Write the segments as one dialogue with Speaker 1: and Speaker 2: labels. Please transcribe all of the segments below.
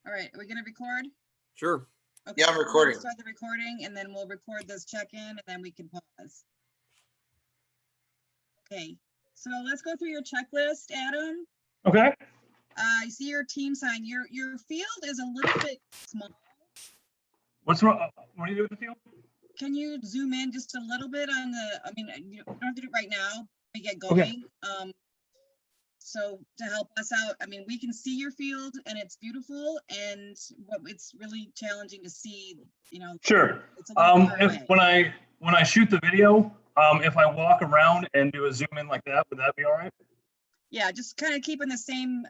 Speaker 1: All right, are we gonna record?
Speaker 2: Sure.
Speaker 1: Okay,
Speaker 3: Yeah, I'm recording.
Speaker 1: We'll start the recording and then we'll record this check-in and then we can pause. Okay, so let's go through your checklist, Adam.
Speaker 4: Okay.
Speaker 1: I see your team sign. Your field is a little bit small.
Speaker 4: What's wrong? What do you do with the field?
Speaker 1: Can you zoom in just a little bit on the, I mean, you don't have to do it right now, we get
Speaker 4: Okay.
Speaker 1: going. So to help us out, I mean, we can see your field and it's beautiful and what it's really challenging to see, you know.
Speaker 4: Sure.
Speaker 1: It's a little far away.
Speaker 4: When I shoot the video, if I walk around and do a zoom in like that, would that be all right?
Speaker 1: Yeah, just kind of keeping the same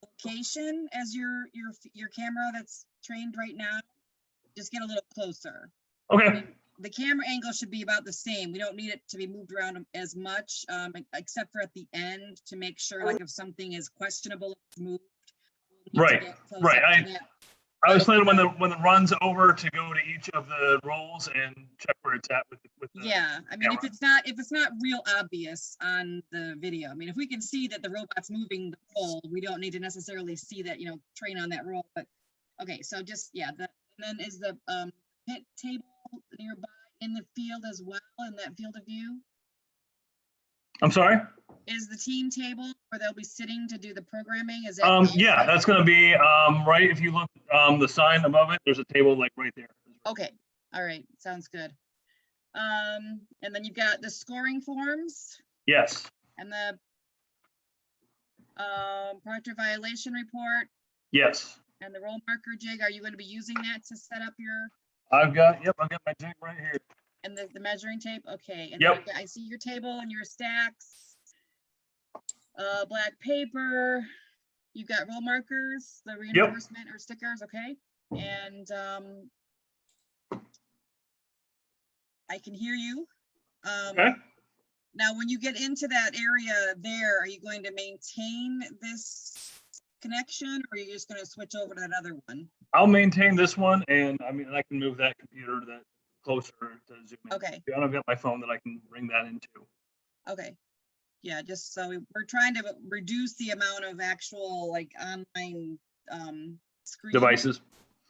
Speaker 1: location as your camera that's trained right now. Just get a little closer.
Speaker 4: Okay.
Speaker 1: The camera angle should be about the same. We don't need it to be moved around as much, except for at the end to make sure, like if something is questionable, it's moved. we'll need to
Speaker 4: Right,
Speaker 1: get close
Speaker 4: right.
Speaker 1: up to that.
Speaker 4: I was planning when the run's over to go to each of the roles and check where it's at with the
Speaker 1: Yeah, I mean,
Speaker 4: camera.
Speaker 1: if it's not real obvious on the video, I mean, if we can see that the robot's moving the roll, we don't need to necessarily see that, you know, train on that roll. But okay, so just and then is the pit table nearby in the field as well, in that field of view?
Speaker 4: I'm sorry?
Speaker 1: Is the team table where they'll be sitting to do the programming? Is that
Speaker 4: Yeah, that's gonna be right. If you look the sign above it, there's a table like right there.
Speaker 1: okay? All right, sounds good. And then you've got the scoring forms
Speaker 4: Yes.
Speaker 1: and the projector violation report
Speaker 4: Yes.
Speaker 1: and the roll marker jig. Are you going to be using that to set up your
Speaker 4: I've got my jig right here.
Speaker 1: and the measuring tape? Okay. And
Speaker 4: Yep.
Speaker 1: then I see your table and your stacks. Black paper. You've got roll markers, the reinforcement or stickers. Okay. And I can hear you.
Speaker 4: Okay.
Speaker 1: Now, when you get into that area there, are you going to maintain this connection or are you just going to switch over to that other one?
Speaker 4: I'll maintain this one, and I mean I can move that computer that closer to zoom in.
Speaker 1: Okay.
Speaker 4: I've got my phone that I can bring that into.
Speaker 1: Okay. Yeah, just so we're trying to reduce the amount of actual like online screen
Speaker 4: Devices.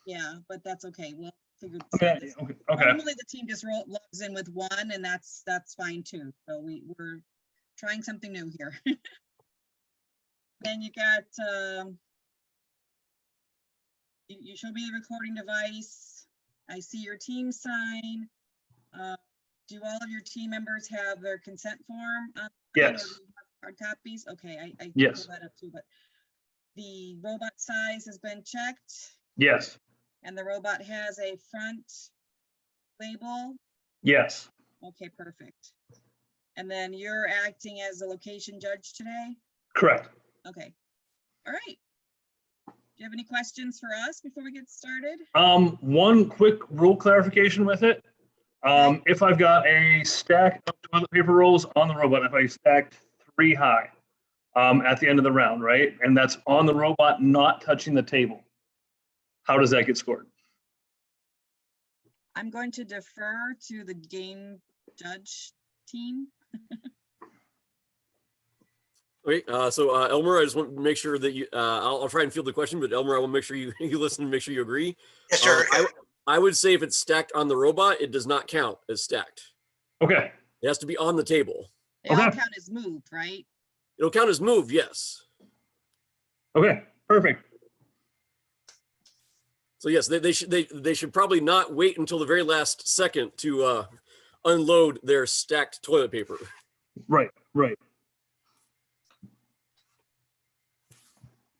Speaker 1: Yeah, but that's okay. We'll figure this
Speaker 4: Okay.
Speaker 1: out.
Speaker 4: Okay.
Speaker 1: Normally the team just logs in with one and that's fine too. So we're trying something new here. Then you got you show me the recording device. I see your team sign. Do all of your team members have their consent form?
Speaker 4: Yes.
Speaker 1: Hard copies? Okay, I can
Speaker 4: Yes.
Speaker 1: pull that up too, but the robot size has been checked
Speaker 4: Yes.
Speaker 1: and the robot has a front label.
Speaker 4: Yes.
Speaker 1: Okay, perfect. And then you're acting as a location judge today?
Speaker 4: Correct.
Speaker 1: Okay. All right. Do you have any questions for us before we get started?
Speaker 4: One quick rule clarification with it. If I've got a stack of toilet paper rolls on the robot, if I stacked 3 high at the end of the round, right? And that's on the robot, not touching the table. How does that get scored?
Speaker 1: I'm going to defer to the game judge team.
Speaker 2: Okay, so Elmer, I just want to make sure that you, I'll try and field the question, but Elmer, I will make sure you listen and make sure you agree.
Speaker 3: Yeah, sure.
Speaker 2: I would say if it's stacked on the robot, it does not count as stacked.
Speaker 4: Okay.
Speaker 2: It has to be on the table.
Speaker 1: They all
Speaker 4: Okay.
Speaker 1: count as moved, right?
Speaker 2: It'll count as moved, yes.
Speaker 4: Okay. Perfect.
Speaker 2: So yes, they should probably not wait until the very last second to unload their stacked toilet paper.
Speaker 4: Right. Right.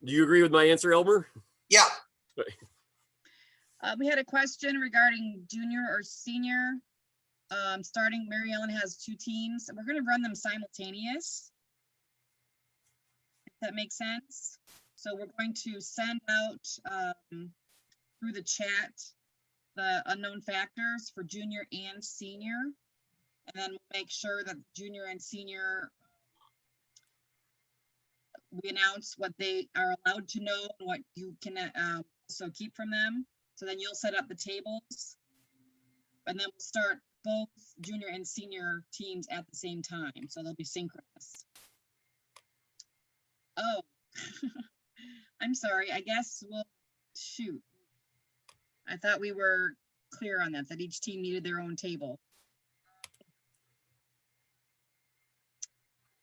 Speaker 2: Do you agree with my answer, Elmer?
Speaker 3: Yeah.
Speaker 1: We had a question regarding junior or senior. Starting, Mary Ellen has 2 teams. We're going to run them simultaneous. If that makes sense. So we're going to send out through the chat the unknown factors for junior and senior. And then we'll make sure that junior and senior, we announce what they are allowed to know and what you can also keep from them. So then you'll set up the tables and then we'll start both junior and senior teams at the same time. So they'll be synchronous. Oh, I'm sorry. I guess we'll Shoot. I thought we were clear on that each team needed their own table.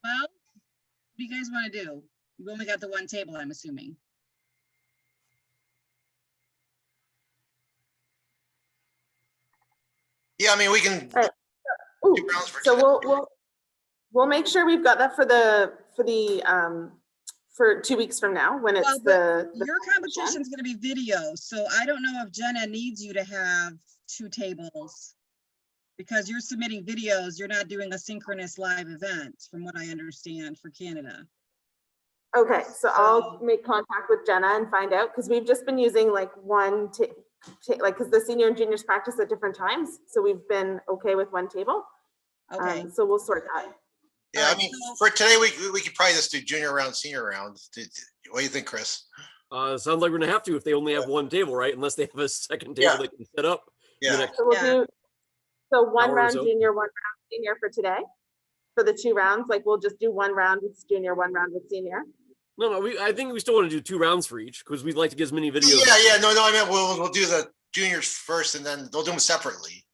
Speaker 1: Well, what do you guys want to do? You've only got the one table, I'm assuming.
Speaker 3: Yeah, I mean, we can.
Speaker 5: Right. Ooh,
Speaker 3: 2 rounds for
Speaker 5: so
Speaker 3: today.
Speaker 5: we'll make sure we've got that for 2 weeks from now when it's
Speaker 1: Well, but
Speaker 5: the
Speaker 1: your competition is going to be video, so I don't know if Jenna needs you to have 2 tables. Because you're submitting videos, you're not doing a synchronous live event, from what I understand, for Canada.
Speaker 5: Okay, so I'll
Speaker 1: So-
Speaker 5: make contact with Jenna and find out, because we've just been using like because the senior and juniors practice at different times, so we've been okay with one table.
Speaker 1: Okay,
Speaker 5: So we'll sort that.
Speaker 3: Yeah, I
Speaker 1: Alright,
Speaker 3: mean,
Speaker 1: so-
Speaker 3: for today, we could probably just do junior round, senior round. What do you think, Chris?
Speaker 2: Sounds like we're gonna have to if they only have one table, right? Unless they have a second table
Speaker 3: Yeah.
Speaker 2: they can set up. in the
Speaker 3: Yeah.
Speaker 2: next
Speaker 5: So we'll
Speaker 1: Yeah.
Speaker 5: do, so one
Speaker 2: Hour or
Speaker 5: round
Speaker 2: so.
Speaker 5: junior, one round senior for today. For the 2 rounds, like we'll just do 1 round with junior, 1 round with senior.
Speaker 2: No, I think we still want to do 2 rounds for each because we'd like to get as many videos.
Speaker 3: Yeah, no, I meant we'll do the juniors first and then they'll do them separately.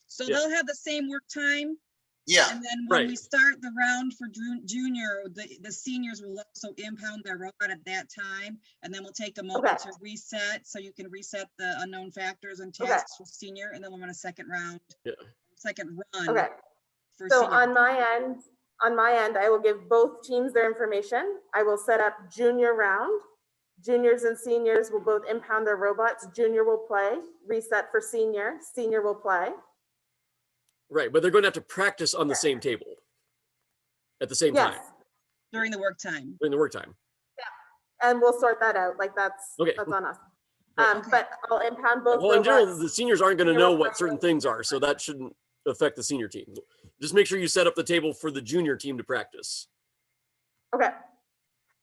Speaker 1: so
Speaker 2: Yeah.
Speaker 1: they'll have the same work time,
Speaker 3: Yeah,
Speaker 1: and then when
Speaker 2: Right.
Speaker 1: we start the round for junior, the seniors will also impound their robot at that time, and then we'll take a moment to reset, so you can reset the unknown factors and
Speaker 5: Okay.
Speaker 1: tasks for senior, and then we'll run a second round.
Speaker 2: Yeah.
Speaker 1: Second run.
Speaker 5: Okay,
Speaker 1: For
Speaker 5: so
Speaker 1: senior.
Speaker 5: on my end, I will give both teams their information. I will set up junior round. Juniors and seniors will both impound their robots. Junior will play, reset for senior, senior will play.
Speaker 2: Right, but they're going to have to practice on the same table at the same time
Speaker 5: Yes,
Speaker 1: During the work time.
Speaker 2: during the work time.
Speaker 5: and we'll sort that out, like that's
Speaker 2: Okay.
Speaker 5: on us.
Speaker 2: Right.
Speaker 1: Okay.
Speaker 5: But I'll impound both
Speaker 2: Well, in general,
Speaker 5: robots.
Speaker 2: the seniors aren't going to
Speaker 5: Senior
Speaker 2: know
Speaker 5: will
Speaker 2: what
Speaker 5: play
Speaker 2: certain
Speaker 5: with
Speaker 2: things
Speaker 5: junior.
Speaker 2: are, so that shouldn't affect the senior team. Just make sure you set up the table for the junior team to practice.
Speaker 5: Okay,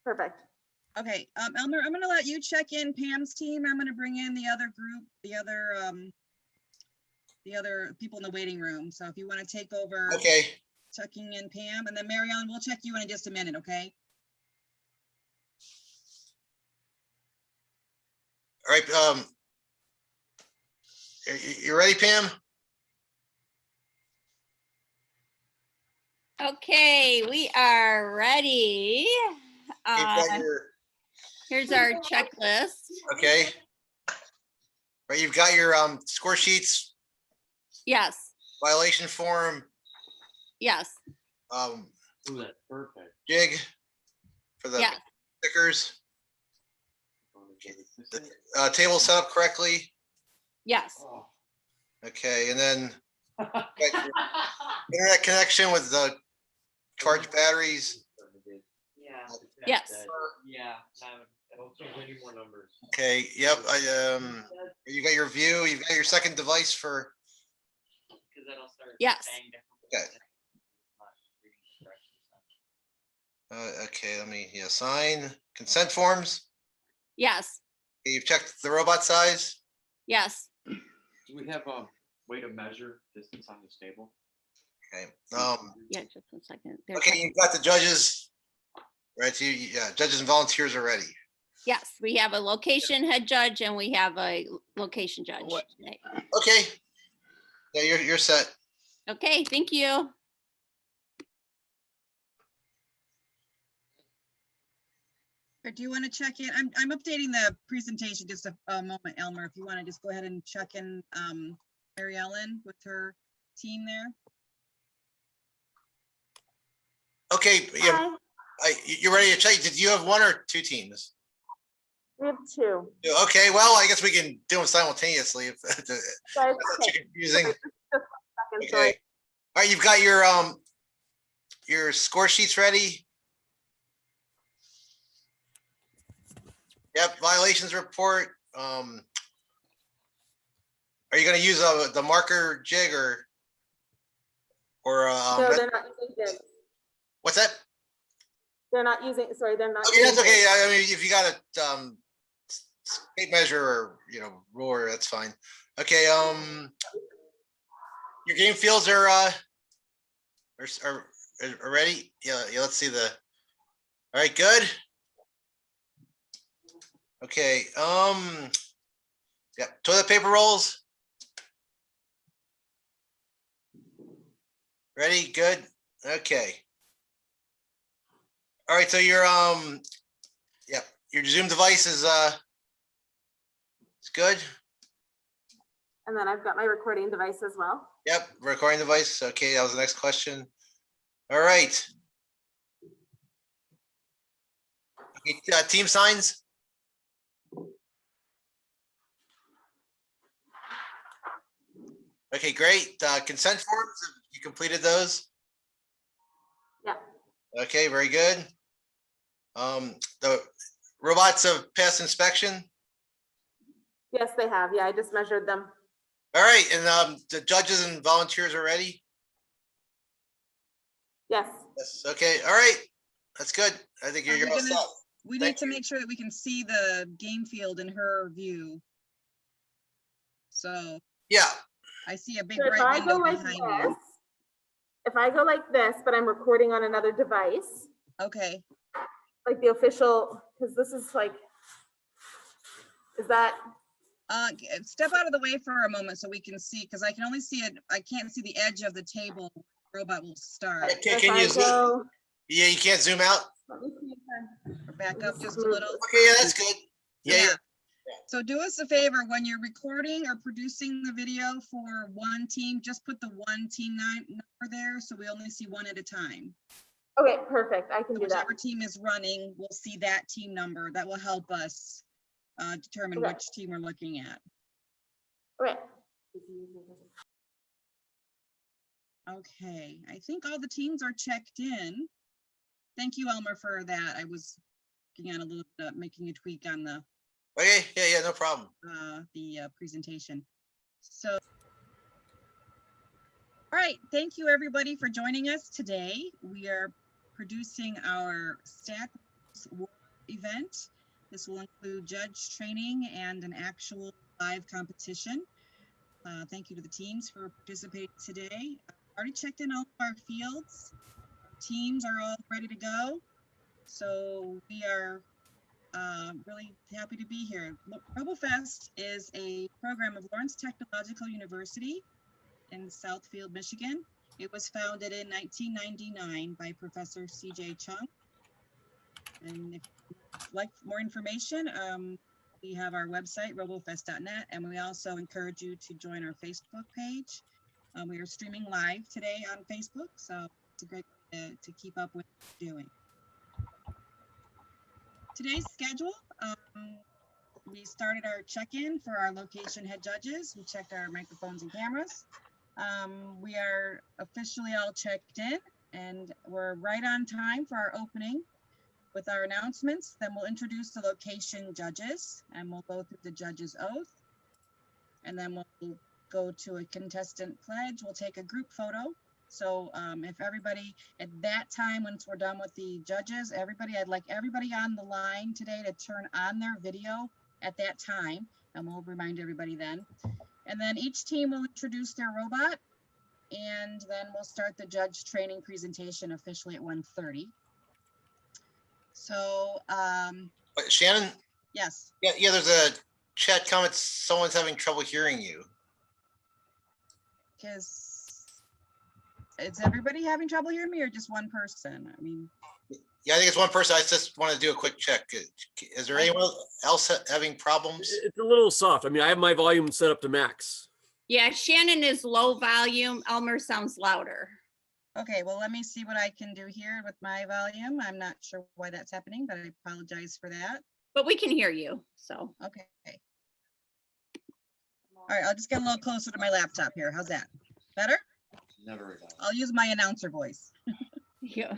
Speaker 5: perfect.
Speaker 1: Okay, Elmer, I'm gonna let you check in Pam's team. I'm gonna bring in the other group, the other people in the waiting room. So if you want to take over
Speaker 3: okay.
Speaker 1: checking in Pam, and then Mary Ellen, we'll check you in just a minute, okay?
Speaker 3: All right, you ready, Pam?
Speaker 6: Okay, we are ready.
Speaker 3: You've got your,
Speaker 6: Here's our checklist.
Speaker 3: okay. Right, you've got your score sheets,
Speaker 6: Yes,
Speaker 3: violation form,
Speaker 6: yes,
Speaker 3: um,
Speaker 7: Ooh, that's perfect.
Speaker 3: jig for the
Speaker 6: yes,
Speaker 3: stickers, table set up correctly.
Speaker 6: yes,
Speaker 7: Oh.
Speaker 3: Okay, and then got your internet connection with the charged batteries.
Speaker 7: Yeah.
Speaker 6: Yes.
Speaker 7: Yeah. Don't change any more numbers.
Speaker 3: Okay, yep, you got your view, you've got your second device for,
Speaker 7: Because then I'll start.
Speaker 6: Yes.
Speaker 7: saying different
Speaker 3: Okay.
Speaker 7: things. It's not reading the directions.
Speaker 3: okay, let me, sign consent forms.
Speaker 6: yes,
Speaker 3: Okay, you've checked the robot size.
Speaker 6: yes,
Speaker 7: Do we have a way to measure distance on this table?
Speaker 3: Okay,
Speaker 6: yeah, just a second. They're
Speaker 3: okay,
Speaker 6: checking.
Speaker 3: you've got the judges. Right, so judges and volunteers are ready.
Speaker 6: Yes, we have a location head judge and we have a location judge
Speaker 3: What?
Speaker 6: today.
Speaker 3: Okay. Yeah, you're set.
Speaker 6: Okay, thank you.
Speaker 1: Or do you want to check in? I'm updating the presentation just a moment, Elmer, if you want to just go ahead and check in Mary Ellen with her team there.
Speaker 3: Okay, yeah,
Speaker 5: Hi,
Speaker 3: you ready to check? Did you have 1 or 2 teams?
Speaker 5: we have 2.
Speaker 3: Okay, well, I guess we can do them simultaneously if that's
Speaker 5: Guys,
Speaker 3: too
Speaker 5: okay,
Speaker 3: confusing.
Speaker 5: just 1 second,
Speaker 3: Okay.
Speaker 5: sorry.
Speaker 3: All right, you've got your score sheets ready. Yep, violations report. Are you gonna use the marker jig or
Speaker 5: No, they're not using jigs.
Speaker 3: what's that?
Speaker 5: They're not using, sorry, they're not.
Speaker 3: Okay, that's
Speaker 5: using
Speaker 3: okay.
Speaker 5: jigs.
Speaker 3: I mean, if you got a tape measure or ruler, that's fine. Okay, your game fields are ready. Yeah, let's see the. All right, good. Okay, yeah, toilet paper rolls. Ready? Good. Okay. All right, so your yep, your Zoom device is it's good.
Speaker 5: And then I've got my recording device as well.
Speaker 3: Yep, recording device. Okay, that was the next question. All right. Okay, team signs. Okay, great. Consent forms, you completed those?
Speaker 5: Yeah.
Speaker 3: Okay, very good. The robots have passed inspection.
Speaker 5: Yes, they have. Yeah, I just measured them.
Speaker 3: All right, and the judges and volunteers are ready?
Speaker 5: Yes.
Speaker 3: Yes, okay, all right. That's good. I think
Speaker 1: Are
Speaker 3: you're
Speaker 1: we
Speaker 3: all
Speaker 1: gonna-
Speaker 3: set.
Speaker 1: We
Speaker 3: Thank
Speaker 1: need to make sure that we can see the game field in her view. So
Speaker 3: Yeah,
Speaker 1: I see a big
Speaker 5: So if
Speaker 1: bright
Speaker 5: I go
Speaker 1: window
Speaker 5: like
Speaker 1: behind
Speaker 5: this,
Speaker 1: me.
Speaker 5: if I go like this, but I'm recording on another device,
Speaker 1: Okay,
Speaker 5: like the official, because this is like, is that,
Speaker 1: step out of the way for a moment so we can see, because I can only see it, I can't see the edge of the table. Robot will start.
Speaker 3: okay,
Speaker 5: if
Speaker 3: can
Speaker 5: I
Speaker 3: you zoom?
Speaker 5: go,
Speaker 3: Yeah, you can't zoom out?
Speaker 5: let me see if I-
Speaker 1: Or back up just a
Speaker 5: move
Speaker 1: little.
Speaker 5: this.
Speaker 3: Okay, yeah, that's good. Yeah, yeah.
Speaker 1: So do us a favor, when you're recording or producing the video for one team, just put the one team number there, so we only see one at a time.
Speaker 5: Okay, perfect. I can do that.
Speaker 1: Whichever team is running, we'll see that team number. That will help us determine
Speaker 5: Okay.
Speaker 1: which team we're looking at.
Speaker 5: Okay.
Speaker 1: Okay, I think all the teams are checked in. Thank you, Elmer, for that. I was looking at a little bit, making a tweak on the
Speaker 3: Okay, yeah, no problem.
Speaker 1: presentation. So, all right, thank you everybody for joining us today. We are producing our Stack event. This will include judge training and an actual live competition. Thank you to the teams for participating today. I've already checked in all of our fields. Our teams are all ready to go. So we are really happy to be here. Robofest is a program of Lawrence Technological University in Southfield, Michigan. It was founded in 1999 by Professor C.J. Chung. And if you'd like more information, we have our website, robofest.net, and we also encourage you to join our Facebook page. We are streaming live today on Facebook, so it's a great way to keep up with what we're doing. Today's schedule, we started our check-in for our location head judges. We checked our microphones and cameras. We are officially all checked in, and we're right on time for our opening with our announcements. Then we'll introduce the location judges, and we'll go through the judge's oath. And then we'll go to a contestant pledge. We'll take a group photo. So if everybody at that time, once we're done with the judges, I'd like everybody on the line today to turn on their video at that time, and we'll remind everybody then. And then each team will introduce their robot, and then we'll start the judge training presentation officially at 1:30. So,
Speaker 3: Wait, Shannon?
Speaker 1: yes.
Speaker 3: Yeah, there's a chat comment. Someone's having trouble hearing you.
Speaker 1: Because is everybody having trouble hearing me or just one person? I mean,
Speaker 3: Yeah, I think it's one person. I just want to do a quick check. Is there anyone else having problems?
Speaker 2: It's a little soft. I mean, I have my volume set up to max.
Speaker 6: Yeah, Shannon is low volume. Elmer sounds louder.
Speaker 1: okay, well, let me see what I can do here with my volume. I'm not sure why that's happening, but I apologize for that.
Speaker 6: But we can hear you, so.
Speaker 1: Okay. All right, I'll just get a little closer to my laptop here. How's that? Better?
Speaker 7: Never again.
Speaker 1: I'll use my announcer voice.
Speaker 6: Yeah.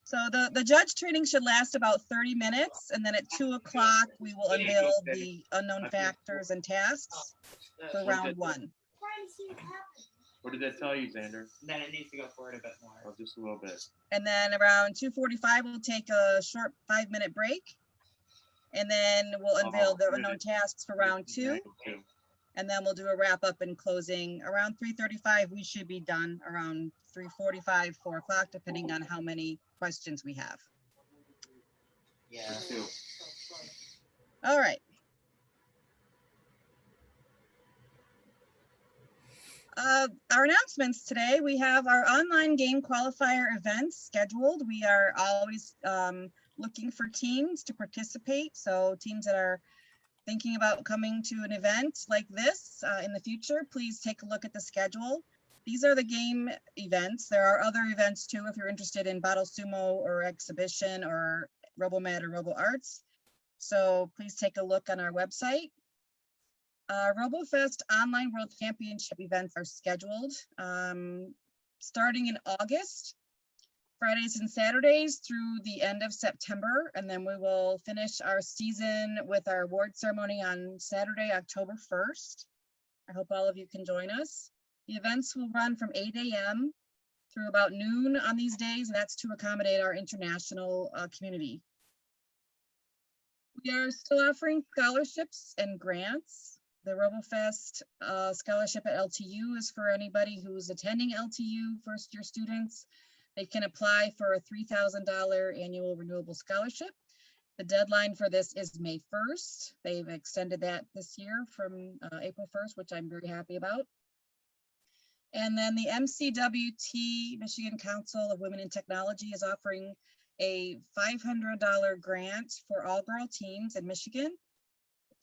Speaker 1: So the judge training should last about 30 minutes, and then at 2 o'clock, we will unveil the unknown factors and tasks for round 1.
Speaker 8: What did that tell you, Xander?
Speaker 7: Then it needs to go forward a bit more.
Speaker 8: Oh, just a little bit.
Speaker 1: And then around 2:45, we'll take a short 5-minute break. And then we'll unveil the unknown tasks for round 2. And then we'll do a wrap up and closing around 3:35. We should be done around 3:45, 4 o'clock, depending on how many questions we have.
Speaker 7: Yeah.
Speaker 1: All right. Our announcements today, we have our online game qualifier events scheduled. We are always looking for teams to participate. So teams that are thinking about coming to an event like this in the future, please take a look at the schedule. These are the game events. There are other events too if you're interested in Bottle Sumo or Exhibition or RoboMed or Robo Arts. So please take a look on our website. Robofest Online World Championship events are scheduled starting in August, Fridays and Saturdays through the end of September, and then we will finish our season with our award ceremony on Saturday, October 1st. I hope all of you can join us. The events will run from 8 a.m. through about noon on these days, and that's to accommodate our international community. We are still offering scholarships and grants. The RoboFest scholarship at LTU is for anybody who's attending LTU first-year students. They can apply for a $3,000 annual renewable scholarship. The deadline for this is May 1st. They've extended that this year from April 1st, which I'm very happy about. And then the MCWT, Michigan Council of Women in Technology, is offering a $500 grant for all-girl teams in Michigan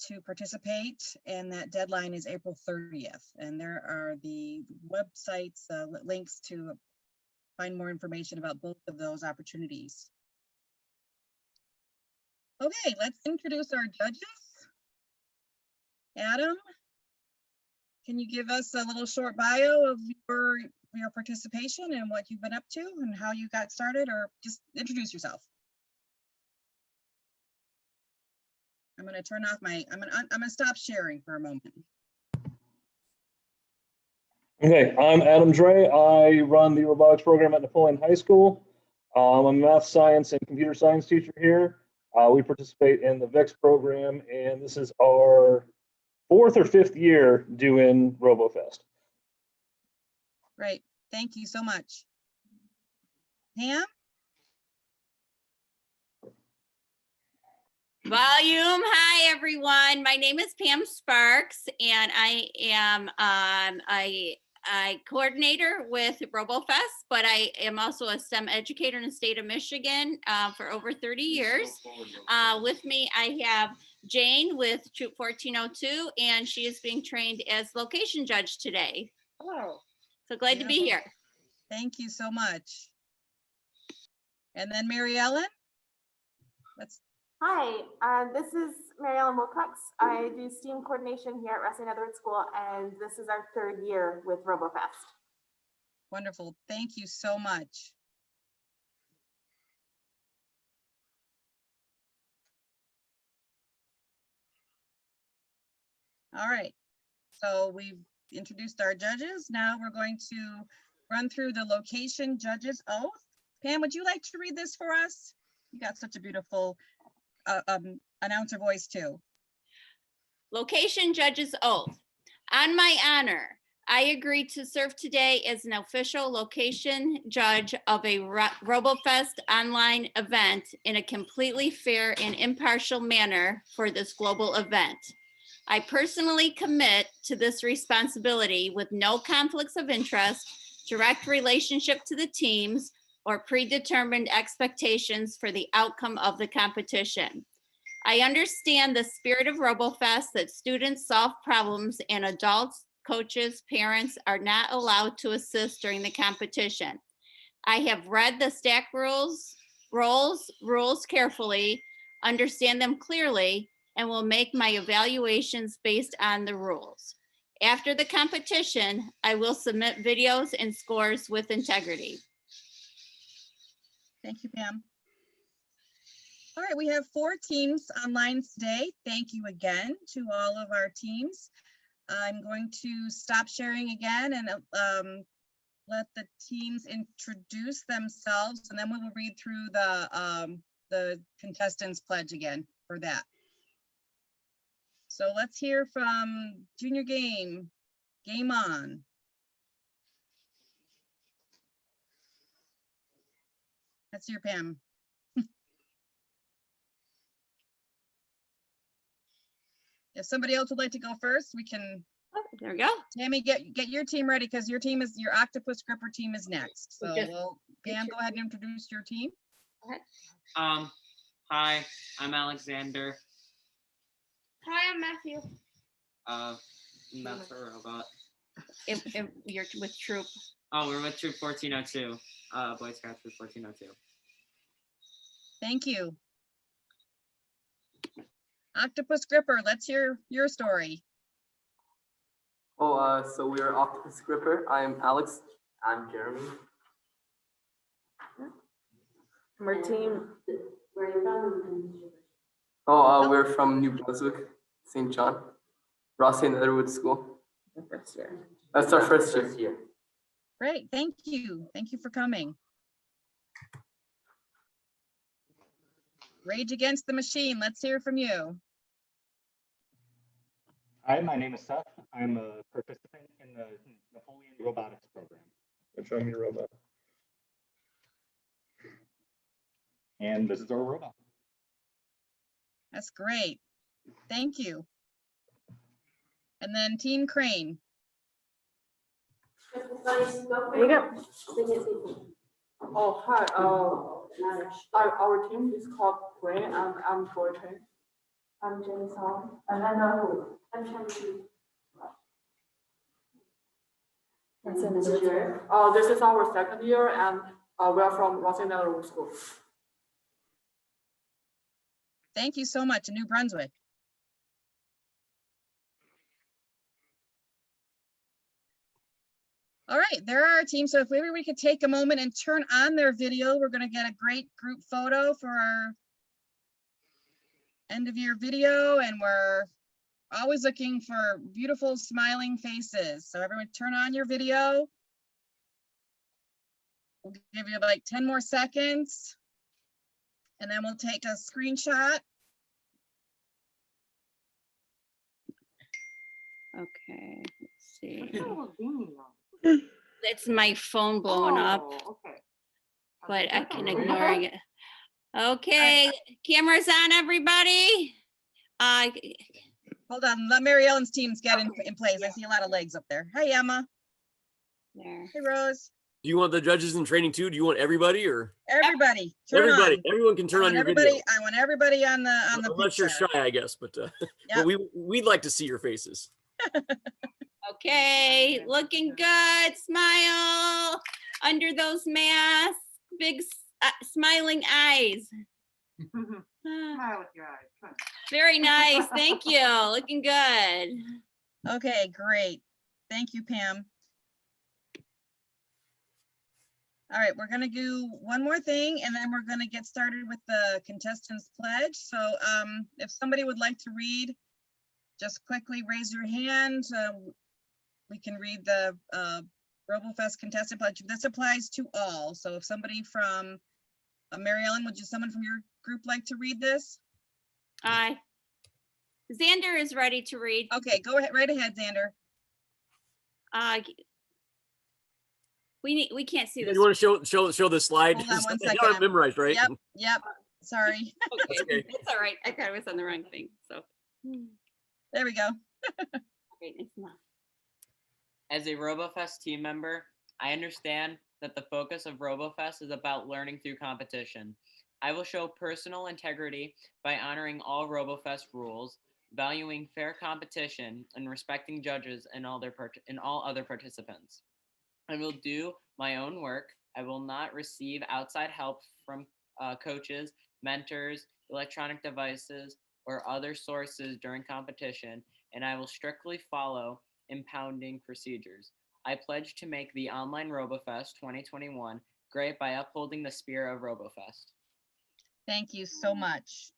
Speaker 1: to participate, and that deadline is April 30th. And there are the websites, links to find more information about both of those opportunities. Okay, let's introduce our judges. Adam, can you give us a little short bio of your participation and what you've been up to and how you got started, or just introduce yourself? I'm going to turn off my, I'm going to stop sharing for a moment.
Speaker 4: Okay, I'm Adam Dre. I run the robotics program at Napoleon High School. I'm a math science and computer science teacher here. We participate in the VIX program, and this is our 4th or 5th year doing RoboFest.
Speaker 1: Great, thank you so much. Pam?
Speaker 6: Volume. Hi, everyone. My name is Pam Sparks, and I am a coordinator with RoboFest, but I am also a STEM educator in the state of Michigan for over 30 years. With me, I have Jane with Troop 1402, and she is being trained as location judge today. Hello. So glad to be here.
Speaker 1: Thank you so much. And then Mary Ellen?
Speaker 5: Hi, this is Mary Ellen Wilcox. I do STEAM coordination here at Wrestling Netherwood School, and this is our 3rd year with RoboFest.
Speaker 1: Wonderful. Thank you so much. All right. So we've introduced our judges. Now we're going to run through the location judges oath. Pam, would you like to read this for us? You got such a beautiful announcer voice too.
Speaker 6: Location judge's oath. On my honor, I agree to serve today as an official location judge of a RoboFest online event in a completely fair and impartial manner for this global event. I personally commit to this responsibility with no conflicts of interest, direct relationship to the teams, or predetermined expectations for the outcome of the competition. I understand the spirit of RoboFest that students solve problems and adults, coaches, parents are not allowed to assist during the competition. I have read the stack rules carefully, understand them clearly, and will make my evaluations based on the rules. After the competition, I will submit videos and scores with integrity.
Speaker 1: Thank you, Pam. All right, we have 4 teams online today. Thank you again to all of our teams. I'm going to stop sharing again and let the teams introduce themselves, and then we will read through the contestants pledge again for that. So let's hear from Junior Game. Game on. That's your Pam. If somebody else would like to go first, we can,
Speaker 6: Oh, there we go.
Speaker 1: Tammy, get your team ready because your octopus gripper team is next.
Speaker 6: We
Speaker 1: So
Speaker 6: just-
Speaker 1: Pam, go ahead and introduce your team.
Speaker 7: Hi, I'm Alexander.
Speaker 9: Hi, I'm Matthew.
Speaker 7: That's a robot.
Speaker 6: If you're with Troop.
Speaker 7: Oh, we're with Troop 1402. Boy Scout Troop 1402.
Speaker 1: Thank you. Octopus gripper, let's hear your story.
Speaker 10: So we are Octopus Gripper. I'm Alex. I'm Jeremy.
Speaker 5: We're team,
Speaker 10: We're from New Brunswick, St. John, Ross St. Edward School.
Speaker 5: the first year.
Speaker 10: That's our first year.
Speaker 1: Great, thank you. Thank you for coming. Rage Against the Machine, let's hear from you.
Speaker 11: Hi, my name is Seth. I'm a participant in the Napoleon Robotics program.
Speaker 4: Show me your robot.
Speaker 11: And this is our robot.
Speaker 1: That's great. Thank you. And then Team Crane.
Speaker 5: There you go.
Speaker 10: Oh, hi. Our team is called Gray, and I'm Boyton.
Speaker 9: I'm Jenny Song. And I'm Shanti.
Speaker 10: This is our second year, and we are from Ross St. Edward School.
Speaker 1: Thank you so much, New Brunswick. All right, there are our teams. So if everybody could take a moment and turn on their video, we're going to get a great group photo for our end of year video. And we're always looking for beautiful smiling faces. So everyone turn on your video. We'll give you like 10 more seconds. And then we'll take a screenshot.
Speaker 6: Okay, let's see. It's my phone blowing up, but I can ignore it. Okay, cameras on, everybody.
Speaker 1: Hold on, let Mary Ellen's teams get in place. I see a lot of legs up there. Hi, Emma.
Speaker 6: There.
Speaker 1: Hey, Rose.
Speaker 2: Do you want the judges in training too? Do you want everybody or
Speaker 1: Everybody, turn
Speaker 2: everybody?
Speaker 1: on.
Speaker 2: Everyone can turn on your video.
Speaker 1: I want everybody on the
Speaker 2: Unless you're
Speaker 1: picture.
Speaker 2: shy, I guess, but
Speaker 1: Yep.
Speaker 2: we'd like to see your faces.
Speaker 6: Okay, looking good. Smile under those masks. Big smiling eyes.
Speaker 8: Smile with your eyes. Come on.
Speaker 6: Very nice. Thank you. Looking good.
Speaker 1: Okay, great. Thank you, Pam. All right, we're gonna do one more thing and then we're gonna get started with the contestants pledge. So if somebody would like to read, just quickly raise your hand. We can read the Robofest contestant pledge. This applies to all. So if somebody from, Mary Ellen, would you, someone from your group like to read this?
Speaker 6: Aye. Xander is ready to read.
Speaker 1: Okay, go ahead, right ahead, Xander.
Speaker 6: We can't see this.
Speaker 2: You want to show the slide?
Speaker 1: Hold on one
Speaker 2: You got
Speaker 1: second.
Speaker 2: it memorized, right?
Speaker 1: Yep, sorry.
Speaker 6: Okay, it's all right. I thought I was on the wrong thing. So
Speaker 1: There we go.
Speaker 6: great, it's not.
Speaker 7: As a Robofest team member, I understand that the focus of Robofest is about learning through competition. I will show personal integrity by honoring all Robofest rules, valuing fair competition, and respecting judges and all other participants. I will do my own work. I will not receive outside help from coaches, mentors, electronic devices, or other sources during competition, and I will strictly follow impounding procedures. I pledge to make the online Robofest 2021 great by upholding the spirit of Robofest.
Speaker 1: Thank you so much.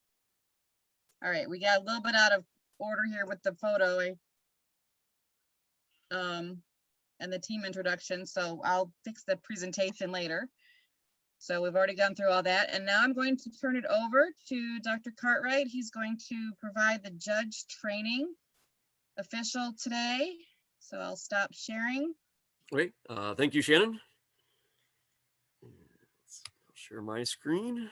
Speaker 1: All right, we got a little bit out of order here with the photo. And the team introduction, so I'll fix the presentation later. So we've already gone through all that, and now I'm going to turn it over to Dr. Cartwright. He's going to provide the judge training official today. So I'll stop sharing.
Speaker 2: Great. Thank you, Shannon. Let's share my screen.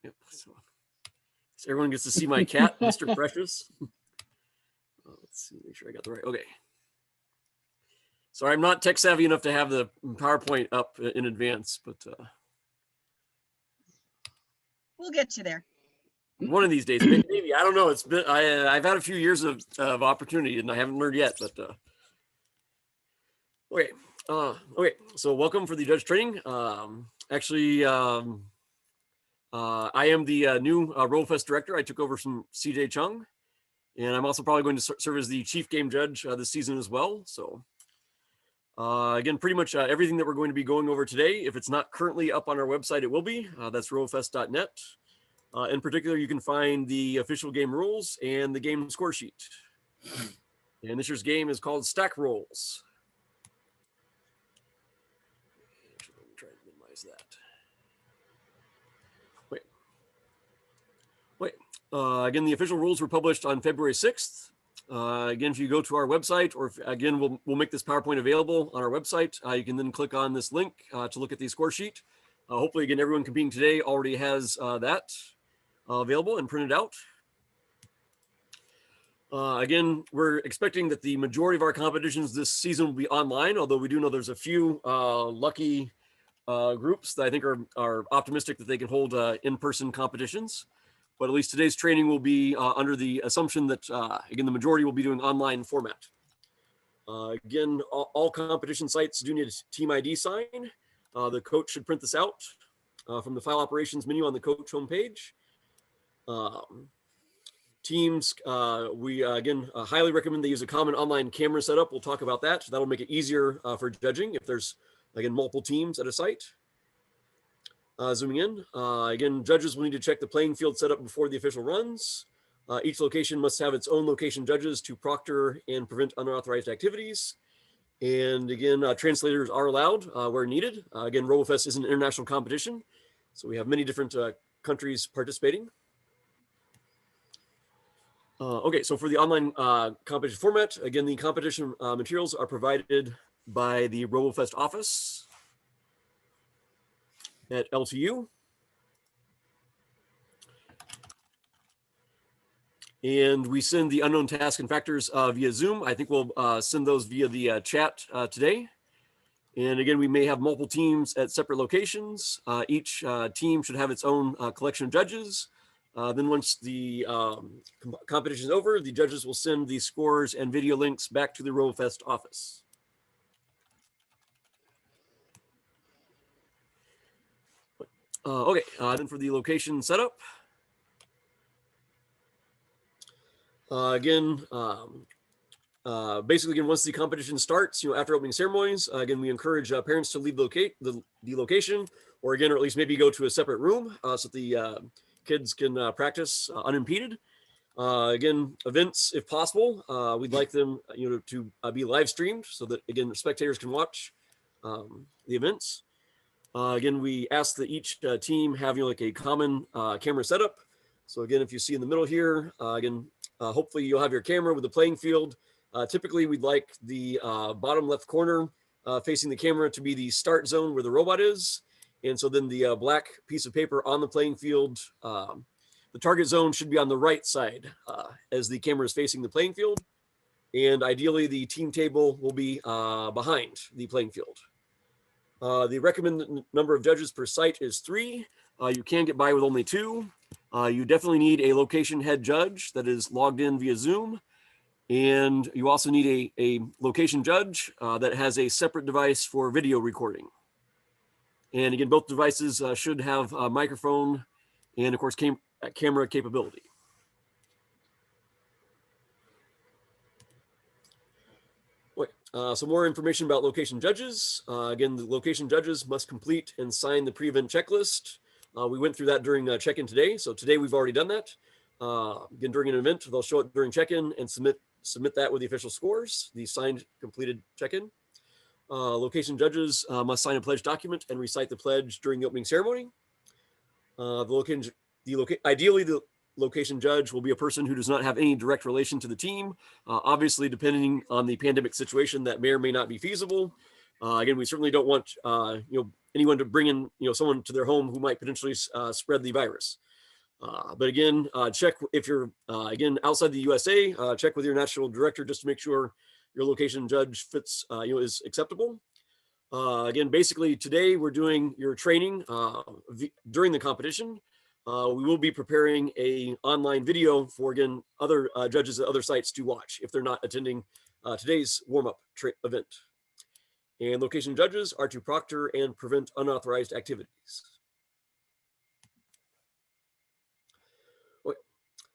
Speaker 2: Yep. So So everyone gets to see my cat, Mr. Precious. Let's see, make sure I got the right. Okay. Sorry, I'm not tech savvy enough to have the PowerPoint up in advance, but
Speaker 1: We'll get you there.
Speaker 2: one of these days, maybe. I don't know. It's been I've had a few years of opportunity, and I haven't learned yet. But okay, okay. So welcome for the judge training. Actually, I am the new Robofest director. I took over from CJ Chung, and I'm also probably going to serve as the chief game judge this season as well. So. Again, pretty much everything that we're going to be going over today, if it's not currently up on our website, it will be. That's robofest.net. In particular, you can find the official game rules and the game score sheet. And this year's game is called Stack Rolls. Let me try and minimize that. Wait. Again, the official rules were published on February 6th. Again, if you go to our website, or if, again, we'll make this PowerPoint available on our website, you can then click on this link to look at the score sheet. Hopefully, again, everyone competing today already has that available and printed out. Again, we're expecting that the majority of our competitions this season will be online, although we do know there's a few lucky groups that I think are optimistic that they can hold in-person competitions. But at least today's training will be under the assumption that, again, the majority will be doing online format. Again, all competition sites do need a team ID sign. The coach should print this out from the file operations menu on the coach homepage. Teams, we again highly recommend they use a common online camera setup. We'll talk about that. That'll make it easier for judging if there's, again, multiple teams at a site. Zooming in, again, judges will need to check the playing field setup before the official runs. Each location must have its own location judges to proctor and prevent unauthorized activities. And again, translators are allowed where needed. Again, Robofest is an international competition, so we have many different countries participating. Okay, so for the online competition format, again, the competition materials are provided by the Robofest office at LTU. And we send the unknown tasks and factors via Zoom. I think we'll send those via the chat today. And again, we may have multiple teams at separate locations. Each team should have its own collection of judges. Then once the competition is over, the judges will send the scores and video links back to the Robofest office. Okay, then for the location setup. Again, basically, again, once the competition starts, after opening ceremonies, again, we encourage parents to leave the location, or again, or at least maybe go to a separate room so that the kids can practice unimpeded. Again, events, if possible, we'd like them, to be live streamed so that, again, the spectators can watch the events. Again, we ask that each team have like a common camera setup. So again, if you see in the middle here, again, hopefully you'll have your camera with the playing field. Typically, we'd like the bottom left corner facing the camera to be the start zone where the robot is. And so then the black piece of paper on the playing field, the target zone should be on the right side as the camera is facing the playing field. And ideally, the team table will be behind the playing field. The recommended number of judges per site is 3. You can get by with only 2. You definitely need a location head judge that is logged in via Zoom. And you also need a location judge that has a separate device for video recording. And again, both devices should have a microphone and, of course, camera capability. Some more information about location judges. Again, the location judges must complete and sign the pre-event checklist. We went through that during check-in today. So today we've already done that. Again, during an event, they'll show it during check-in and submit that with the official scores, the signed completed check-in. Location judges must sign a pledge document and recite the pledge during the opening ceremony. Ideally, the location judge will be a person who does not have any direct relation to the team. Obviously, depending on the pandemic situation, that may or may not be feasible. Again, we certainly don't want anyone to bring in someone to their home who might potentially spread the virus. But again, check if you're again outside the USA. Check with your national director just to make sure your location judge fits, is acceptable. Again, basically today we're doing your training during the competition. We will be preparing a online video for, again, other judges at other sites to watch if they're not attending today's warm-up event. And location judges are to proctor and prevent unauthorized activities.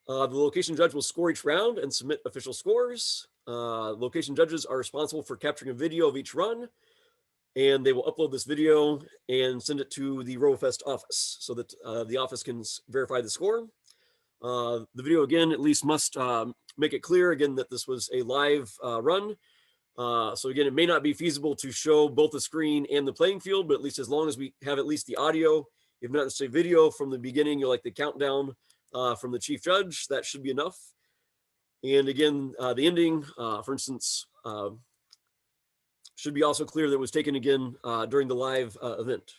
Speaker 2: The location judge will score each round and submit official scores. Location judges are responsible for capturing a video of each run, and they will upload this video and send it to the Robofest office so that the office can verify the score. The video, again, at least must make it clear, again, that this was a live run. So again, it may not be feasible to show both the screen and the playing field, but at least as long as we have at least the audio, if not necessarily video from the beginning, like the countdown from the chief judge, that should be enough. And again, the ending, for instance, should be also clear that it was taken again during the live event.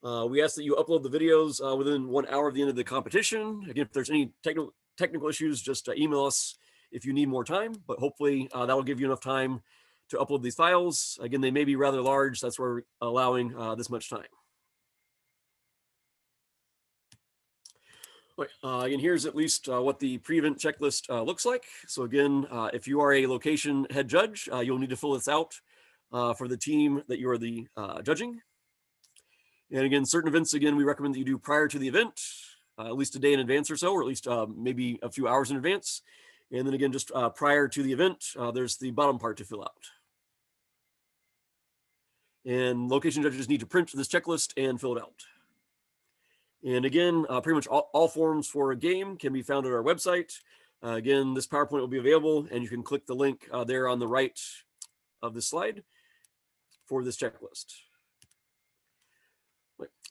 Speaker 2: We ask that you upload the videos within 1 hour of the end of the competition. Again, if there's any technical issues, just email us if you need more time, but hopefully that will give you enough time to upload these files. Again, they may be rather large. That's why we're allowing this much time. Again, here's at least what the pre-event checklist looks like. So again, if you are a location head judge, you'll need to fill this out for the team that you are the judging. And again, certain events, again, we recommend that you do prior to the event, at least a day in advance or so, or at least maybe a few hours in advance. And then again, just prior to the event, there's the bottom part to fill out. And location judges need to print this checklist and fill it out. And again, pretty much all forms for a game can be found at our website. Again, this PowerPoint will be available, and you can click the link there on the right of the slide for this checklist.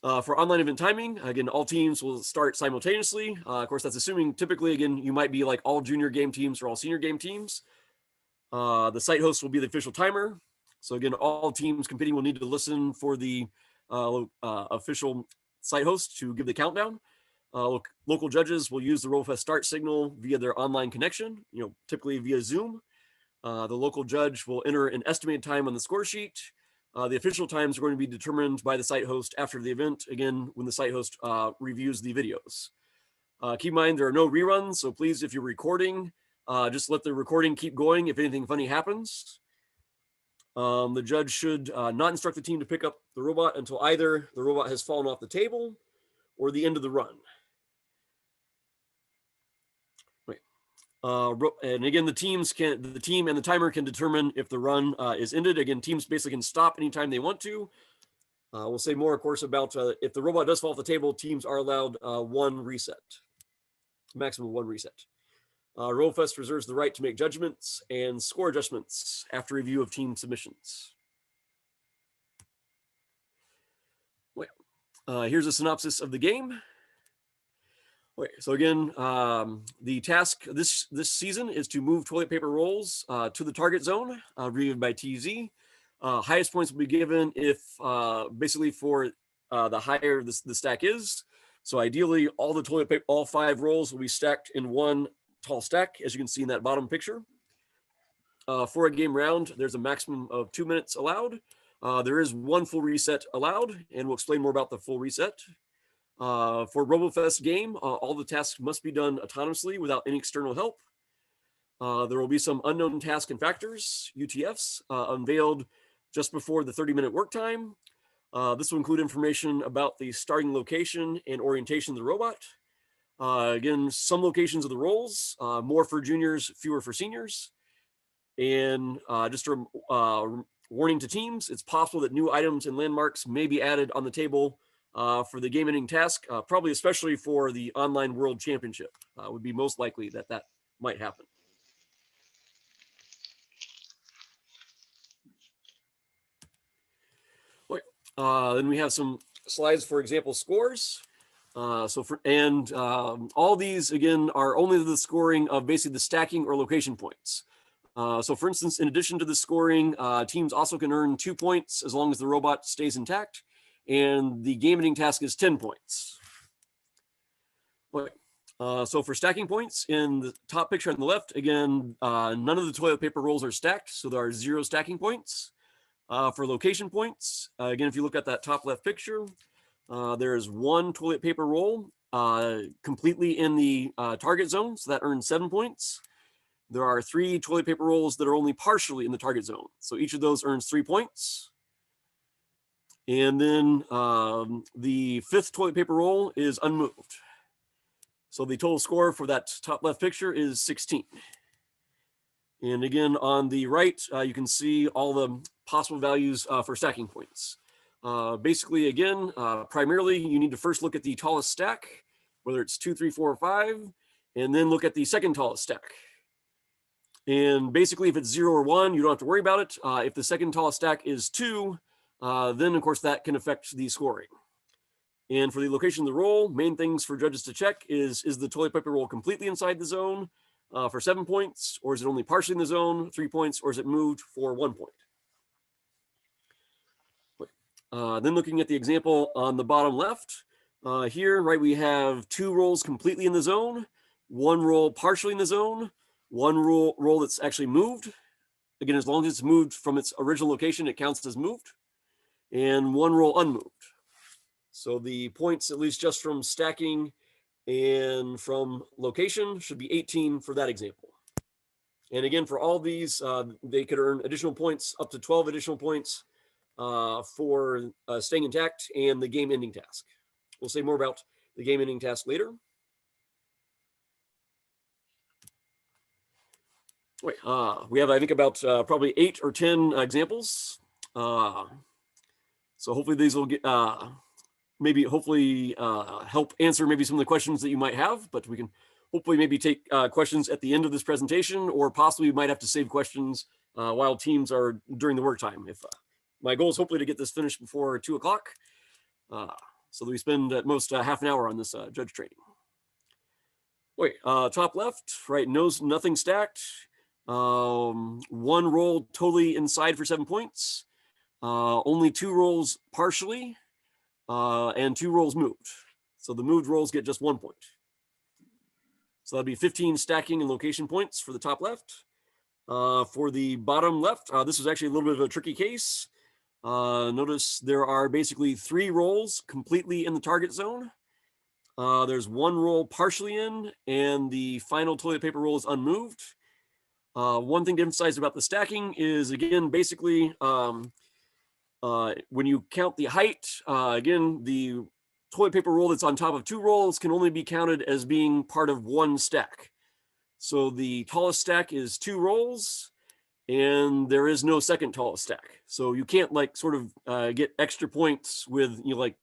Speaker 2: For online event timing, again, all teams will start simultaneously. Of course, that's assuming typically, again, you might be like all junior game teams or all senior game teams. The site host will be the official timer. So again, all teams competing will need to listen for the official site host to give the countdown. Local judges will use the Robofest start signal via their online connection, typically via Zoom. The local judge will enter an estimated time on the score sheet. The official times are going to be determined by the site host after the event, again, when the site host reviews the videos. Keep in mind, there are no reruns, so please, if you're recording, just let the recording keep going if anything funny happens. The judge should not instruct the team to pick up the robot until either the robot has fallen off the table or the end of the run. And again, the team and the timer can determine if the run is ended. Again, teams basically can stop anytime they want to. We'll say more, of course, about if the robot does fall off the table, teams are allowed one reset, maximum one reset. Robofest reserves the right to make judgments and score adjustments after review of team submissions. Here's a synopsis of the game. So again, the task this season is to move toilet paper rolls to the target zone, reviewed by TZ. Highest points will be given if basically for the higher the stack is. So ideally, all the toilet paper, all 5 rolls will be stacked in one tall stack, as you can see in that bottom picture. For a game round, there's a maximum of 2 minutes allowed. There is one full reset allowed, and we'll explain more about the full reset. For Robofest game, all the tasks must be done autonomously without any external help. There will be some unknown task and factors, UTFs, unveiled just before the 30-minute work time. This will include information about the starting location and orientation of the robot. Again, some locations of the roles, more for juniors, fewer for seniors. And just a warning to teams, it's possible that new items and landmarks may be added on the table for the game-ending task, probably especially for the online world championship. Would be most likely that that might happen. Then we have some slides for example scores. All these again are only the scoring of basically the stacking or location points. So for instance, in addition to the scoring, teams also can earn 2 points as long as the robot stays intact, and the game ending task is 10 points. So for stacking points in the top picture on the left, again, none of the toilet paper rolls are stacked, so there are 0 stacking points. For location points, again, if you look at that top left picture, there is 1 toilet paper roll completely in the target zone, so that earns 7 points. There are 3 toilet paper rolls that are only partially in the target zone, so each of those earns 3 points. And then the 5th toilet paper roll is unmoved. So the total score for that top left picture is 16. And again, on the right, you can see all the possible values for stacking points. Basically, again, primarily you need to first look at the tallest stack, whether it's 2, 3, 4, or 5, and then look at the second tallest stack. And basically, if it's 0 or 1, you don't have to worry about it. If the second tallest stack is 2, then of course that can affect the scoring. And for the location of the roll, main things for judges to check is the toilet paper roll completely inside the zone for 7 points, or is it only partially in the zone, 3 points, or is it moved for 1 point? Then looking at the example on the bottom left, here, right, we have 2 rolls completely in the zone, 1 roll partially in the zone, 1 roll that's actually moved. Again, as long as it's moved from its original location, it counts as moved, and 1 roll unmoved. So the points, at least just from stacking and from location, should be 18 for that example. And again, for all these, they could earn additional points, up to 12 additional points for staying intact and the game ending task. We'll say more about the game ending task later. Wait, we have, I think, about probably 8 or 10 examples. So hopefully these will get hopefully help answer maybe some of the questions that you might have, but we can hopefully maybe take questions at the end of this presentation, or possibly we might have to save questions while teams are during the work time. If my goal is hopefully to get this finished before 2 o'clock, so that we spend at most half an hour on this judge training. Wait, top left, right, nothing stacked. 1 roll totally inside for 7 points. Only 2 rolls partially. And 2 rolls moved. So the moved rolls get just 1 point. So that'd be 15 stacking and location points for the top left. For the bottom left, this was actually a little bit of a tricky case. Notice there are basically 3 rolls completely in the target zone. There's 1 roll partially in, and the final toilet paper roll is unmoved. One thing to emphasize about the stacking is, again, basically, when you count the height, again, the toilet paper roll that's on top of 2 rolls can only be counted as being part of 1 stack. So the tallest stack is 2 rolls, and there is no second tallest stack. So you can't like sort of get extra points with like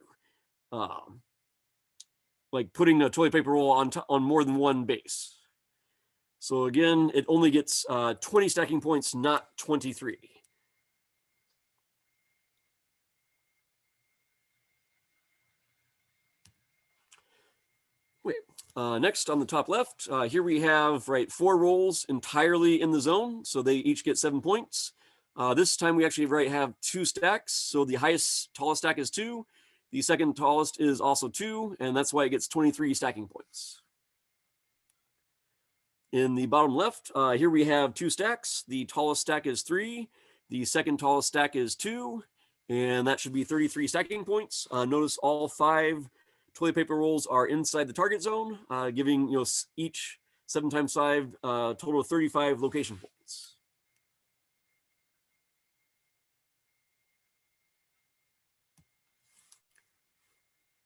Speaker 2: putting a toilet paper roll on more than 1 base. So again, it only gets 20 stacking points, not 23. Next on the top left, here we have 4 rolls entirely in the zone, so they each get 7 points. This time we actually have 2 stacks, so the tallest stack is 2, the second tallest is also 2, and that's why it gets 23 stacking points. In the bottom left, here we have 2 stacks. The tallest stack is 3, the second tallest stack is 2, and that should be 33 stacking points. Notice all 5 toilet paper rolls are inside the target zone, giving each 7 times 5 total of 35 location points.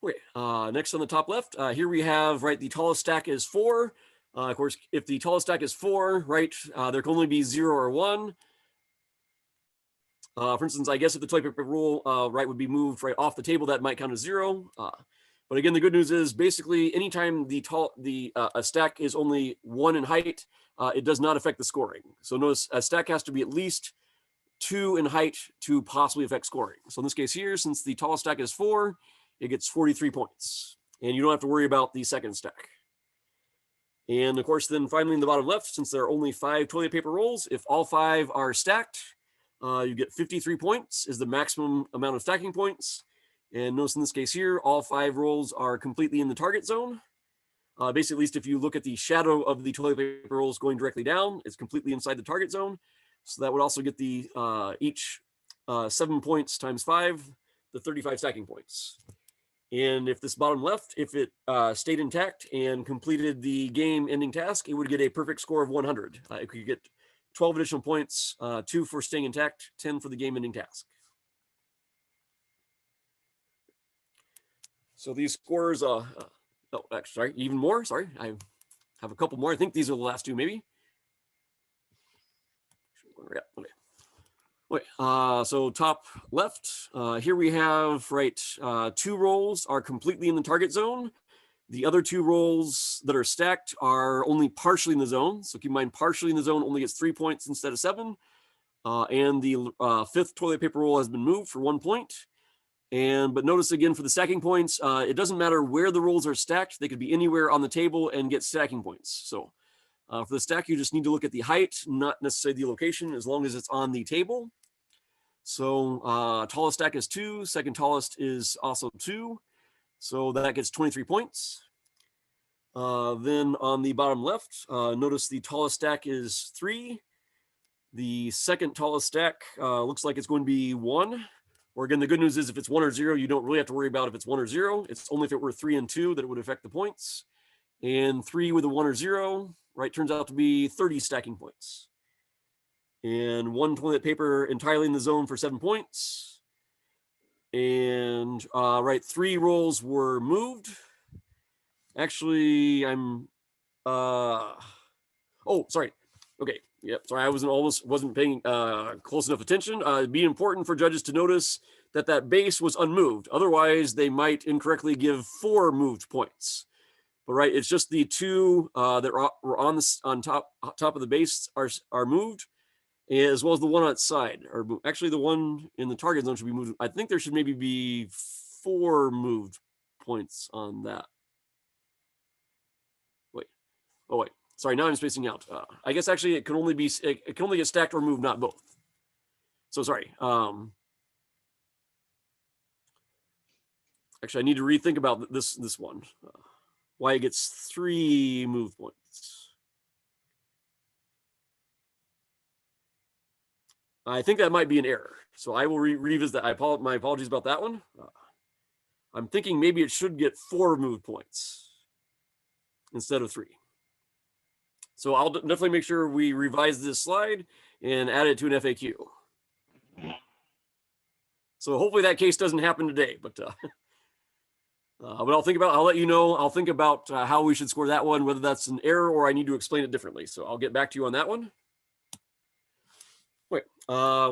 Speaker 2: Okay, next on the top left, here we have the tallest stack is 4. Of course, if the tallest stack is 4, there can only be 0 or 1. For instance, I guess if the toilet paper roll would be moved off the table, that might count as 0. But again, the good news is basically anytime a stack is only 1 in height, it does not affect the scoring. So notice a stack has to be at least 2 in height to possibly affect scoring. So in this case here, since the tallest stack is 4, it gets 43 points. And you don't have to worry about the second stack. And of course, then finally in the bottom left, since there are only 5 toilet paper rolls, if all 5 are stacked, you get 53 points is the maximum amount of stacking points. And notice in this case here, all 5 rolls are completely in the target zone. Basically, at least if you look at the shadow of the toilet paper rolls going directly down, it's completely inside the target zone. So that would also get the each 7 points times 5, the 35 stacking points. And if this bottom left, if it stayed intact and completed the game ending task, it would get a perfect score of 100. It could get 12 additional points, 2 for staying intact, 10 for the game ending task. So these scores, oh, actually, sorry, even more, sorry. I have a couple more. I think these are the last 2 maybe. Yeah, okay. Okay, so top left, here we have, right, 2 rolls are completely in the target zone. The other 2 rolls that are stacked are only partially in the zone. So keep in mind, partially in the zone only gets 3 points instead of 7. And the 5th toilet paper roll has been moved for 1 point. But notice again for the stacking points, it doesn't matter where the rolls are stacked. They could be anywhere on the table and get stacking points. So for the stack, you just need to look at the height, not necessarily the location, as long as it's on the table. So tallest stack is 2, second tallest is also 2. So that gets 23 points. Then on the bottom left, notice the tallest stack is 3. The second tallest stack looks like it's going to be 1. Or again, the good news is if it's 1 or 0, you don't really have to worry about if it's 1 or 0. It's only if it were 3 and 2 that it would affect the points. And 3 with a 1 or 0, right, turns out to be 30 stacking points. And 1 toilet paper entirely in the zone for 7 points. And right, 3 rolls were moved. Actually, I'm oh, sorry. Okay, yep, sorry, I wasn't paying close enough attention. It'd be important for judges to notice that base was unmoved. Otherwise, they might incorrectly give 4 moved points. But right, it's just the 2 that were on top of the base are moved, as well as the one on its side. Or actually, the one in the target zone should be moved. I think there should maybe be 4 moved points on that. Wait, oh wait, sorry. Now I'm spacing out. I guess actually it can only get stacked or moved, not both. So sorry. Actually, I need to rethink about this one. Why it gets 3 move points. I think that might be an error. So I will revisit that. My apologies about that one. I'm thinking maybe it should get 4 move points instead of 3. So I'll definitely make sure we revise this slide and add it to an FAQ. So hopefully that case doesn't happen today, but I'll let you know. I'll think about how we should score that one, whether that's an error or I need to explain it differently. So I'll get back to you on that one. Wait,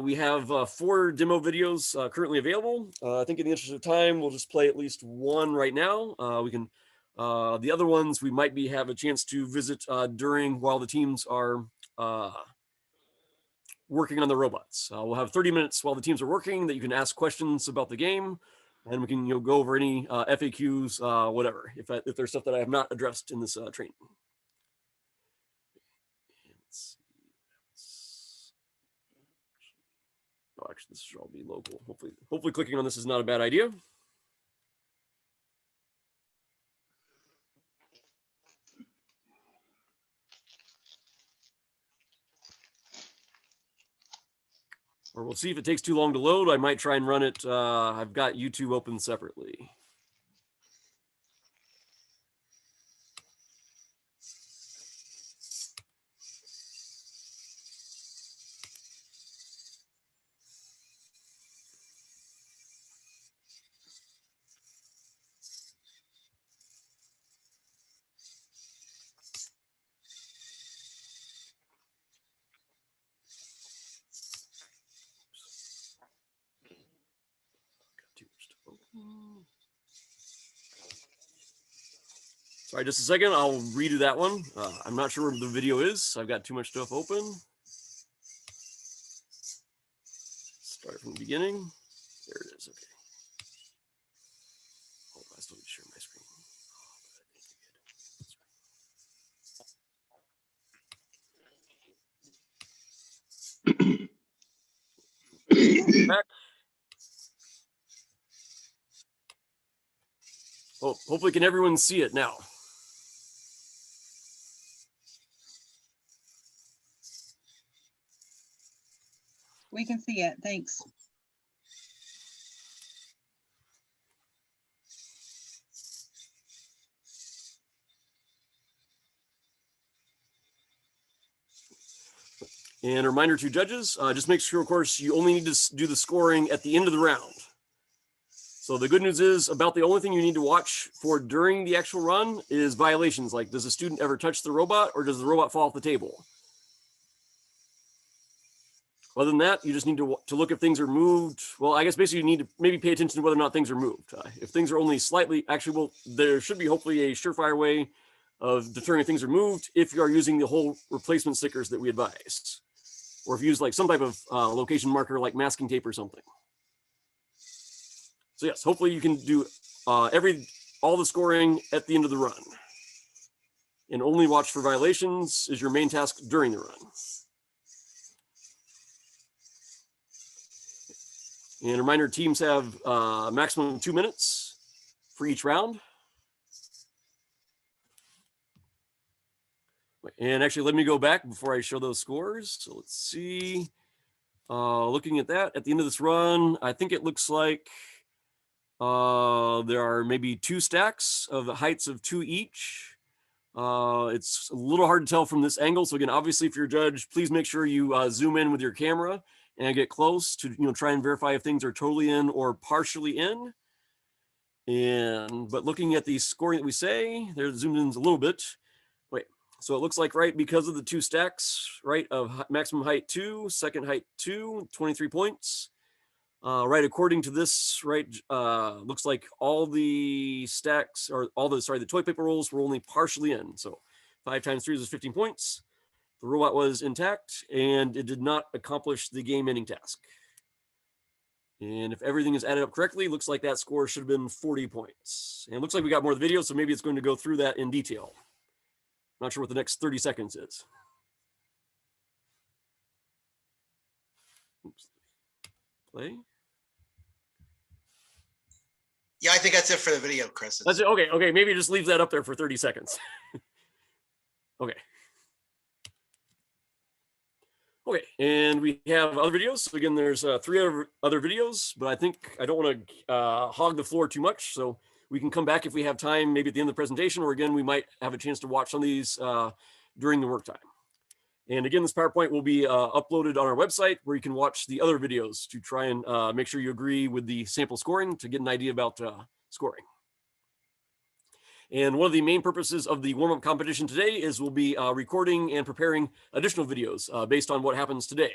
Speaker 2: we have 4 demo videos currently available. I think in the interest of time, we'll just play at least one right now. We can, the other ones we might have a chance to visit while the teams are working on the robots. We'll have 30 minutes while the teams are working that you can ask questions about the game, and we can go over any FAQs, whatever, if there's stuff that I have not addressed in this training. Oh, actually, this should all be local. Hopefully clicking on this is not a bad idea. Or we'll see if it takes too long to load. I might try and run it. I've got YouTube open separately. Sorry, just a second. I'll redo that one. I'm not sure where the video is. I've got too much stuff open. Start from the beginning. There it is. Okay. Oh, I still need to share my screen. Back. Oh, hopefully can everyone see it now?
Speaker 1: We can see it. Thanks.
Speaker 2: And a reminder to judges, just make sure, of course, you only need to do the scoring at the end of the round. So the good news is about the only thing you need to watch for during the actual run is violations. Like, does a student ever touch the robot or does the robot fall off the table? Other than that, you just need to look if things are moved. Well, I guess basically you need to maybe pay attention to whether or not things are moved. If things are only slightly, actually, well, there should be hopefully a surefire way of determining if things are moved if you are using the whole replacement stickers that we advised. Or if you use like some type of location marker like masking tape or something. So yes, hopefully you can do all the scoring at the end of the run. And only watch for violations is your main task during the run. And a reminder, teams have a maximum of 2 minutes for each round. And actually, let me go back before I show those scores. So let's see. Looking at that, at the end of this run, I think it looks like there are maybe 2 stacks of the heights of 2 each. It's a little hard to tell from this angle. So again, obviously, if you're a judge, please make sure you zoom in with your camera and get close to try and verify if things are totally in or partially in. But looking at the scoring that we say, they're zoomed in a little bit. Wait, so it looks like, right, because of the 2 stacks, right, of maximum height 2, second height 2, 23 points. Right, according to this, right, looks like all the stacks, or the toilet paper rolls were only partially in. So 5 times 3 is 15 points. The robot was intact and it did not accomplish the game ending task. And if everything is added up correctly, looks like that score should have been 40 points. And it looks like we got more of the video, so maybe it's going to go through that in detail. Not sure what the next 30 seconds is. Oops. Play.
Speaker 3: Yeah, I think that's it for the video, Chris.
Speaker 2: That's it. Okay, okay, maybe just leave that up there for 30 seconds. Okay. Okay, and we have other videos. So again, there's 3 other videos, but I think I don't want to hog the floor too much. So we can come back if we have time, maybe at the end of the presentation, or again, we might have a chance to watch some of these during the work time. And again, this PowerPoint will be uploaded on our website where you can watch the other videos to try and make sure you agree with the sample scoring to get an idea about scoring. And one of the main purposes of the warm-up competition today is we'll be recording and preparing additional videos based on what happens today.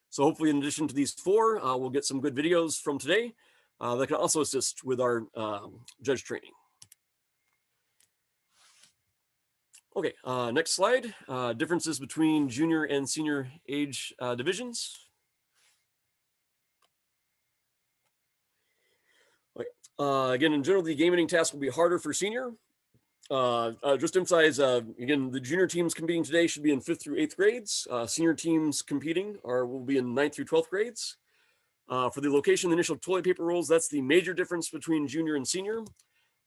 Speaker 2: So hopefully in addition to these 4, we'll get some good videos from today that can also assist with our judge training. Okay, next slide, differences between junior and senior age divisions. Again, in general, the game ending task will be harder for senior. Just to emphasize, again, the junior teams competing today should be in 5th through 8th grades. Senior teams competing will be in 9th through 12th grades. For the location, the initial toilet paper rolls, that's the major difference between junior and senior.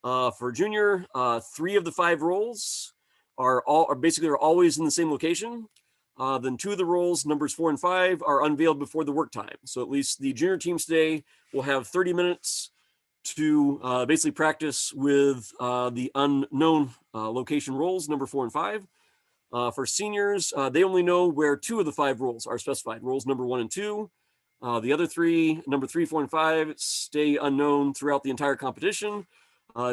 Speaker 2: For junior, 3 of the 5 rolls are always in the same location. Then 2 of the rolls, numbers 4 and 5, are unveiled before the work time. So at least the junior teams today will have 30 minutes to basically practice with the unknown location rolls, number 4 and 5. For seniors, they only know where 2 of the 5 rolls are specified, rolls number 1 and 2. The other 3, number 3, 4, and 5, stay unknown throughout the entire competition.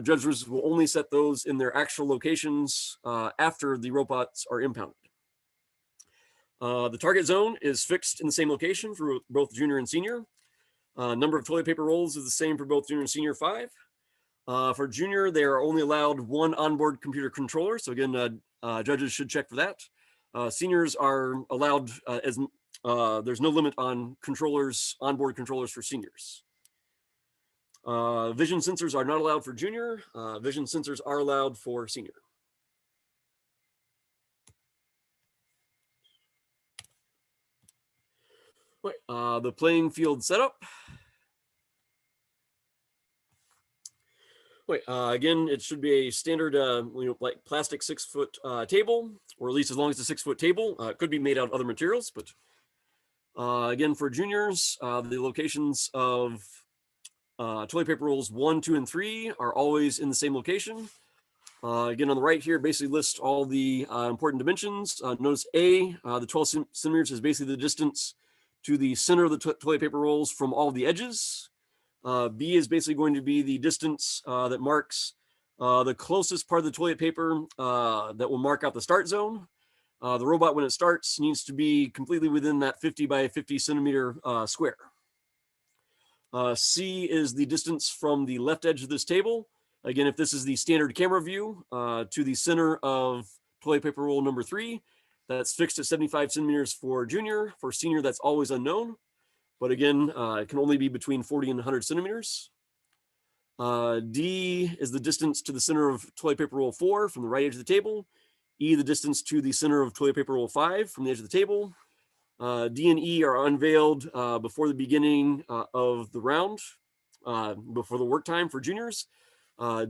Speaker 2: Judges will only set those in their actual locations after the robots are impounded. The target zone is fixed in the same location for both junior and senior. Number of toilet paper rolls is the same for both junior and senior 5. For junior, they are only allowed 1 onboard computer controller. So again, judges should check for that. Seniors are allowed there's no limit on controllers, onboard controllers for seniors. Vision sensors are not allowed for junior. Vision sensors are allowed for senior. The playing field setup. Again, it should be a standard, like plastic 6-foot table, or at least as long as it's a 6-foot table. It could be made out of other materials, but Again, for juniors, the locations of toilet paper rolls 1, 2, and 3 are always in the same location. Again, on the right here, basically lists all the important dimensions. Notice A, the 12 centimeters is basically the distance to the center of the toilet paper rolls from all the edges. B is basically going to be the distance that marks the closest part of the toilet paper that will mark out the start zone. The robot, when it starts, needs to be completely within that 50 by 50 centimeter square. C is the distance from the left edge of this table. Again, if this is the standard camera view to the center of toilet paper roll number 3, that's fixed at 75 centimeters for junior. For senior, that's always unknown. But again, it can only be between 40 and 100 centimeters. D is the distance to the center of toilet paper roll 4 from the right edge of the table. E, the distance to the center of toilet paper roll 5 from the edge of the table. D and E are unveiled before the beginning of the round, before the work time for juniors.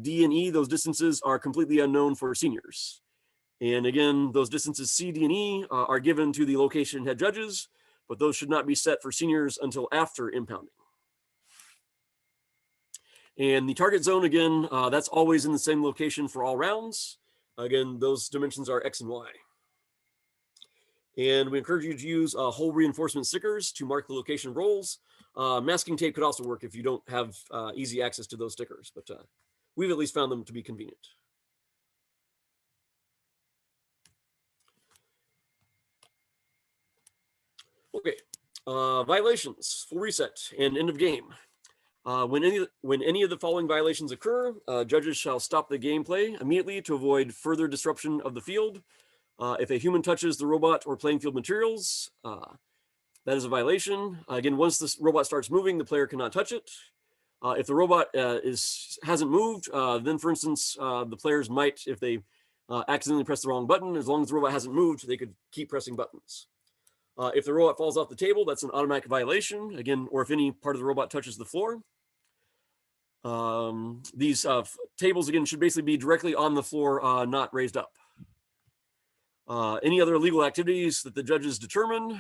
Speaker 2: D and E, those distances are completely unknown for seniors. And again, those distances C, D, and E are given to the location head judges, but those should not be set for seniors until after impounding. And the target zone, again, that's always in the same location for all rounds. Again, those dimensions are X and Y. And we encourage you to use hole reinforcement stickers to mark the location of rolls. Masking tape could also work if you don't have easy access to those stickers, but we've at least found them to be convenient. Okay, violations, full reset, and end of game. When any of the following violations occur, judges shall stop the gameplay immediately to avoid further disruption of the field. If a human touches the robot or playing field materials, that is a violation. Again, once this robot starts moving, the player cannot touch it. If the robot hasn't moved, then for instance, the players might, if they accidentally press the wrong button, as long as the robot hasn't moved, they could keep pressing buttons. If the robot falls off the table, that's an automatic violation, again, or if any part of the robot touches the floor. These tables, again, should basically be directly on the floor, not raised up. Any other illegal activities that the judges determine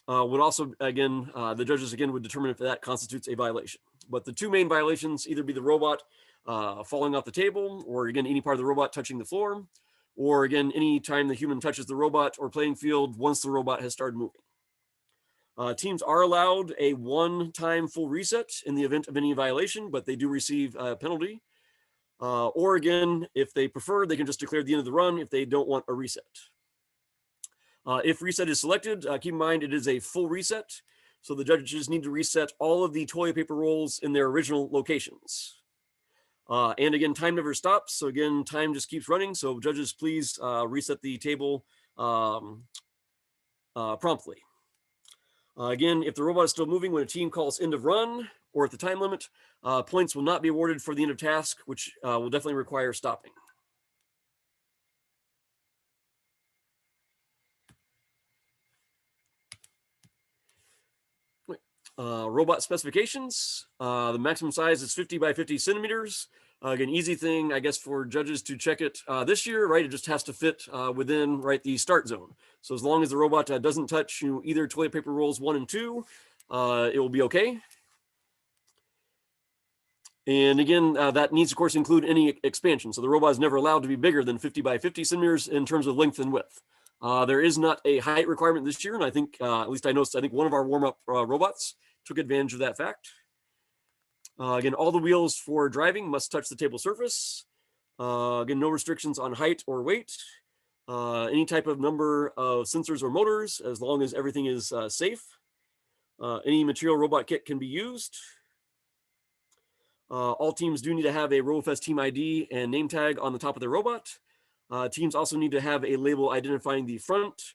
Speaker 2: would also, again, the judges, again, would determine if that constitutes a violation. But the two main violations either be the robot falling off the table, or again, any part of the robot touching the floor, or again, any time the human touches the robot or playing field once the robot has started moving. Teams are allowed a one-time full reset in the event of any violation, but they do receive a penalty. Or again, if they prefer, they can just declare the end of the run if they don't want a reset. If reset is selected, keep in mind it is a full reset. So the judges need to reset all of the toilet paper rolls in their original locations. And again, time never stops. So again, time just keeps running. So judges, please reset the table promptly. Again, if the robot is still moving when a team calls end of run or at the time limit, points will not be awarded for the end of task, which will definitely require stopping. Robot specifications. The maximum size is 50 by 50 centimeters. Again, easy thing, I guess, for judges to check it this year, right? It just has to fit within, right, the start zone. So as long as the robot doesn't touch either toilet paper rolls 1 and 2, it will be okay. And again, that needs, of course, include any expansion. So the robot is never allowed to be bigger than 50 by 50 centimeters in terms of length and width. There is not a height requirement this year, and I think, at least I noticed, I think one of our warm-up robots took advantage of that fact. Again, all the wheels for driving must touch the table surface. Again, no restrictions on height or weight. Any type of number of sensors or motors, as long as everything is safe. Any material robot kit can be used. All teams do need to have a Robofest team ID and name tag on the top of their robot. Teams also need to have a label identifying the front,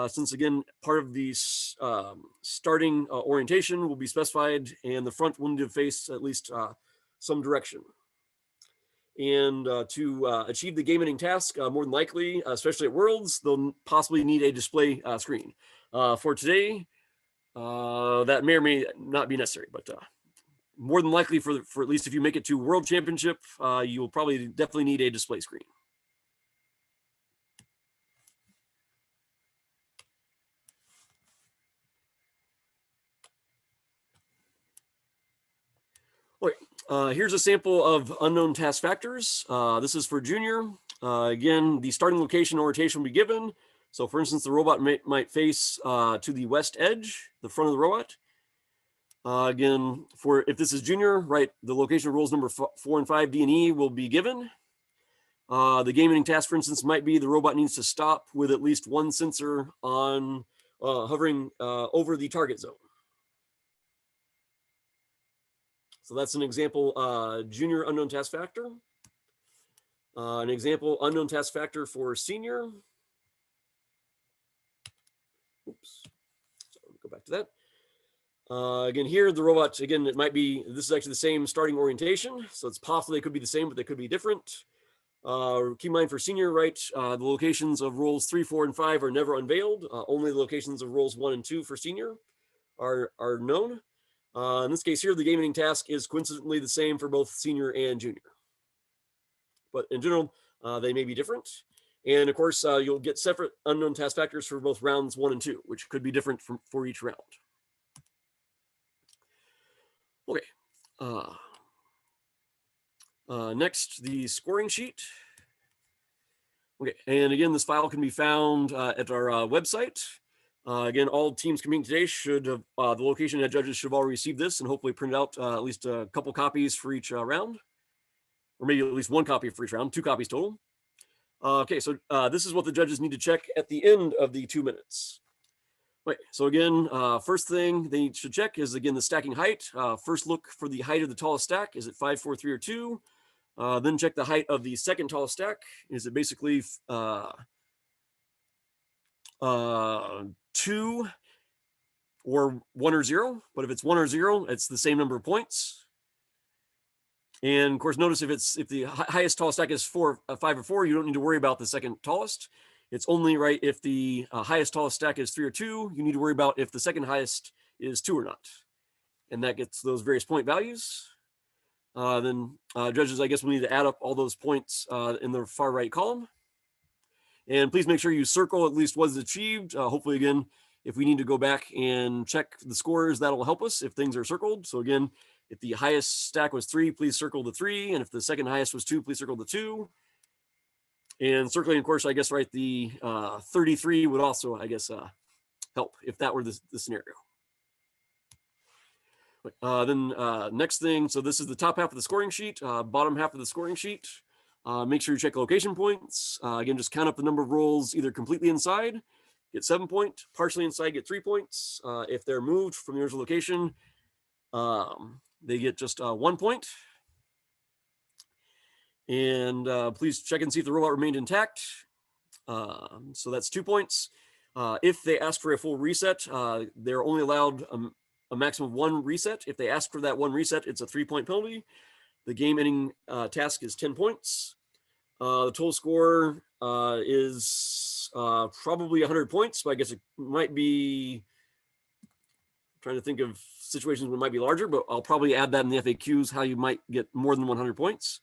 Speaker 2: since again, part of the starting orientation will be specified and the front will need to face at least some direction. And to achieve the game ending task, more than likely, especially at Worlds, they'll possibly need a display screen. For today, that may or may not be necessary, but more than likely for at least if you make it to World Championship, you'll probably definitely need a display screen. Here's a sample of unknown task factors. This is for junior. Again, the starting location orientation will be given. So for instance, the robot might face to the west edge, the front of the robot. Again, for if this is junior, right, the location of roles number 4 and 5, D and E will be given. The game ending task, for instance, might be the robot needs to stop with at least one sensor on hovering over the target zone. So that's an example, junior unknown task factor. An example unknown task factor for senior. Oops, so go back to that. Again, here the robot, again, it might be, this is actually the same starting orientation. So it's possible they could be the same, but they could be different. Keep in mind for senior, right, the locations of roles 3, 4, and 5 are never unveiled. Only the locations of roles 1 and 2 for senior are known. In this case here, the game ending task is coincidentally the same for both senior and junior. But in general, they may be different. And of course, you'll get separate unknown task factors for both rounds 1 and 2, which could be different for each round. Okay. Next, the scoring sheet. Okay, and again, this file can be found at our website. Again, all teams competing today should have, the location head judges should have already received this and hopefully print out at least a couple copies for each round, or maybe at least one copy for each round, 2 copies total. Okay, so this is what the judges need to check at the end of the 2 minutes. Right, so again, first thing they should check is, again, the stacking height. First look for the height of the tallest stack. Is it 5, 4, 3, or 2? Then check the height of the second tallest stack. Is it basically 2 or 1 or 0? But if it's 1 or 0, it's the same number of points. And of course, notice if the highest tallest stack is 5 or 4, you don't need to worry about the second tallest. It's only right if the highest tallest stack is 3 or 2, you need to worry about if the second highest is 2 or not. And that gets those various point values. Then judges, I guess we need to add up all those points in the far right column. And please make sure you circle at least what is achieved. Hopefully, again, if we need to go back and check the scores, that'll help us if things are circled. So again, if the highest stack was 3, please circle the 3. And if the second highest was 2, please circle the 2. And circling, of course, I guess, right, the 33 would also, I guess, help if that were the scenario. Then next thing, so this is the top half of the scoring sheet, bottom half of the scoring sheet. Make sure you check location points. Again, just count up the number of rolls either completely inside, get 7 points, partially inside, get 3 points. If they're moved from the original location, they get just 1 point. And please check and see if the robot remained intact. So that's 2 points. If they ask for a full reset, they're only allowed a maximum of 1 reset. If they ask for that 1 reset, it's a 3-point penalty. The game ending task is 10 points. The total score is probably 100 points, but I guess it might be, trying to think of situations where it might be larger, but I'll probably add that in the FAQs, how you might get more than 100 points.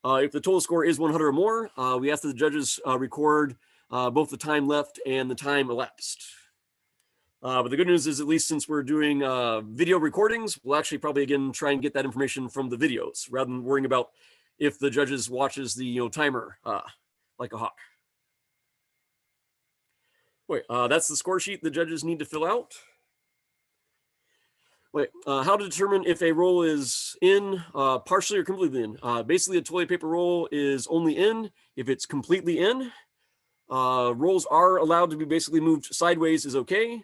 Speaker 2: If the total score is 100 or more, we ask that the judges record both the time left and the time elapsed. But the good news is, at least since we're doing video recordings, we'll actually probably, again, try and get that information from the videos rather than worrying about if the judges watches the timer like a hawk. Wait, that's the score sheet the judges need to fill out. Wait, how to determine if a roll is in, partially or completely in. Basically, a toilet paper roll is only in if it's completely in. Rolls are allowed to be basically moved sideways is okay.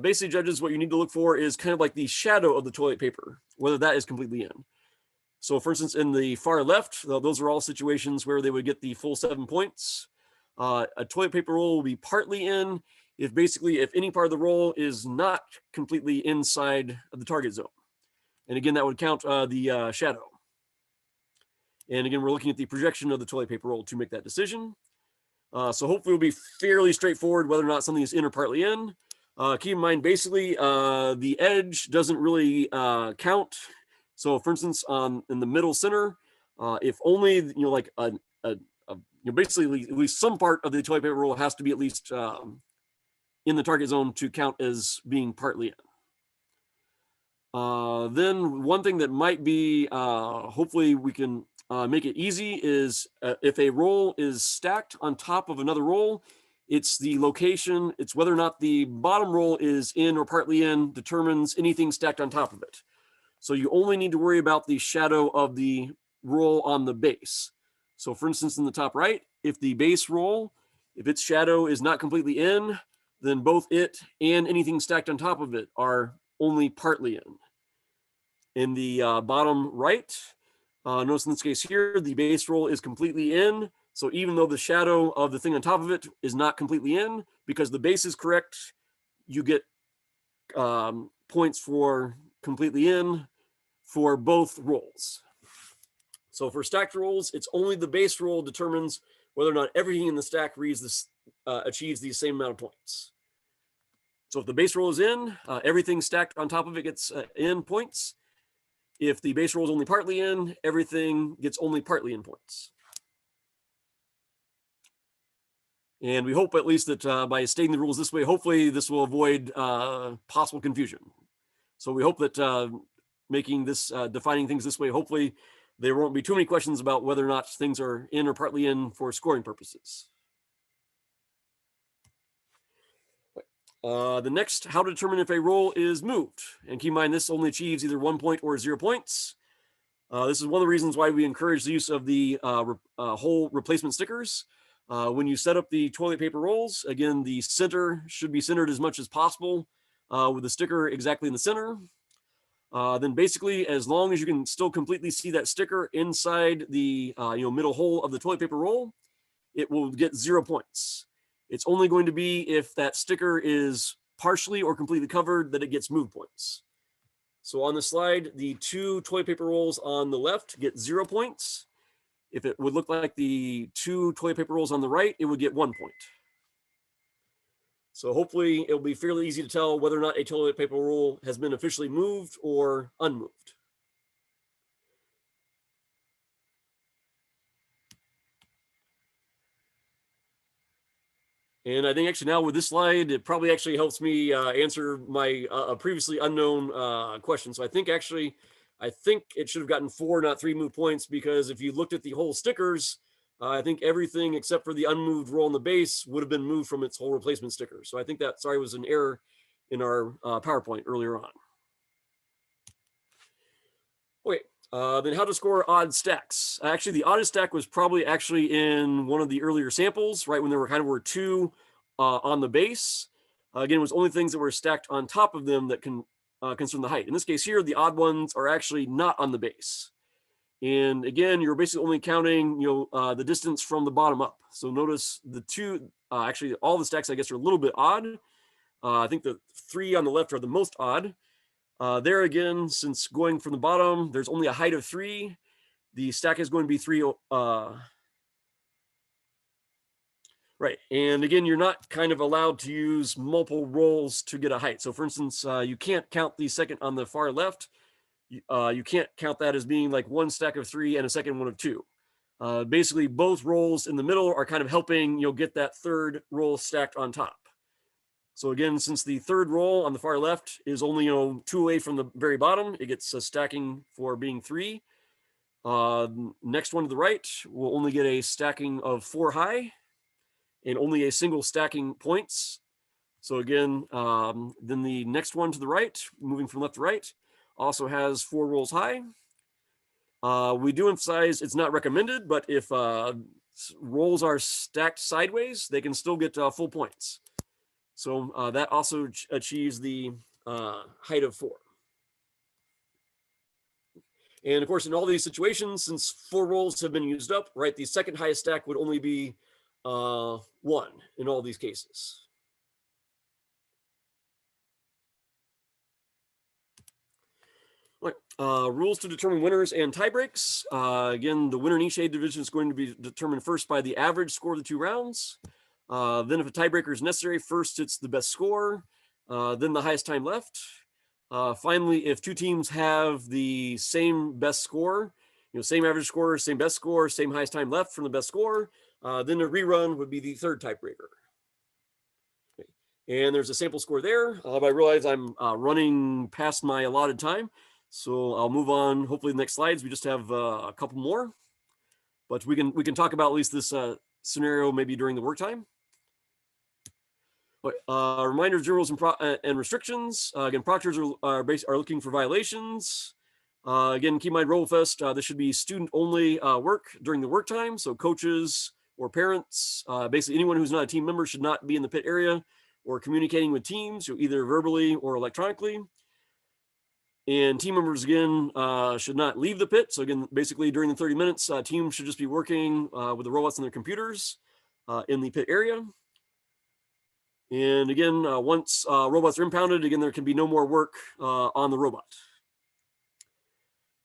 Speaker 2: Basically, judges, what you need to look for is kind of like the shadow of the toilet paper, whether that is completely in. So for instance, in the far left, those are all situations where they would get the full 7 points. A toilet paper roll will be partly in if any part of the roll is not completely inside of the target zone. And again, that would count the shadow. And again, we're looking at the projection of the toilet paper roll to make that decision. So hopefully it'll be fairly straightforward whether or not something is in or partly in. Keep in mind, basically, the edge doesn't really count. So for instance, in the middle center, if only, like basically at least some part of the toilet paper roll has to be at least in the target zone to count as being partly in. Then one thing that might be, hopefully we can make it easy is if a roll is stacked on top of another roll, it's the location, it's whether or not the bottom roll is in or partly in determines anything stacked on top of it. So you only need to worry about the shadow of the roll on the base. So for instance, in the top right, if the base roll, if its shadow is not completely in, then both it and anything stacked on top of it are only partly in. In the bottom right, notice in this case here, the base roll is completely in. So even though the shadow of the thing on top of it is not completely in, because the base is correct, you get points for completely in for both rolls. So for stacked rolls, it's only the base roll determines whether or not everything in the stack reads this, achieves the same amount of points. So if the base roll is in, everything stacked on top of it gets in points. If the base roll is only partly in, everything gets only partly in points. And we hope at least that by stating the rules this way, hopefully this will avoid possible confusion. So we hope that making this, defining things this way, hopefully there won't be too many questions about whether or not things are in or partly in for scoring purposes. The next, how to determine if a roll is moved. And keep in mind, this only achieves either 1 point or 0 points. This is one of the reasons why we encourage the use of the hole replacement stickers. When you set up the toilet paper rolls, again, the center should be centered as much as possible with the sticker exactly in the center. Then basically, as long as you can still completely see that sticker inside the middle hole of the toilet paper roll, it will get 0 points. It's only going to be if that sticker is partially or completely covered that it gets moved points. So on the slide, the 2 toilet paper rolls on the left get 0 points. If it would look like the 2 toilet paper rolls on the right, it would get 1 point. So hopefully it'll be fairly easy to tell whether or not a toilet paper roll has been officially moved or unmoved. And I think actually now with this slide, it probably actually helps me answer my previously unknown question. So I think it should have gotten 4, not 3 move points, because if you looked at the whole stickers, I think everything except for the unmoved roll on the base would have been moved from its whole replacement sticker. So I think that, sorry, was an error in our PowerPoint earlier on. Okay, then how to score odd stacks. Actually, the oddest stack was probably actually in one of the earlier samples, right when there were 2 on the base. Again, it was only things that were stacked on top of them that can concern the height. In this case here, the odd ones are actually not on the base. And again, you're basically only counting, the distance from the bottom up. So notice the 2, actually all the stacks, I guess, are a little bit odd. I think the 3 on the left are the most odd. There again, since going from the bottom, there's only a height of 3. The stack is going to be 3. Right. And again, you're not kind of allowed to use multiple rolls to get a height. So for instance, you can't count the second on the far left. You can't count that as being like 1 stack of 3 and a second one of 2. Basically, both rolls in the middle are kind of helping get that third roll stacked on top. So again, since the third roll on the far left is only 2 away from the very bottom, it gets a stacking for being 3. Next one to the right will only get a stacking of 4 high and only a single stacking points. So again, then the next one to the right, moving from left to right, also has 4 rolls high. We do emphasize it's not recommended, but if rolls are stacked sideways, they can still get full points. So that also achieves the height of 4. And of course, in all these situations, since 4 rolls have been used up, right, the second highest stack would only be 1 in all these cases. Rules to determine winners and tiebreaks. Again, the winner in each A division is going to be determined first by the average score of the 2 rounds. Then if a tiebreaker is necessary, first it's the best score, then the highest time left. Finally, if 2 teams have the same best score, same average score, same best score, same highest time left from the best score, then a rerun would be the third tiebreaker. Okay. And there's a sample score there. But I realize I'm running past my allotted time. So I'll move on. Hopefully the next slides, we just have a couple more. But we can talk about at least this scenario maybe during the work time. But reminders, general rules, and restrictions. Again, proctors are looking for violations. Again, keep in mind, Robofest, this should be student-only work during the work time. So coaches or parents, basically anyone who's not a team member should not be in the pit area or communicating with teams, either verbally or electronically. And team members, again, should not leave the pit. So again, basically during the 30 minutes, teams should just be working with the robots on their computers in the pit area. And again, once robots are impounded, again, there can be no more work on the robot.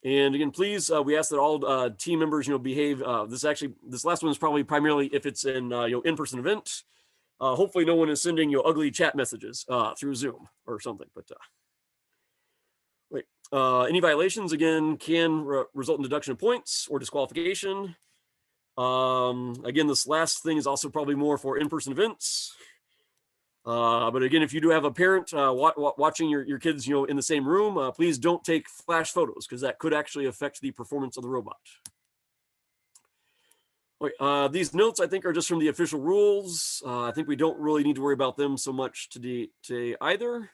Speaker 2: And again, please, we ask that all team members, behave. This last one is probably primarily if it's an in-person event. Hopefully, no one is sending ugly chat messages through Zoom or something. But any violations again can result in deduction of points or disqualification. Again, this last thing is also probably more for in-person events. But again, if you do have a parent watching your kids, in the same room, please don't take flash photos because that could actually affect the performance of the robot. These notes, I think, are just from the official rules. I think we don't really need to worry about them so much today either.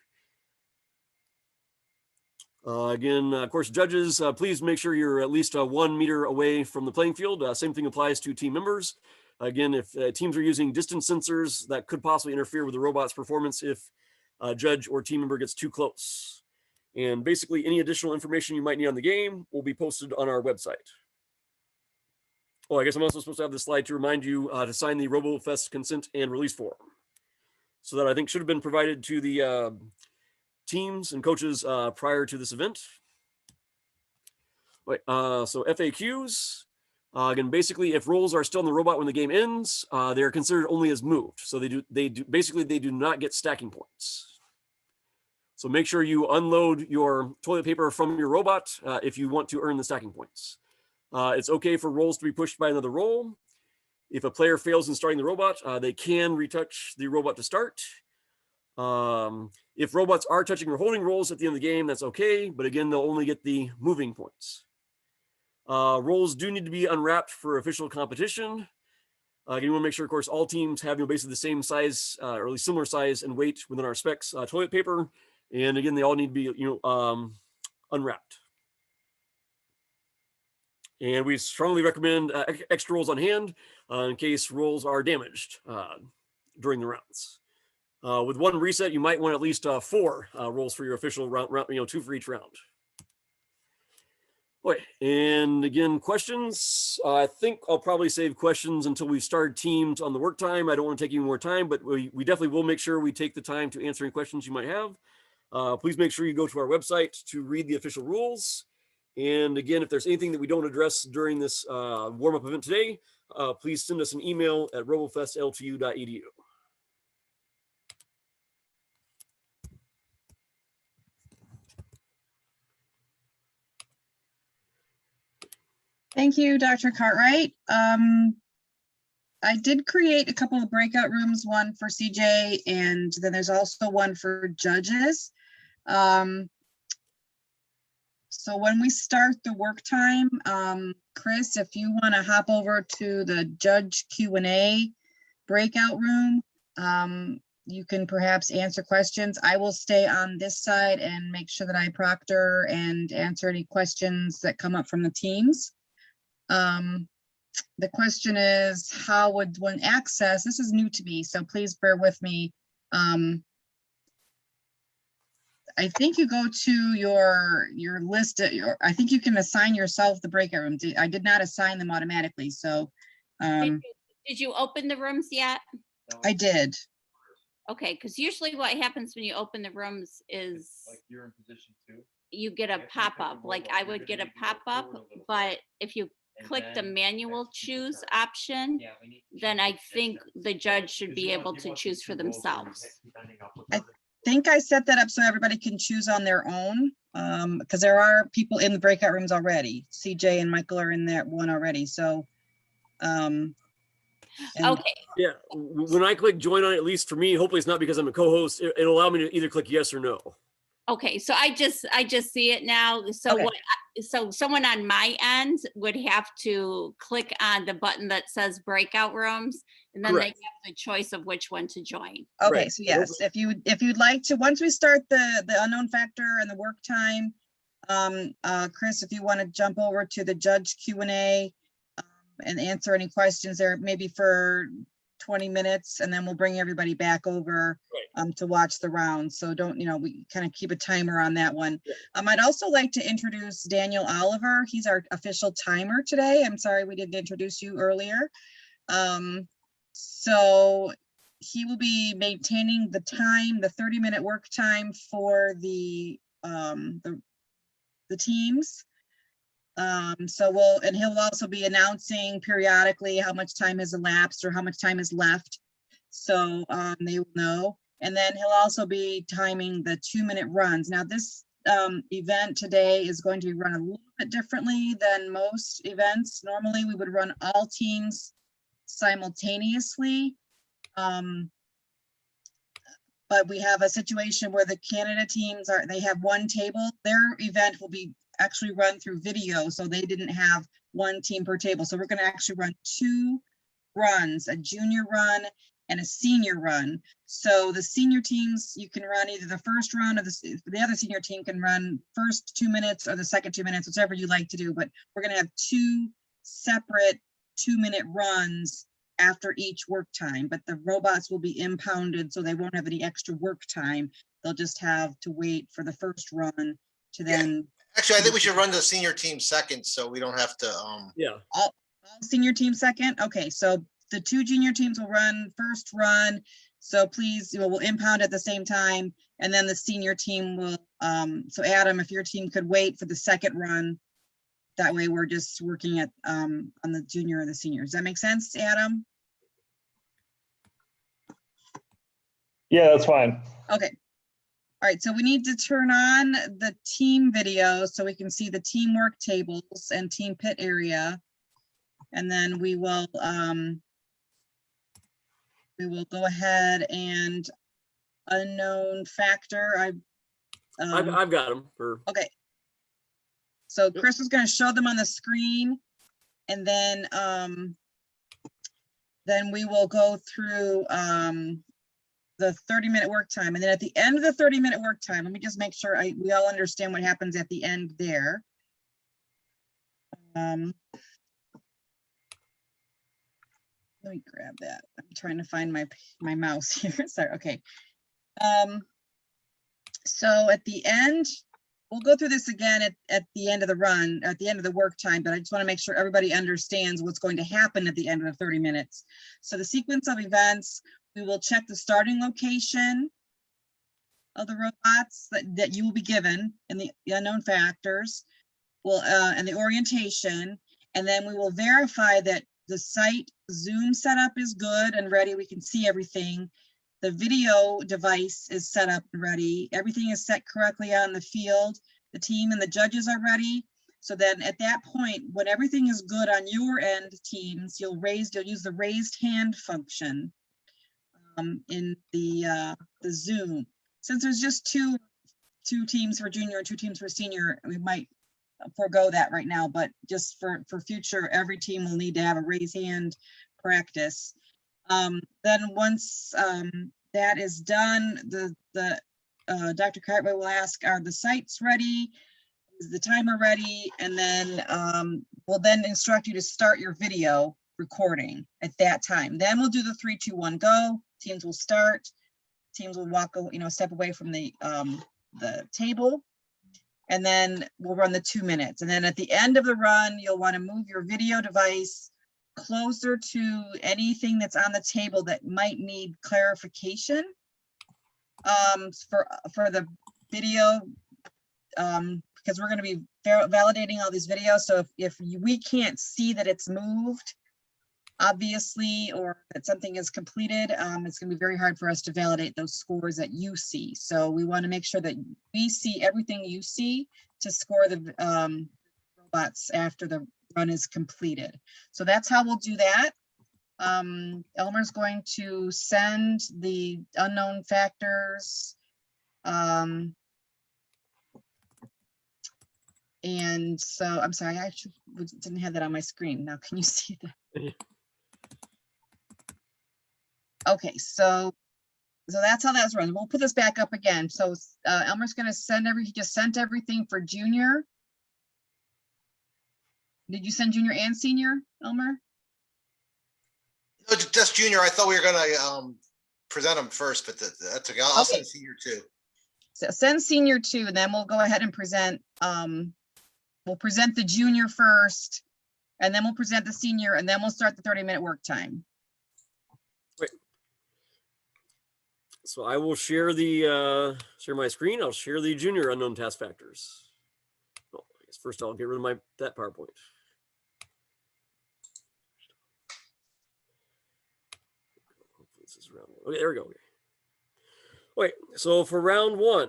Speaker 2: Again, of course, judges, please make sure you're at least 1 meter away from the playing field. Same thing applies to team members. Again, if teams are using distance sensors, that could possibly interfere with the robot's performance if a judge or team member gets too close. And basically, any additional information you might need on the game will be posted on our website. Oh, I guess I'm also supposed to have this slide to remind you to sign the Robofest consent and release form. So that I think should have been provided to the teams and coaches prior to this event. So FAQs. Again, basically, if roles are still in the robot when the game ends, they are considered only as moved. So they do not get stacking points. So make sure you unload your toilet paper from your robot if you want to earn the stacking points. It's okay for roles to be pushed by another role. If a player fails in starting the robot, they can retouch the robot to start. If robots are touching or holding roles at the end of the game, that's okay. But again, they'll only get the moving points. Roles do need to be unwrapped for official competition. Again, you want to make sure, of course, all teams have basically the same size or at least similar size and weight within our specs toilet paper. And again, they all need to be unwrapped. And we strongly recommend extra rolls on hand in case rolls are damaged during the rounds. With one reset, you might want at least 4 rolls for your official round, 2 for each round. Okay, and again, questions. I think I'll probably save questions until we start teams on the work time. I don't want to take any more time, but we definitely will make sure we take the time to answer any questions you might have. Please make sure you go to our website to read the official rules. And again, if there's anything that we don't address during this warm-up event today, please send us an email at robofestltu.edu.
Speaker 1: Thank you, Dr. Cartwright. I did create a couple of breakout rooms, one for CJ, and then there's also one for judges. So when we start the work time, Chris, if you want to hop over to the judge Q&A breakout room, you can perhaps answer questions. I will stay on this side and make sure that I proctor and answer any questions that come up from the teams. The question is, how would one access? This is new to me, so please bear with me. I think you go to your list. I think you can assign yourself the breakout room. I did not assign them automatically, so.
Speaker 6: Did you open the rooms yet?
Speaker 1: I did.
Speaker 6: Okay, because usually what happens when you open the rooms is
Speaker 11: Like you're in position 2.
Speaker 6: you get a pop-up. Like I would get a pop-up, but if you click the manual choose option, then I think the judge should be able to choose for themselves.
Speaker 1: I think I set that up so everybody can choose on their own, because there are people in the breakout rooms already. CJ and Michael are in that one already, so. And-
Speaker 6: Okay,
Speaker 2: Yeah, when I click join on it, at least for me, hopefully it's not because I'm a co-host. It'll allow me to either click yes or no.
Speaker 6: okay, so I just see it now. So
Speaker 1: Okay.
Speaker 6: so someone on my end would have to click on the button that says breakout rooms, and then they
Speaker 2: Correct.
Speaker 6: have the choice of which one to join.
Speaker 1: Okay,
Speaker 2: Right.
Speaker 1: so yes, if you'd like to, once we start the unknown factor and the work time, Chris, if you want to jump over to the judge Q&A and answer any questions there, maybe for 20 minutes, and then we'll bring everybody back over to watch the round. So don't, we kind of keep a timer on that one.
Speaker 2: Yeah.
Speaker 1: I'd also like to introduce Daniel Oliver. He's our official timer today. I'm sorry we didn't introduce you earlier. So he will be maintaining the time, the 30-minute work time for the teams. And he'll also be announcing periodically how much time has elapsed or how much time is left. So they will know. And then he'll also be timing the 2-minute runs. Now this event today is going to be run a little bit differently than most events. Normally we would run all teams simultaneously. But we have a situation where the Canada teams they have one table. Their event will be actually run through video, so they didn't have one team per table. So we're going to actually run 2 runs, a junior run and a senior run. So the senior teams, you can run either the first run or the other senior team can run first 2 minutes or the second 2 minutes, whichever you like to do. But we're going to have 2 separate 2-minute runs after each work time, but the robots will be impounded, so they won't have any extra work time. They'll just have to wait for the first run to then.
Speaker 3: Actually, I think we should run the senior team second, so we don't have to,
Speaker 2: Yeah.
Speaker 1: All senior team second. Okay, so the 2 junior teams will run first run. So please, we'll impound at the same time, and then the senior team will. So Adam, if your team could wait for the second run, that way we're just working at on the junior and the senior. Does that make sense, Adam?
Speaker 4: Yeah, that's fine.
Speaker 1: Okay. All right, so we need to turn on the team video so we can see the teamwork tables and team pit area. And then we will go ahead and unknown factor.
Speaker 2: I've got them.
Speaker 1: Okay. So Chris is going to show them on the screen, and then we will go through the 30-minute work time. And then at the end of the 30-minute work time, let me just make sure we all understand what happens at the end there. Let me grab that. I'm trying to find my mouse here. Sorry. Okay. So at the end, we'll go through this again at the end of the run, at the end of the work time, but I just want to make sure everybody understands what's going to happen at the end of the 30 minutes. So the sequence of events, we will check the starting location of the robots that you will be given in the unknown factors, and the orientation, and then we will verify that the site Zoom setup is good and ready. We can see everything. The video device is set up and ready. Everything is set correctly on the field. The team and the judges are ready. So then at that point, when everything is good on your end, teams, you'll use the raised hand function in the Zoom. Since there's just two teams for junior and 2 teams for senior, we might forego that right now, but just for future, every team will need to have a raised hand practice. Then once that is done, Dr. Cartwright will ask, are the sites ready? Is the timer ready? And then we'll then instruct you to start your video recording at that time. Then we'll do the 3, 2, 1, go. Teams will start. Teams will walk, step away from the table. And then we'll run the 2 minutes. And then at the end of the run, you'll want to move your video device closer to anything that's on the table that might need clarification for the video, because we're going to be validating all these videos. So if we can't see that it's moved, obviously, or that something is completed, it's going to be very hard for us to validate those scores that you see. So we want to make sure that we see everything you see to score the robots after the run is completed. So that's how we'll do that. Elmer's going to send the unknown factors. And so, I'm sorry, I actually didn't have that on my screen. Now, can you see that? Okay, so that's how that's run. We'll put this back up again. So Elmer's gonna he just sent everything for junior. Did you send junior and senior, Elmer?
Speaker 3: No, just junior. I thought we were gonna present them first, but that's okay. I'll send senior too.
Speaker 1: So send senior too, and then we'll go ahead and present, we'll present the junior first, and then we'll present the senior, and then we'll start the 30-minute work time.
Speaker 2: Great. So I will share the share my screen. I'll share the junior unknown task factors. Oh, I guess first I'll get rid of that PowerPoint. Hopefully this is round one. Okay, there we go. Okay, so for round one,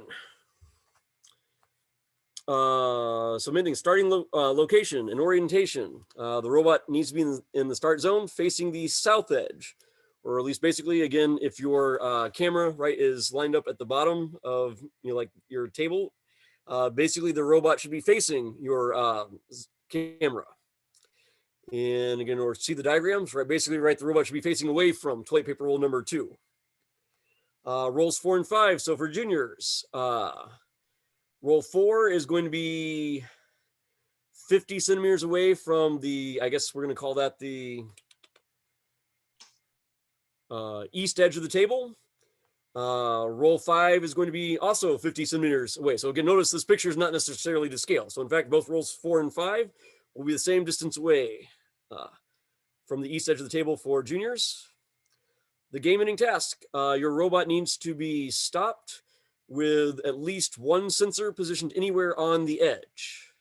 Speaker 2: submitting starting location and orientation. The robot needs to be in the start zone facing the south edge, or at least basically, again, if your camera is lined up at the bottom of like your table, basically the robot should be facing your camera. And again, or see the diagrams, basically, the robot should be facing away from toilet paper roll number 2. Rolls 4 and 5. So for juniors, roll 4 is going to be 50 centimeters away from the, I guess we're going to call that the east edge of the table. Roll 5 is going to be also 50 centimeters away. So again, notice this picture is not necessarily to scale. So in fact, both rolls 4 and 5 will be the same distance away from the east edge of the table for juniors. The game ending task, your robot needs to be stopped with at least one sensor positioned anywhere on the edge.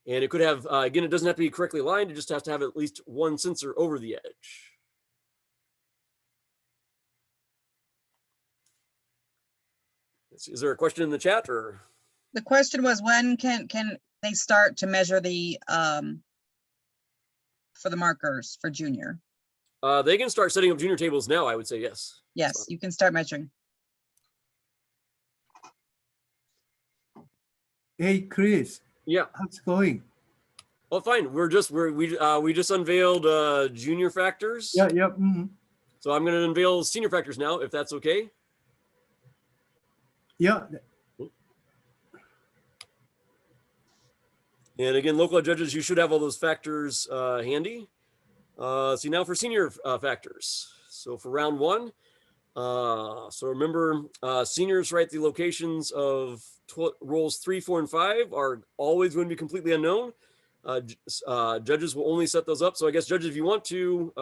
Speaker 2: And it could have, again, it doesn't have to be correctly aligned. It just has to have at least one sensor over the edge. Is there a question in the chat, or?
Speaker 1: The question was, when can they start to measure the for the markers for junior?
Speaker 2: They can start setting up junior tables now, I would say, yes.
Speaker 1: Yes, you can start measuring.
Speaker 12: Hey, Chris.
Speaker 2: Yeah.
Speaker 12: How's it going?
Speaker 2: Well, fine. We just unveiled junior factors.
Speaker 12: Yeah, yeah. Mm-hmm.
Speaker 2: So I'm going to unveil senior factors now, if that's okay.
Speaker 12: Yeah.
Speaker 2: And again, local judges, you should have all those factors handy. See, now for senior factors. So for round 1, so remember, seniors, the locations of rolls 3, 4, and 5 are always going to be completely unknown. Judges will only set those up. So I guess judges, if you want to,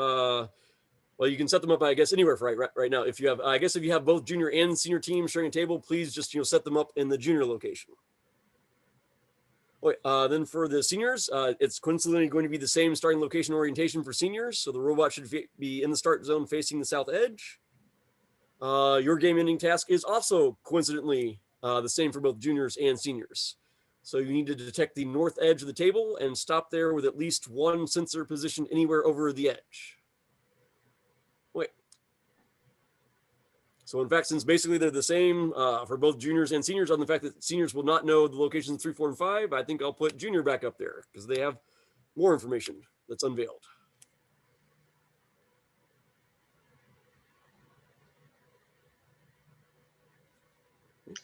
Speaker 2: well, you can set them up, I guess, anywhere for right now. If you have, I guess, if you have both junior and senior teams sharing a table, please just set them up in the junior location. Okay, then for the seniors, it's coincidentally going to be the same starting location orientation for seniors. So the robot should be in the start zone facing the south edge. Your game ending task is also coincidentally the same for both juniors and seniors. So you need to detect the north edge of the table and stop there with at least one sensor positioned anywhere over the edge. Wait. So in fact, since basically they're the same for both juniors and seniors, on the fact that seniors will not know the locations 3, 4, and 5, I think I'll put junior back up there because they have more information that's unveiled.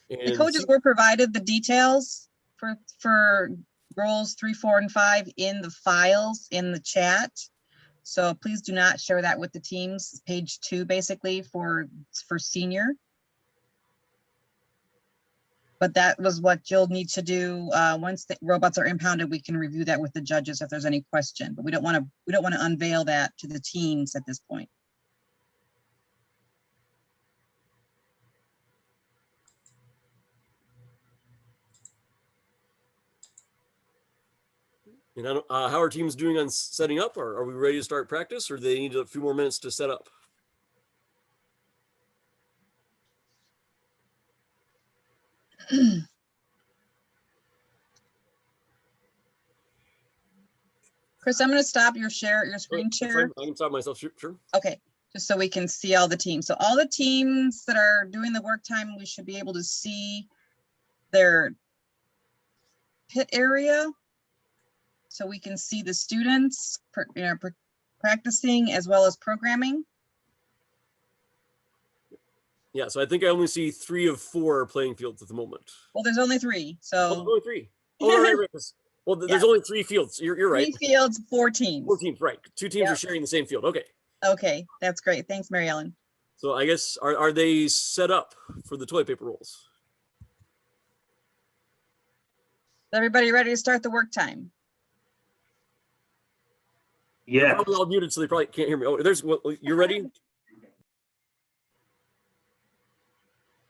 Speaker 1: The coaches were provided the details for rolls 3, 4, and 5 in the files in the chat. So please do not share that with the teams. Page 2, basically for senior. But that was what you'll need to do once the robots are impounded. We can review that with the judges if there's any question. But we don't want to unveil that to the teams at this point.
Speaker 2: And I don't, how are teams doing on setting up? Or are we ready to start practice, or do they need a few more minutes to set up?
Speaker 1: Chris, I'm gonna stop your screen
Speaker 2: That's
Speaker 1: share.
Speaker 2: fine. I can stop myself. Sure.
Speaker 1: Okay, just so we can see all the teams. So all the teams that are doing the work time, we should be able to see their pit area. So we can see the students practicing as well as programming.
Speaker 2: Yeah, so I think I only see 3 of 4 playing fields at the moment.
Speaker 1: Well, there's only 3,
Speaker 2: Oh, there's
Speaker 1: so
Speaker 2: only 3. Oh, right. Well, there's only 3 fields. You're right.
Speaker 1: 3 fields, 4 teams.
Speaker 2: 4 teams, right. 2 teams
Speaker 1: Yep.
Speaker 2: are sharing the same field. Okay.
Speaker 1: Okay, that's great. Thanks, Mary Ellen.
Speaker 2: So I guess, are they set up for the toilet paper rolls?
Speaker 1: Is everybody ready to start the work time?
Speaker 2: They're
Speaker 4: Yeah.
Speaker 2: probably all muted, so they probably can't hear me. Oh, you're ready?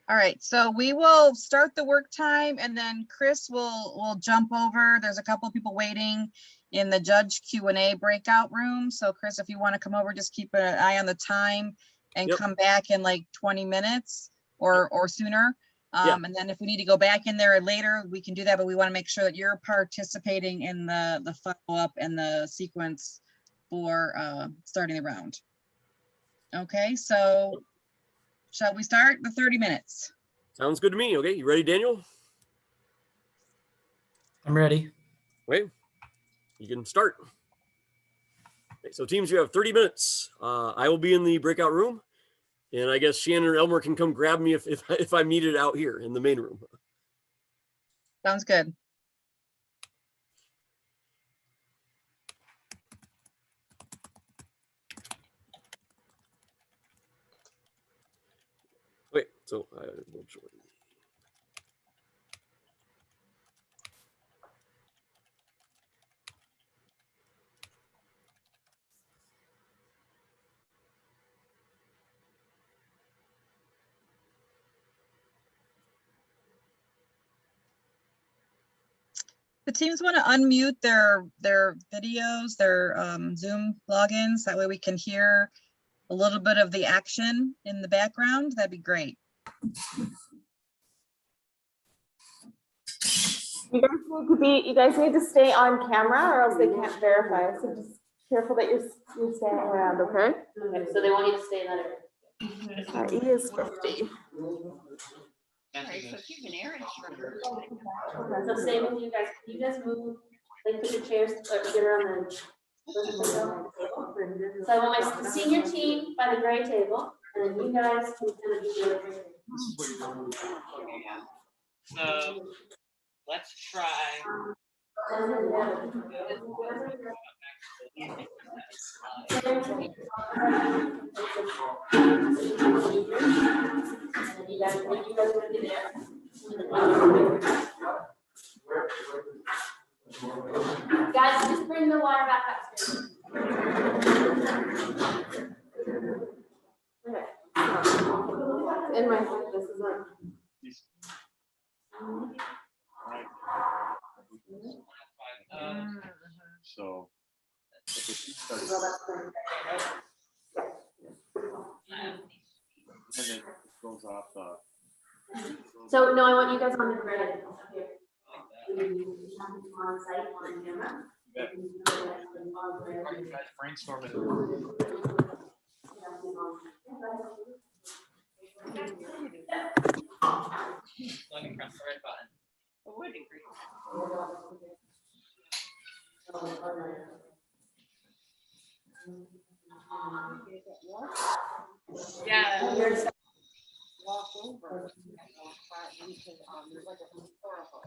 Speaker 1: All right, so we will start the work time and then Chris will jump over. There's a couple of people waiting in the judge Q&A breakout room. So Chris, if you want to come over, just keep an eye on the time and
Speaker 2: Yep.
Speaker 1: come back in like 20 minutes or sooner.
Speaker 2: Yeah.
Speaker 1: And then if we need to go back in there later, we can do that, but we want to make sure that you're participating in the follow-up and the sequence for starting the round. Okay, so shall we start the 30 minutes?
Speaker 2: Sounds good to me. Okay, you ready, Daniel?
Speaker 13: I'm ready.
Speaker 2: Okay, you can start. Okay, so teams, you have 30 minutes. I will be in the breakout room, and I guess Shannon or Elmer can come grab me if I'm needed out here in the main room.
Speaker 1: Sounds good.
Speaker 2: Wait, so I will join.
Speaker 1: The teams want to unmute their videos, their Zoom logins. That way we can hear a little bit of the action in the background. That'd be great.
Speaker 5: You guys need to stay on camera or else they can't verify. So just careful that you're staying around, okay?
Speaker 9: Okay, so they want you to stay in that area.
Speaker 5: E is 50.
Speaker 9: So same with you guys. Can you guys move, like put your chairs, get around the. So I want my senior team by the gray table, and then you guys can kind of do the other gray table.
Speaker 7: So let's try.
Speaker 9: You guys want to be there. Guys, just bring the water back upstairs.
Speaker 5: Okay. In my, this is not.
Speaker 11: So. And it goes off
Speaker 9: So no, I want you guys on the gray. Here. On site, on camera.
Speaker 11: brainstorming.
Speaker 7: Let me press the red button. I would agree. Yeah.
Speaker 8: Walk over. There's like a historical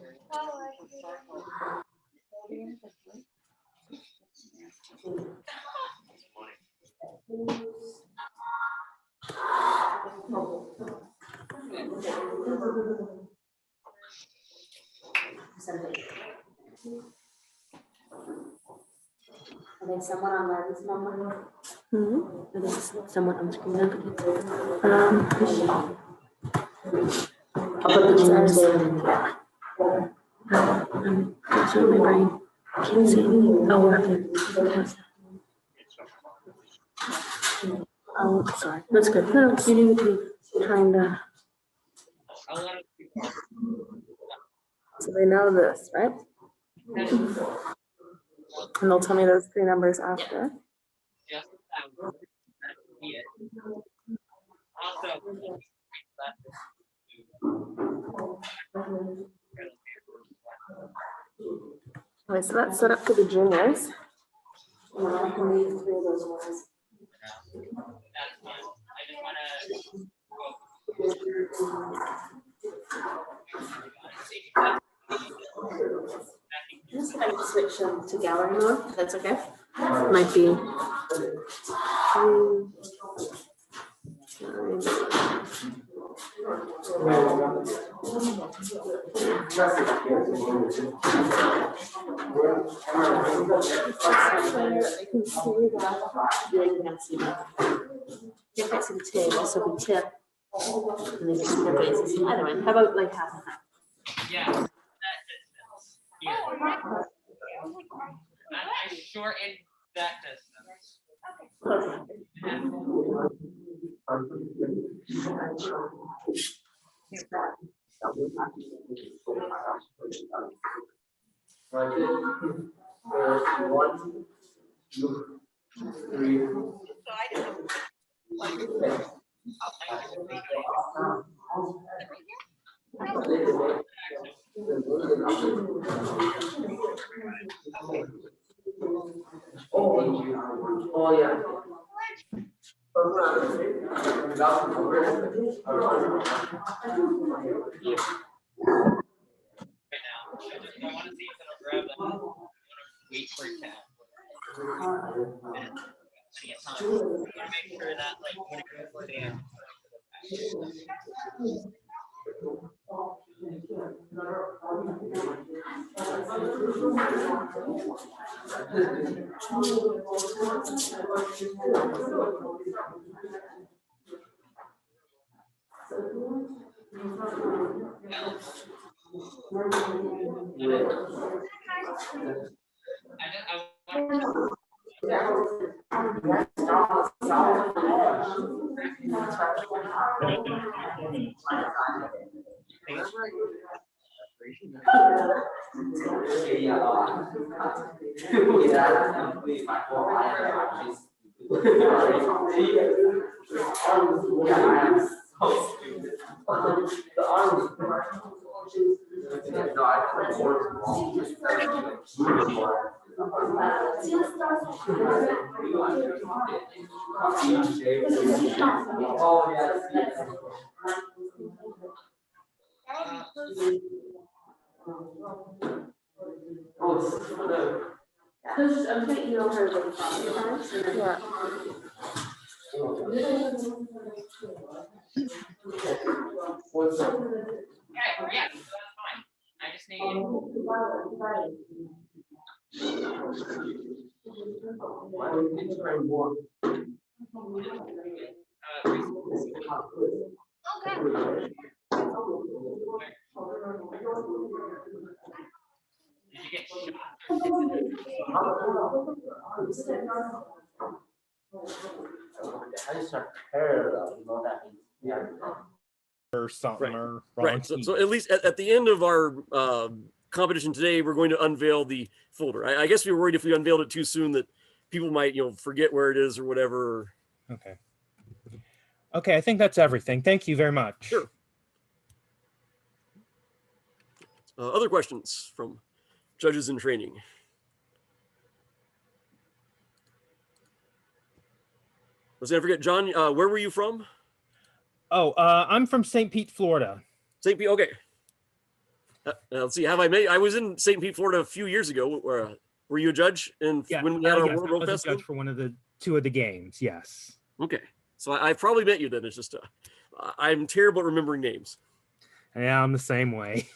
Speaker 9: Are there someone on Larry's number? Are there someone on screen? I'll put the names there. It's on my brain. Can't see anything. Oh, sorry. That's good. No, you need to be trying to. So they know this, right?
Speaker 5: And they'll tell me those three numbers after.
Speaker 7: Just that. Also.
Speaker 5: Okay, so that's set up for the juniors.
Speaker 7: That's fine. I just wanna.
Speaker 9: Just gonna switch them to gallery mode, if that's okay. Might be. Get back to the table, so we tip. And then just flip it. Either way, how about like half and half?
Speaker 7: Yeah. That distance. Yeah. I shortened that distance.
Speaker 10: Oh, yeah.
Speaker 7: I want to see if it'll grab that. I want to wait for it to happen. Plenty of time. I want to make sure that like when it goes to the end.
Speaker 9: I'm gonna email her the times and then.
Speaker 5: Yeah.
Speaker 7: Okay, yeah, so that's fine. I just need. Did you get shot?
Speaker 11: I just start parallel, you know that means. Yeah.
Speaker 13: Or something
Speaker 2: Right.
Speaker 13: or
Speaker 2: Right. So at least at the end of our competition today, we're going to unveil the folder. I guess we were worried if we unveiled it too soon that people might, forget where it is or whatever.
Speaker 13: Okay. Okay, I think that's everything. Thank you very much.
Speaker 2: Sure. Other questions from judges in training? Let's not forget, John, where were you from?
Speaker 13: Oh, I'm from St. Pete, Florida.
Speaker 2: St. Pete, okay. Let's see, have I made? I was in St. Pete, Florida a few years ago. Were you a judge? And
Speaker 13: Yeah,
Speaker 2: when we had our
Speaker 13: yes, I
Speaker 2: World
Speaker 13: was a
Speaker 2: Fest?
Speaker 13: judge for two of the games. Yes.
Speaker 2: Okay, so I've probably met you then. It's just I'm terrible at remembering names.
Speaker 13: Yeah, I'm the same way.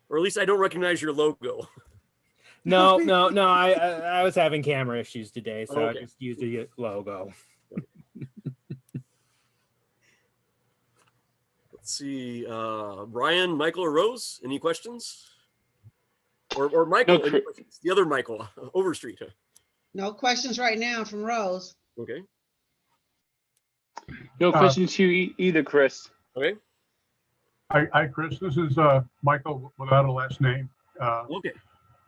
Speaker 2: Or at least I don't recognize your logo.
Speaker 13: No. I was having camera issues today, so
Speaker 2: Okay.
Speaker 13: I just used the logo.
Speaker 2: Let's see, Brian, Michael, or Rose, any questions? Or Michael, any questions? The other Michael, Overstreet.
Speaker 8: No questions right now from Rose.
Speaker 2: Okay.
Speaker 14: No questions to you either, Chris.
Speaker 2: Okay.
Speaker 14: Hi, Chris. This is Michael without a last name.
Speaker 2: Okay.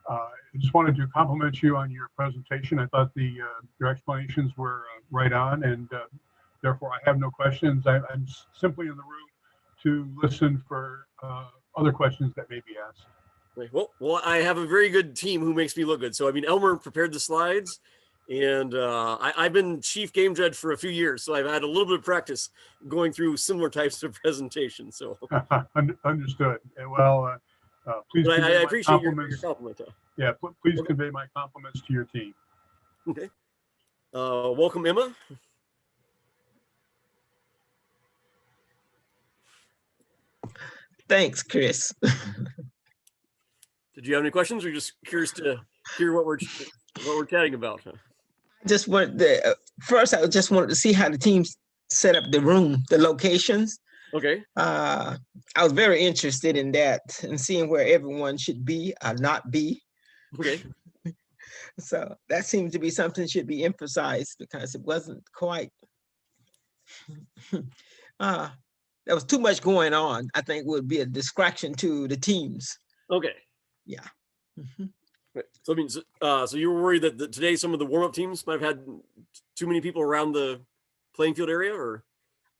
Speaker 14: I just wanted to compliment you on your presentation. I thought your explanations were right on, and therefore I have no questions. I'm simply in the room to listen for other questions that may be asked.
Speaker 2: Right. Well, I have a very good team who makes me look good. So, I mean, Elmer prepared the slides, and I've been chief game judge for a few years, so I've had a little bit of practice going through similar types of presentations. So,
Speaker 14: Understood. Well, please
Speaker 2: but I
Speaker 14: convey my
Speaker 2: appreciate your
Speaker 14: compliments.
Speaker 2: compliment.
Speaker 14: Yeah, please
Speaker 2: Okay.
Speaker 14: convey my compliments to your team.
Speaker 2: Okay. Welcome, Emma.
Speaker 15: Thanks, Chris.
Speaker 2: Did you have any questions, or just curious to hear what we're chatting about?
Speaker 15: Just wanted to, first, I just wanted to see how the teams set up the room, the locations.
Speaker 2: Okay.
Speaker 15: I was very interested in that and seeing where everyone should be or not be.
Speaker 2: Okay.
Speaker 15: So that seems to be something should be emphasized because it wasn't quite, there was too much going on. I think would be a distraction to the teams.
Speaker 2: Okay.
Speaker 15: Yeah.
Speaker 2: Right. So I mean, so you were worried that today some of the warm-up teams might have had too many people around the playing field area, or?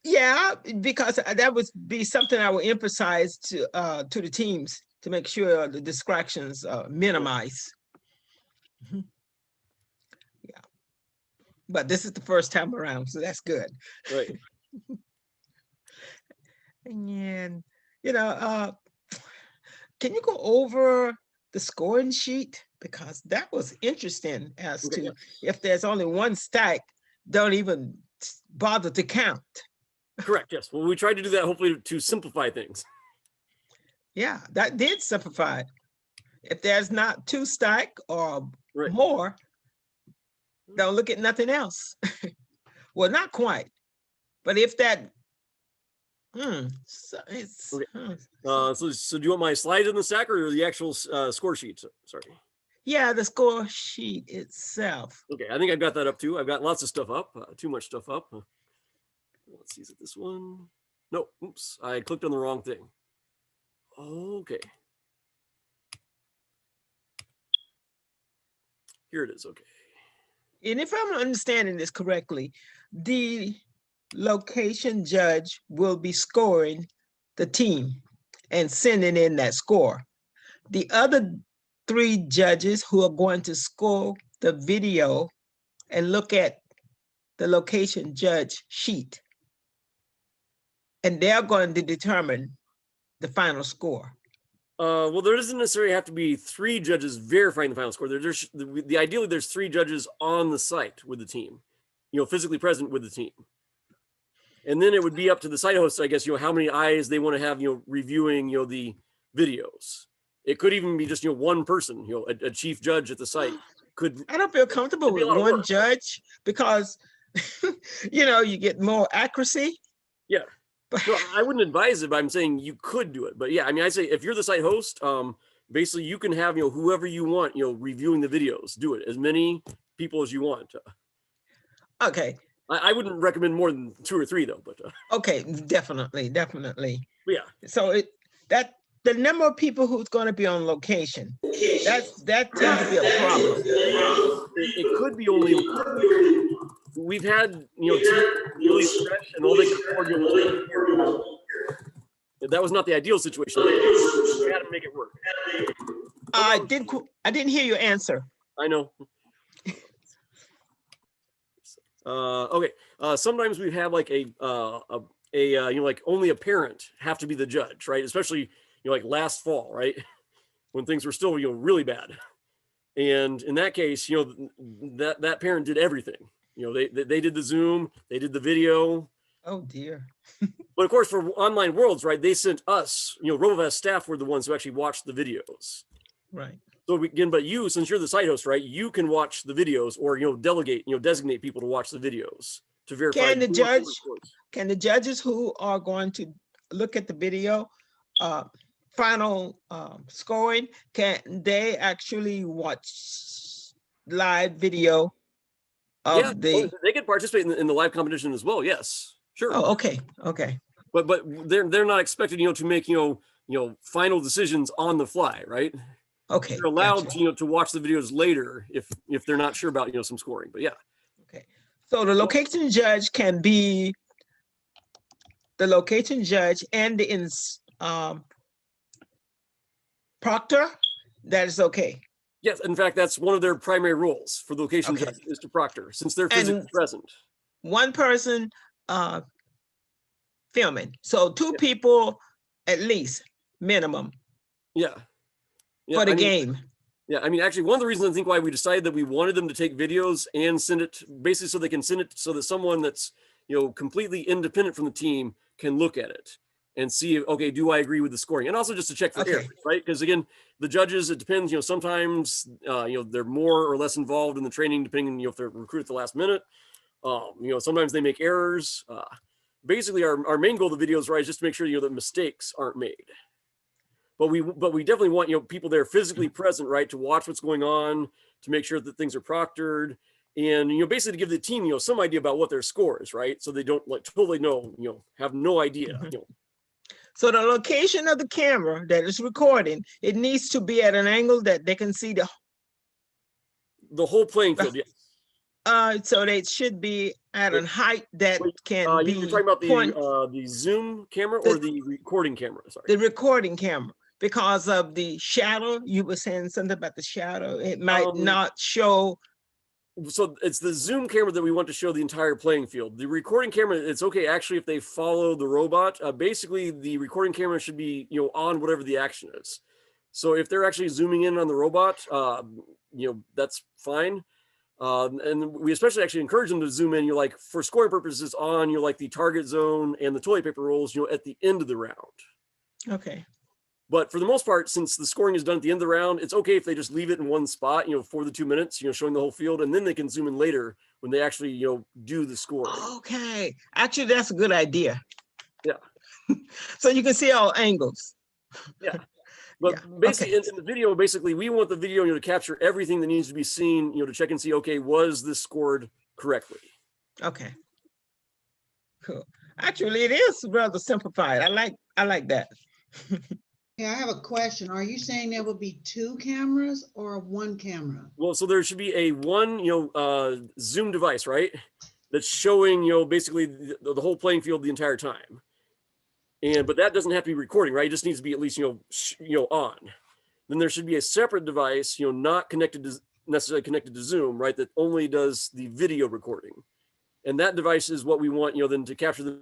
Speaker 15: Yeah, because that would be something I would emphasize to the teams to make sure the distractions minimize. Yeah, but this is the first time around, so that's good.
Speaker 2: Right.
Speaker 15: And can you go over the scoring sheet, because that was interesting as
Speaker 2: Okay,
Speaker 15: to if there's only one stack, don't even bother to count.
Speaker 2: Correct. Yes. Well, we tried to do that hopefully to simplify things.
Speaker 15: Yeah, that did simplify it. If there's not two stack or
Speaker 2: Right.
Speaker 15: more, don't look at nothing else. Well, not quite, but if that, so it's.
Speaker 2: Okay. So do you want my slides in the stack or the actual score sheet? Sorry.
Speaker 15: Yeah, the score sheet itself.
Speaker 2: Okay, I think I've got that up too. I've got lots of stuff up, too much stuff up. Let's see, is it this one? No, oops, I clicked on the wrong thing. Okay. Here it is, okay.
Speaker 15: And if I'm understanding this correctly, the location judge will be scoring the team and sending in that score. The other three judges who are going to score the video and look at the location judge sheet, and they're going to determine the final score.
Speaker 2: Well, there doesn't necessarily have to be three judges verifying the final score. Ideally, there's three judges on the site with the team, physically present with the team. And then it would be up to the site host, I guess, how many eyes they want to have, reviewing, the videos. It could even be just, one person, a chief judge at the site could.
Speaker 15: I don't feel comfortable with one judge because, you get more accuracy.
Speaker 2: Yeah. No, I wouldn't advise it, but I'm saying you could do it. But yeah, I mean, I say if you're the site host, basically you can have, whoever you want, reviewing the videos, do it, as many people as you want.
Speaker 15: Okay.
Speaker 2: I wouldn't recommend more than 2 or 3 though, but.
Speaker 15: Okay, definitely.
Speaker 2: Yeah.
Speaker 15: So the number of people who's going to be on location, that tends to be a problem.
Speaker 2: It could be only. We've had teams really fresh and all they could afford that was not the ideal situation. We had to make it work.
Speaker 15: I didn't hear your answer.
Speaker 2: I know. Okay. Sometimes we have like like only a parent have to be the judge, right? Especially like last fall, right, when things were still really bad. And in that case, that parent did everything. They did the Zoom, they did the video.
Speaker 15: Oh dear.
Speaker 2: But of course, for online worlds, right, they sent us, Robofest staff were the ones who actually watched the videos.
Speaker 15: Right.
Speaker 2: So again, but you, since you're the site host, right, you can watch the videos or, delegate, designate people to watch the videos to verify.
Speaker 15: Can the judges who are going to look at the video, final scoring, can they actually watch live video of
Speaker 2: they can participate in the live competition as well. Yes, sure.
Speaker 15: Oh, okay.
Speaker 2: but they're not expected, to make, final decisions on the fly, right?
Speaker 15: Okay.
Speaker 2: They're allowed
Speaker 15: gotcha.
Speaker 2: to, to watch the videos later if they're not sure about, some scoring, but yeah.
Speaker 15: Okay. So the location judge can be the location judge and the proctor. That is okay.
Speaker 2: Yes, in fact, that's one of their primary roles for the location
Speaker 15: Okay.
Speaker 2: judge is to proctor, since they're physically
Speaker 15: And
Speaker 2: present.
Speaker 15: one person filming. So two people at least minimum
Speaker 2: Yeah. Yeah,
Speaker 15: for the
Speaker 2: I mean,
Speaker 15: game.
Speaker 2: yeah, I mean, actually, one of the reasons I think why we decided that we wanted them to take videos and send it basically so they can send it so that someone that's, completely independent from the team can look at it and see, okay, do I agree with the scoring? And also just to check for
Speaker 15: Okay.
Speaker 2: errors, right? Because again, the judges, it depends, sometimes, they're more or less involved in the training, depending, if they're recruited at the last minute. Sometimes they make errors. Basically, our main goal of the videos, right, is just to make sure, that mistakes aren't made. But we definitely want, people there physically present, right, to watch what's going on, to make sure that things are proctored, and basically to give the team, some idea about what their score is, right, so they don't like totally know, have no idea.
Speaker 15: So the location of the camera that is recording, it needs to be at an angle that they can see
Speaker 2: The whole playing field, yeah.
Speaker 15: So they should be at a height that can be
Speaker 2: You're talking about
Speaker 15: point
Speaker 2: the Zoom camera or the recording camera? Sorry.
Speaker 15: the recording camera because of the shadow. You were saying something about the shadow. It might not show.
Speaker 2: So it's the Zoom camera that we want to show the entire playing field. The recording camera, it's okay actually if they follow the robot. Basically, the recording camera should be on whatever the action is. So if they're actually zooming in on the robot, that's fine. And we especially actually encourage them to zoom in, like for scoring purposes on, like the target zone and the toilet paper rolls, at the end of the round.
Speaker 15: Okay.
Speaker 2: But for the most part, since the scoring is done at the end of the round, it's okay if they just leave it in one spot, for the 2 minutes, showing the whole field, and then they can zoom in later when they actually, do the scoring.
Speaker 15: Okay. Actually, that's a good idea.
Speaker 2: Yeah.
Speaker 15: So you can see all angles.
Speaker 2: Yeah. But basically, in the video, basically, we want the video, to capture everything that needs to be seen, to check and see, okay, was this scored correctly?
Speaker 15: Okay. Cool. Actually, it is rather simplified. I like that.
Speaker 8: Yeah, I have a question. Are you saying there will be two cameras or one camera?
Speaker 2: Well, so there should be a one, Zoom device, right? That's showing, basically the whole playing field the entire time. But that doesn't have to be recording, right? It just needs to be at least, on. Then there should be a separate device, not connected to necessarily connected to Zoom, right? That only does the video recording. And that device is what we want, then to capture the.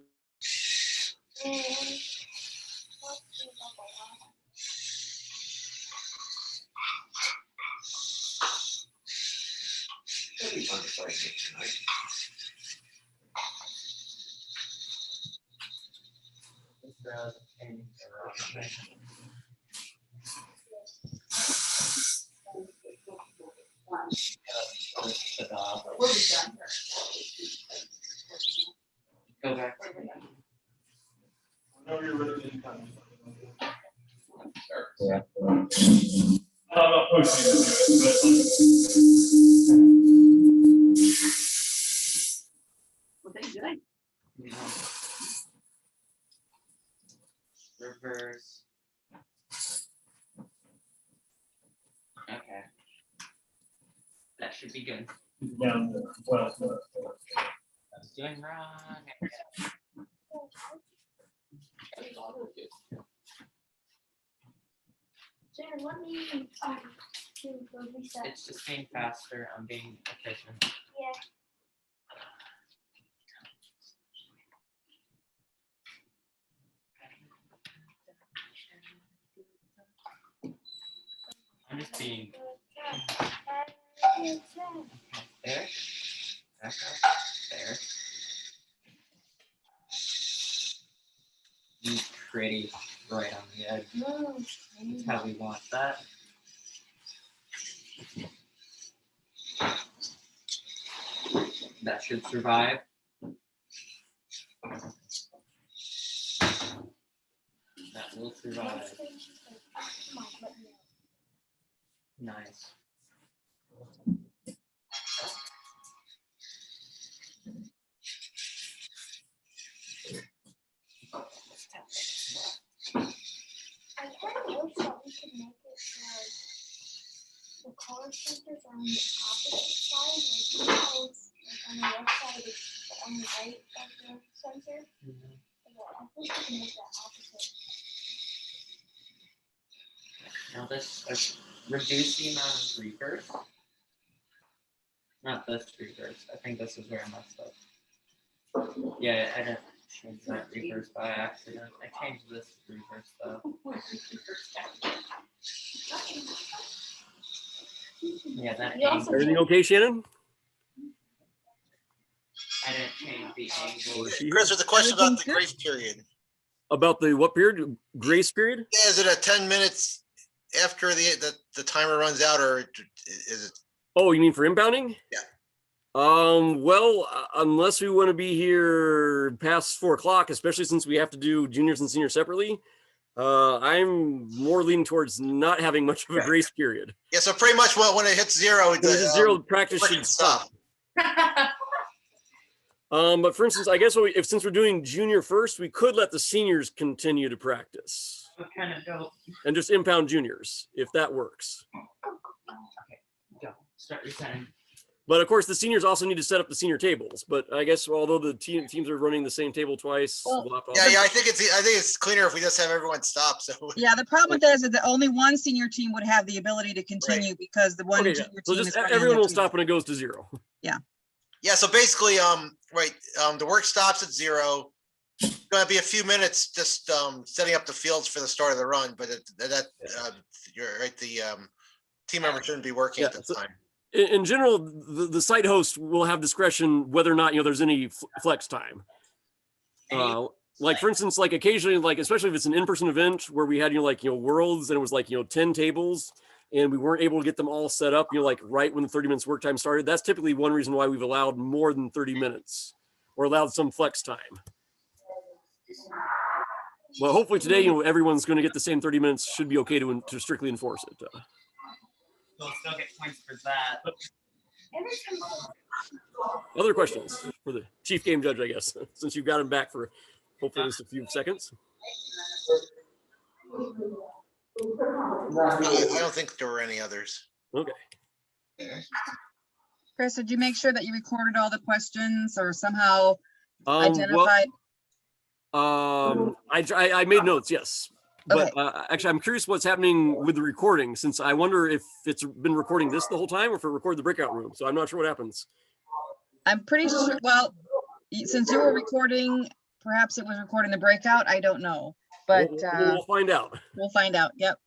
Speaker 7: Go back.
Speaker 11: Yeah.
Speaker 6: Well, thank you.
Speaker 7: Reverse. Okay. That should be good.
Speaker 4: Down there. Well,
Speaker 7: I was doing wrong.
Speaker 9: Jared, let me do the reset.
Speaker 7: It's just being faster. I'm being efficient.
Speaker 9: Yeah.
Speaker 7: I'm just being there. Back up. There. Be pretty right on the edge. That's how we want that. That should survive. That will survive. Nice.
Speaker 9: on the opposite side, like how it's like on the left side, it's on the right of the sensor. I think we can make that opposite.
Speaker 7: Now this reduce the amount of reverse. Not this reverse. I think this is where I messed up. Yeah, I didn't change that reverse by accident. I changed this reverse though. Yeah, that angle.
Speaker 2: Everything okay, Shannon?
Speaker 7: I didn't change the angle.
Speaker 3: Chris, there's a question about the grace period.
Speaker 2: About the what period? Grace period?
Speaker 3: Yeah, is it a 10 minutes after the timer runs out, or is it?
Speaker 2: Oh, you mean for impounding?
Speaker 3: Yeah.
Speaker 2: Well, unless we want to be here past 4 o'clock, especially since we have to do juniors and seniors separately, I'm more leaning towards not having much of a grace period.
Speaker 3: Yeah, so pretty much when it hits zero,
Speaker 2: When it hits zero, practice should stop. But for instance, I guess since we're doing junior first, we could let the seniors continue to practice
Speaker 7: Kind of dope.
Speaker 2: and just impound juniors if that works.
Speaker 7: Okay, go. Start resetting.
Speaker 2: But of course, the seniors also need to set up the senior tables. But I guess although the teams are running the same table twice, we'll have to
Speaker 3: Yeah, I think it's cleaner if we just have everyone stop. So
Speaker 1: Yeah, the problem with that is that only one senior team would have the ability to continue because the one
Speaker 2: okay,
Speaker 1: junior
Speaker 2: so
Speaker 1: team
Speaker 2: just
Speaker 1: is running
Speaker 2: everyone
Speaker 1: their
Speaker 2: will
Speaker 1: team.
Speaker 2: stop when it goes to zero.
Speaker 1: Yeah.
Speaker 3: Yeah, so basically, the work stops at zero. It's gonna be a few minutes just setting up the fields for the start of the run, but you're right. The team member shouldn't be working at the time.
Speaker 2: In general, the site host will have discretion whether or not there's any flex time. Like for instance, like occasionally, like especially if it's an in-person event where we had worlds and it was 10 tables and we weren't able to get them all set up right when the 30 minutes work time started. That's typically one reason why we've allowed more than 30 minutes or allowed some flex time. Well, hopefully today, everyone's going to get the same 30 minutes. Should be okay to strictly enforce it.
Speaker 7: We'll still get points for that.
Speaker 2: Other questions for the chief game judge, I guess, since you've got him back for hopefully just a few seconds.
Speaker 3: I don't think there were any others.
Speaker 2: Okay.
Speaker 1: Chris, did you make sure that you recorded all the questions or somehow identified?
Speaker 2: I made notes, yes. But actually, I'm curious what's happening with the recording, since I wonder if it's been recording this the whole time or if it recorded the breakout room. So I'm not sure what happens.
Speaker 1: I'm pretty sure, well, since you were recording, perhaps it was recording the breakout. I don't know, but
Speaker 2: we'll find out.
Speaker 1: We'll find out. Yep.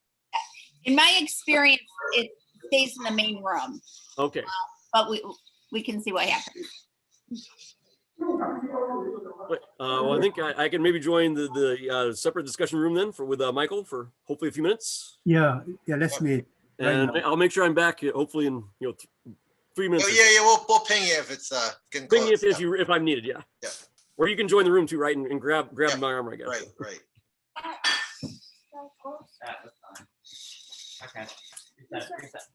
Speaker 6: In my experience, it stays in the main room,
Speaker 2: Okay.
Speaker 6: but we can see what happens.
Speaker 2: Well, I think I can maybe join the separate discussion room then with Michael for hopefully a few minutes.
Speaker 12: Yeah, let's meet.
Speaker 2: And I'll make sure I'm back hopefully in 3 minutes.
Speaker 3: Oh, yeah, we'll ping you if it's getting
Speaker 2: Ping
Speaker 3: close.
Speaker 2: me if I'm needed. Yeah.
Speaker 3: Yeah.
Speaker 2: Or you can join the room too, right? And grab my arm, I guess.
Speaker 3: Right.
Speaker 7: That was fine. Okay. Reset.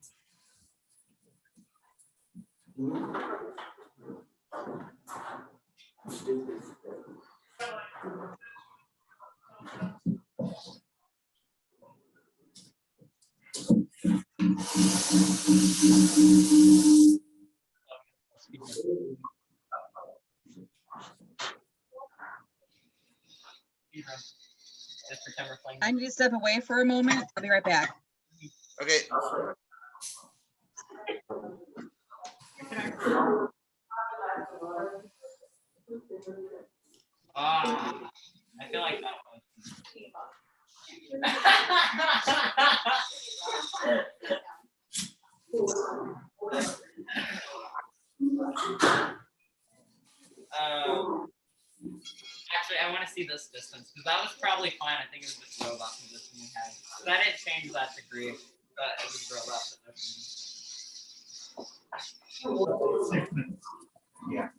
Speaker 7: Just pretend we're playing.
Speaker 1: I need to step away for a moment. I'll be right back.
Speaker 3: Okay.
Speaker 7: I feel like that one. Actually, I want to see this distance because that was probably fine. I think it was just robot position we had. So I didn't change that degree, but it was robot position.
Speaker 11: Yeah.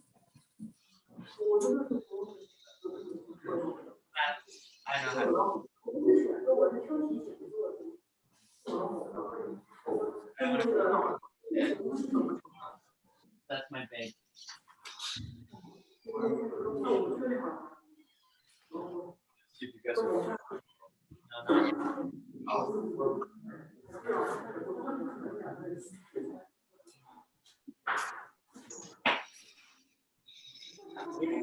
Speaker 7: I know how. That's my big. See if you guys are.
Speaker 6: Want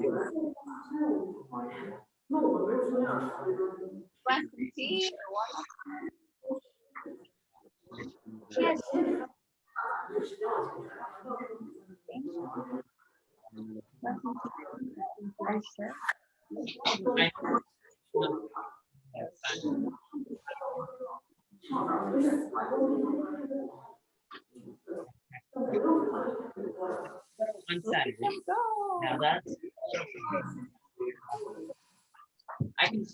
Speaker 6: some tea or what? Yes.
Speaker 7: On Saturday. Now that's. I can.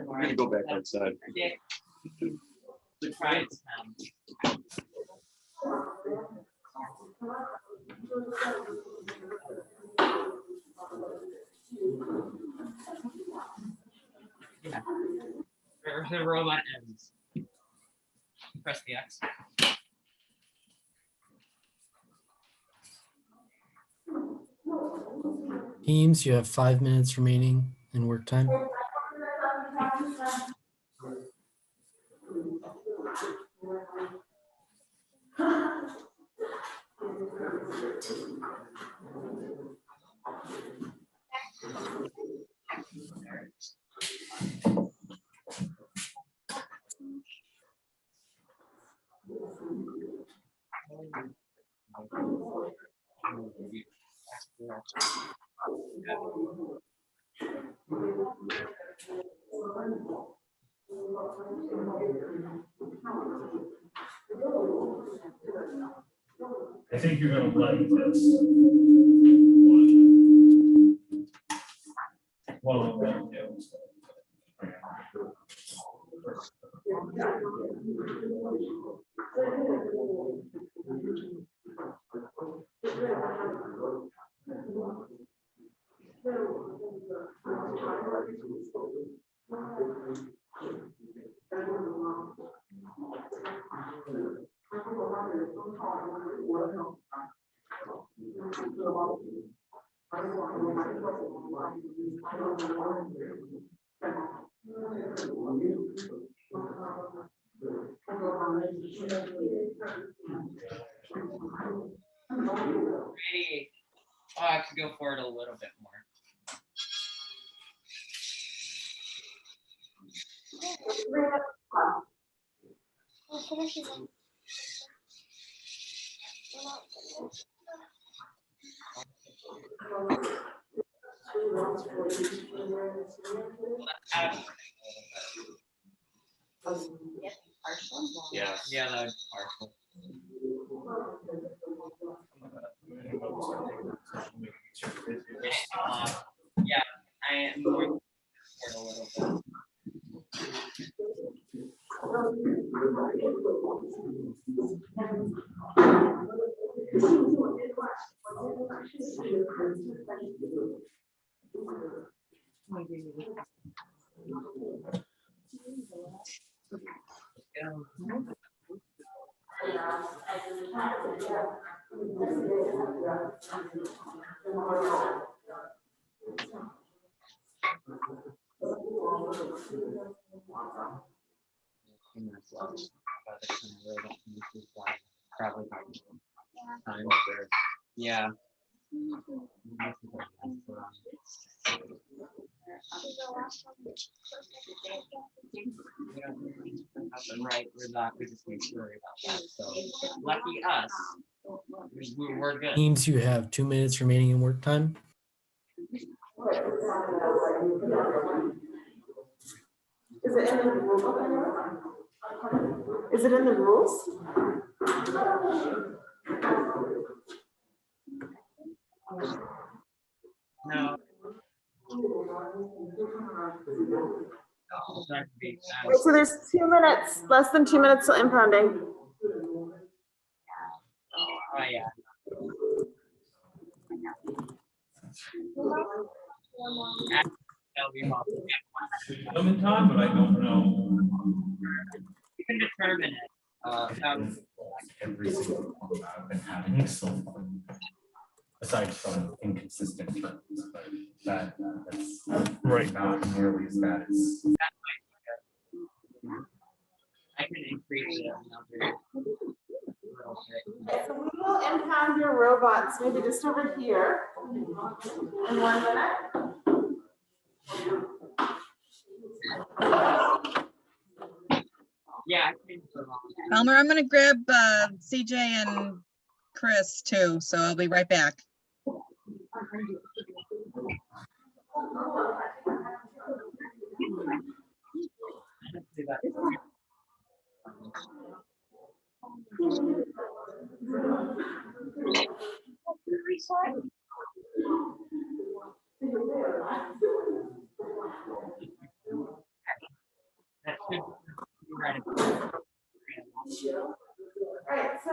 Speaker 2: I'm gonna go back outside.
Speaker 7: Right. Yeah. Or the robot ends. Press the X.
Speaker 16: Teams, you have 5 minutes remaining in work time.
Speaker 4: I think you're gonna like this. Well,
Speaker 7: Maybe I have to go for it a little bit more.
Speaker 2: Yeah.
Speaker 7: Yeah, that's partial. Yeah, I am more for it a little bit. Probably time for, yeah. Right, we just need to worry about that. So lucky us, we're good.
Speaker 16: Teams, you have 2 minutes remaining in work time.
Speaker 5: Is it in the rules?
Speaker 7: No.
Speaker 5: Wait, so there's 2 minutes, less than 2 minutes till impounding.
Speaker 7: Oh, yeah.
Speaker 4: I'm in time, but I don't know.
Speaker 7: You can determine it.
Speaker 11: Every single one I've been having so far. Aside from inconsistent terms, but that's
Speaker 4: right,
Speaker 11: not nearly as bad as.
Speaker 5: Okay, so we will impound your robots, maybe just over here in 1 minute.
Speaker 7: Yeah.
Speaker 1: Elmer, I'm gonna grab CJ and Chris too, so I'll be right back.
Speaker 5: All right, so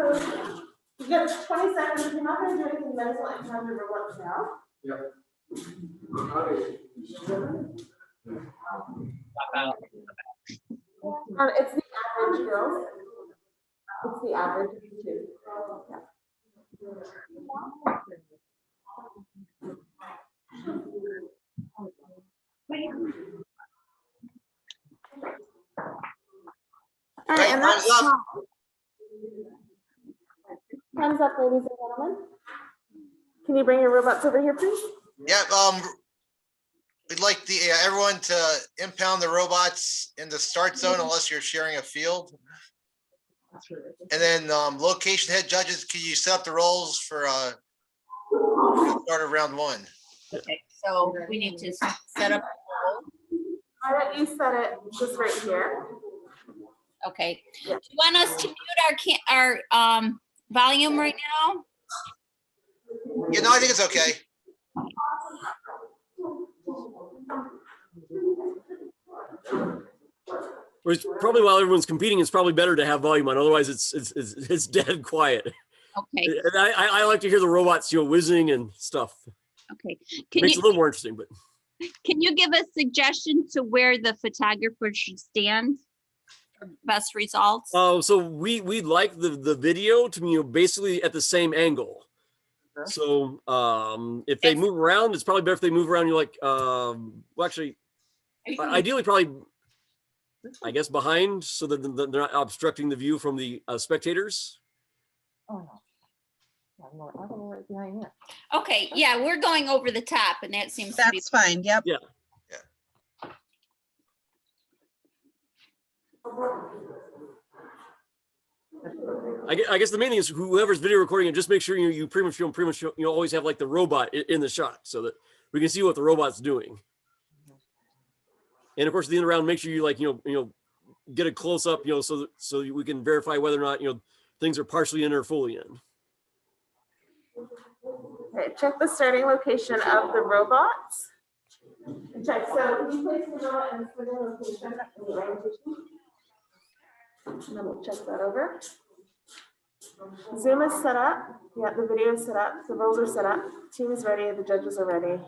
Speaker 5: you got 20 seconds. If you're not going to do anything, then I'll impound your robots now. It's the average, girls. It's the average. Too. Yeah. All right, and that's time's up, ladies and gentlemen. Can you bring your robots over here, please?
Speaker 3: Yeah, we'd like everyone to impound the robots in the start zone unless you're sharing a field. And then location head judges, can you set up the roles for start of round 1?
Speaker 6: Okay, so we need to set up.
Speaker 5: Why don't you set it just right here?
Speaker 6: Okay. Do you want us to mute our volume right now?
Speaker 3: Yeah, no, I think it's okay.
Speaker 2: It's probably while everyone's competing, it's probably better to have volume on. Otherwise, it's dead quiet.
Speaker 6: Okay.
Speaker 2: And I like to hear the robots, whizzing and stuff.
Speaker 6: Okay.
Speaker 2: Makes it a little more interesting, but.
Speaker 6: Can you give a suggestion to where the photographer should stand for best results?
Speaker 2: Oh, so we'd like the video to be basically at the same angle. So if they move around, it's probably better if they move around. You're like, well, actually, ideally, probably, I guess, behind so that they're not obstructing the view from the spectators.
Speaker 17: Oh, no. I'll go right behind you.
Speaker 6: Okay, yeah, we're going over the top, and that seems to be
Speaker 1: fine. Yep.
Speaker 2: Yeah. I guess the main thing is whoever's video recording it, just make sure you pretty much always have like the robot in the shot so that we can see what the robot's doing. And of course, at the end of the round, make sure you get a close up, so we can verify whether or not things are partially in or fully in.
Speaker 5: Okay, check the starting location of the robots. Check. So can you place the robot in the starting location of the orientation? And then we'll check that over. Zoom is set up. Yeah, the video is set up. The roles are set up. Team is ready. The judges are ready.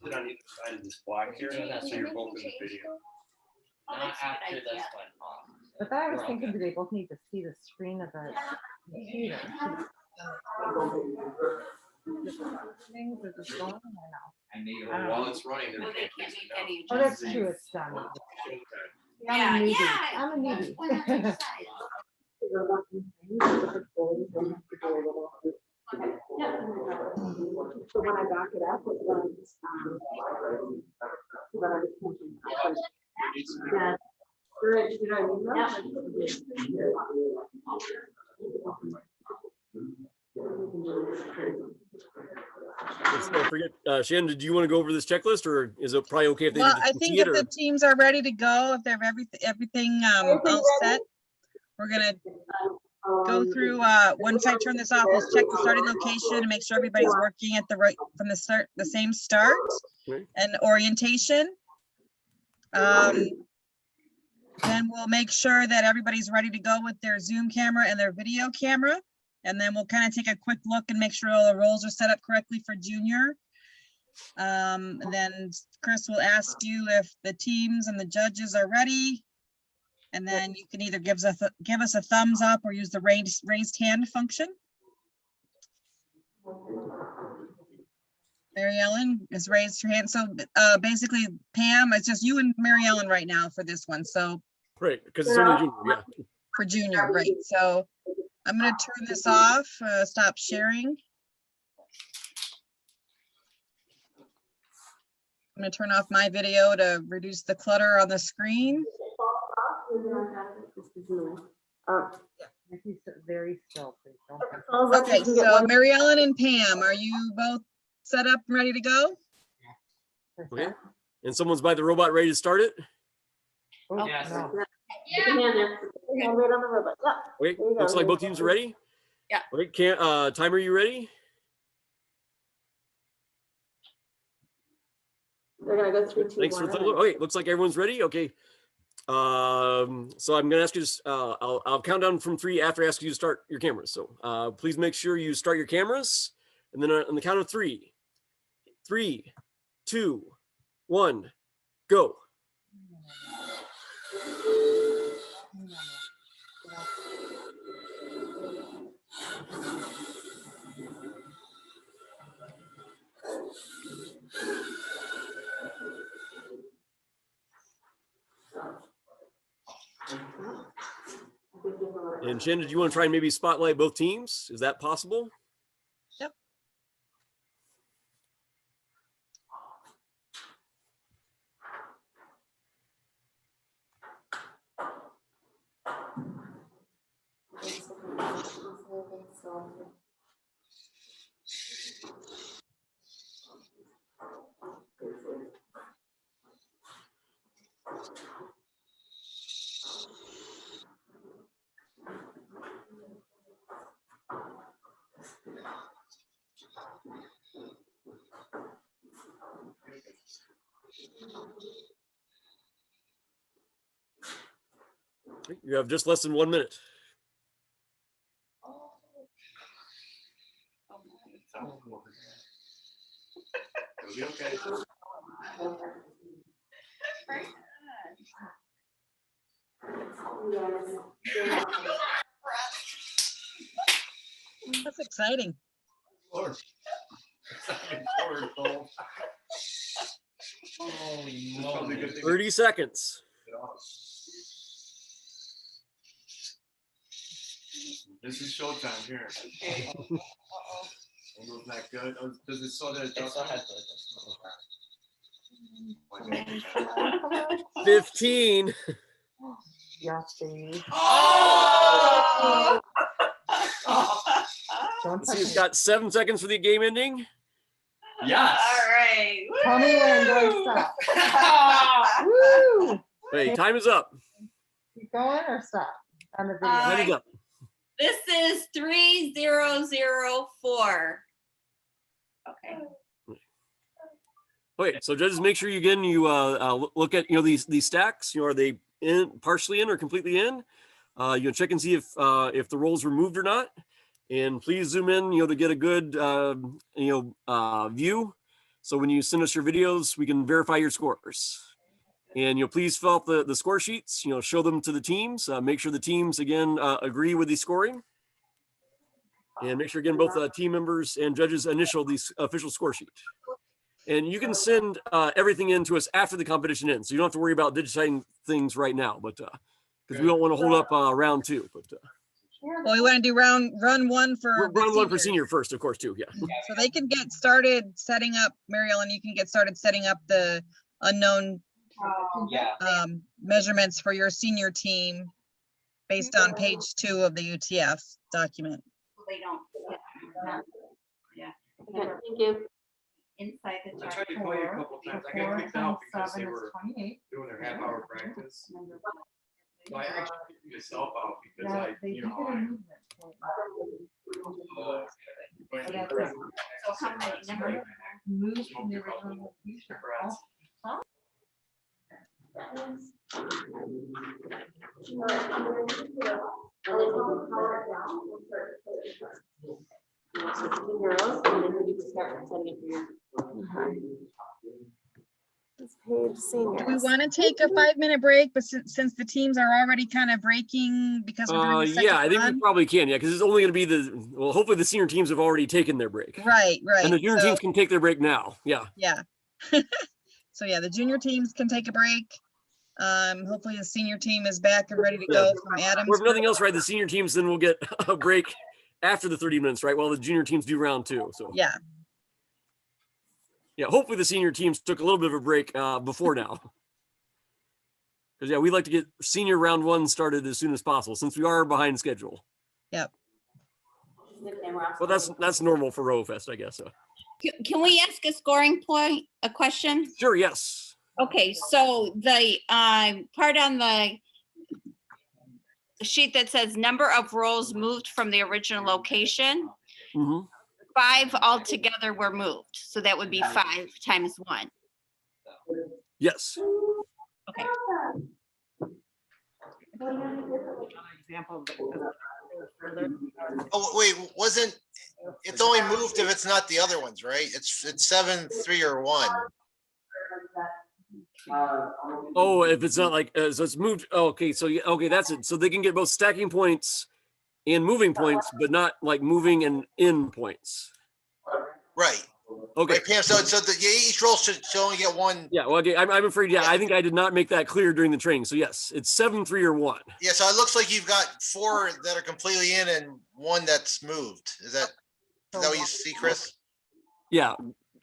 Speaker 11: Sit on either side of this block here, and that's so you're both in the video.
Speaker 7: Not after this one.
Speaker 17: But I was thinking, do they both need to see the screen of the computer? Things are just going or no?
Speaker 11: While it's running,
Speaker 6: Well, they can't make any
Speaker 17: Oh, that's
Speaker 6: adjustments.
Speaker 17: true, it's done.
Speaker 6: Yeah,
Speaker 17: I'm a newbie.
Speaker 6: yeah.
Speaker 17: I'm a newbie.
Speaker 6: When they're excited.
Speaker 5: So when I back it up, it runs. Yeah.
Speaker 2: Don't forget, Shannon, did you want to go over this checklist, or is it probably okay if they
Speaker 1: Well,
Speaker 2: just
Speaker 1: I
Speaker 2: see
Speaker 1: think
Speaker 2: it,
Speaker 1: if the teams are ready to go, if they have everything all set, we're gonna go through, once I turn this off, we'll check the starting location and make sure everybody's working at from the start, the same start and orientation. Then we'll make sure that everybody's ready to go with their Zoom camera and their video camera. And then we'll kind of take a quick look and make sure all the roles are set up correctly for junior. And then Chris will ask you if the teams and the judges are ready. And then you can either give us a thumbs up or use the raised hand function. Mary Ellen has raised her hand. So basically, Pam, it's just you and Mary Ellen right now for this one. So
Speaker 2: right, because it's only junior, yeah.
Speaker 1: for junior, right? So I'm gonna turn this off, stop sharing. I'm gonna turn off my video to reduce the clutter on the screen.
Speaker 17: If you sit very still, please don't.
Speaker 1: Okay, so Mary Ellen and Pam, are you both set up and ready to go?
Speaker 2: Okay. And someone's by the robot ready to start it?
Speaker 17: Oh,
Speaker 7: Yes.
Speaker 17: no.
Speaker 2: Okay, looks like both teams are ready.
Speaker 6: Yeah.
Speaker 2: Okay, Timer, you ready?
Speaker 5: They're gonna go 3, 2,
Speaker 2: Thanks for
Speaker 5: 1.
Speaker 2: the okay, looks like everyone's ready. Okay. So I'm gonna ask you to, I'll count down from 3 after I ask you to start your cameras. So please make sure you start your cameras, and then on the count of 3, 3, 2, 1, go. And Jen, did you want to try and maybe spotlight both teams? Is that possible?
Speaker 1: Yep.
Speaker 2: You have just less than 1 minute.
Speaker 11: It'll be okay.
Speaker 1: That's exciting.
Speaker 11: Lord. Holy moly.
Speaker 2: 30 seconds.
Speaker 11: This is showtime here. Angle's not good. Oh, does it saw that?
Speaker 7: It's still has
Speaker 2: 15.
Speaker 17: Yes, baby.
Speaker 7: Oh!
Speaker 17: Don't
Speaker 2: So
Speaker 17: touch
Speaker 2: you've
Speaker 17: me.
Speaker 2: got 7 seconds for the game ending.
Speaker 11: Yes.
Speaker 7: All right.
Speaker 17: Tell me when do I stop? Woo!
Speaker 2: Hey, time is up.
Speaker 17: Keep going or stop on the video?
Speaker 2: Time is up.
Speaker 6: This is 3004. Okay.
Speaker 2: Okay, so judges, make sure you look at these stacks. Are they partially in or completely in? Check and see if the rolls were moved or not. And please zoom in, to get a good view. So when you send us your videos, we can verify your scores. And please fill out the score sheets. Show them to the teams. Make sure the teams again agree with the scoring. And make sure again both team members and judges initial the official score sheet. And you can send everything in to us after the competition ends. So you don't have to worry about digitizing things right now, but because we don't want to hold up round 2. But
Speaker 1: Well, we want to do run one for
Speaker 2: run 1 for
Speaker 1: seniors.
Speaker 2: senior first, of course, too. Yeah.
Speaker 1: So they can get started setting up, Mary Ellen, you can get started setting up the unknown measurements for your senior team based on page 2 of the UTF document.
Speaker 6: They don't. Yeah.
Speaker 5: Okay, thank you.
Speaker 6: Inside the
Speaker 11: I
Speaker 6: chart.
Speaker 11: tried to call you a couple times. I got kicked out because they were doing their half-hour practice. So I actually kicked myself out because I.
Speaker 6: So how many number?
Speaker 17: Move from the original location. Oh,
Speaker 5: This page seniors.
Speaker 1: Do we want to take a 5-minute break, but since the teams are already kind of breaking because we're doing the second
Speaker 2: Yeah, I think we
Speaker 1: run?
Speaker 2: probably can. Yeah, because it's only going to be hopefully the senior teams have already taken their break.
Speaker 1: Right.
Speaker 2: And the junior teams can take their break now. Yeah.
Speaker 1: Yeah. So yeah, the junior teams can take a break. Hopefully the senior team is back and ready to
Speaker 2: Yeah.
Speaker 1: go from Adam's.
Speaker 2: Or if nothing else, right, the senior teams then will get a break after the 30 minutes, right? While the junior teams do round 2. So
Speaker 1: Yeah.
Speaker 2: yeah, hopefully the senior teams took a little bit of a break before now. Because yeah, we'd like to get senior round 1 started as soon as possible since we are behind schedule.
Speaker 1: Yep.
Speaker 2: Well, that's normal for Robofest, I guess. So.
Speaker 6: Can we ask a scoring point, a question?
Speaker 2: Sure, yes.
Speaker 6: Okay, so the part on the sheet that says number of rolls moved from the original location,
Speaker 2: Mhm.
Speaker 6: 5 altogether were moved. So that would be 5 times 1.
Speaker 2: Yes.
Speaker 6: Okay.
Speaker 3: Oh, wait, wasn't, it's only moved if it's not the other ones, right? It's 7, 3, or 1.
Speaker 2: Oh, if it's not like so it's moved. Oh, okay, so yeah, okay, that's it. So they can get both stacking points and moving points, but not like moving and in points.
Speaker 3: Right.
Speaker 2: Okay.
Speaker 3: Right, Pam, so each roll should only get 1.
Speaker 2: Yeah. Well, okay. I'm afraid. Yeah, I think I did not make that clear during the training. So yes, it's 7, 3, or 1.
Speaker 3: Yeah, so it looks like you've got 4 that are completely in and 1 that's moved. Is that what you see, Chris?
Speaker 2: Yeah.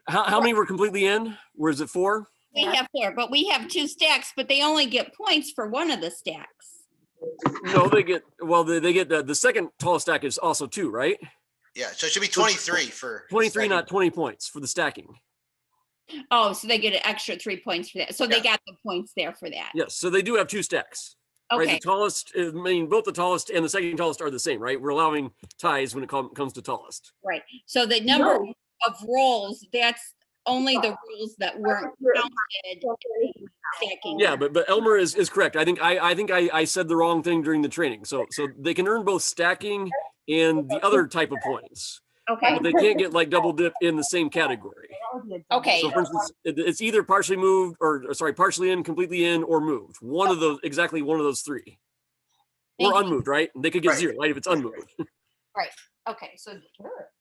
Speaker 2: How many were completely in? Or is it 4?
Speaker 6: We have 4, but we have 2 stacks, but they only get points for one of the stacks.
Speaker 2: No, they get they get the second tallest stack is also 2, right?
Speaker 3: Yeah, so it should be 23 for
Speaker 2: 23,
Speaker 3: stacking.
Speaker 2: not 20 points for the stacking.
Speaker 6: Oh, so they get an extra 3 points for that. So they got the points there for that.
Speaker 2: Yes, so they do have 2 stacks. Right,
Speaker 6: Okay.
Speaker 2: the tallest, I mean, both the tallest and the second tallest are the same, right? We're allowing ties when it comes to tallest.
Speaker 6: Right. So the number of rolls, that's only the rolls that weren't counted in the stacking.
Speaker 2: Yeah, but Elmer is correct. I think I said the wrong thing during the training. So they can earn both stacking and the other type of points.
Speaker 6: Okay.
Speaker 2: But they can't get like double dip in the same category.
Speaker 6: Okay.
Speaker 2: So for instance, it's either partially moved or sorry, partially in, completely in, or moved. One of those, exactly one of those 3. Or unmoved, right? They could get 0, right? If it's unmoved.
Speaker 6: Right. Okay. So do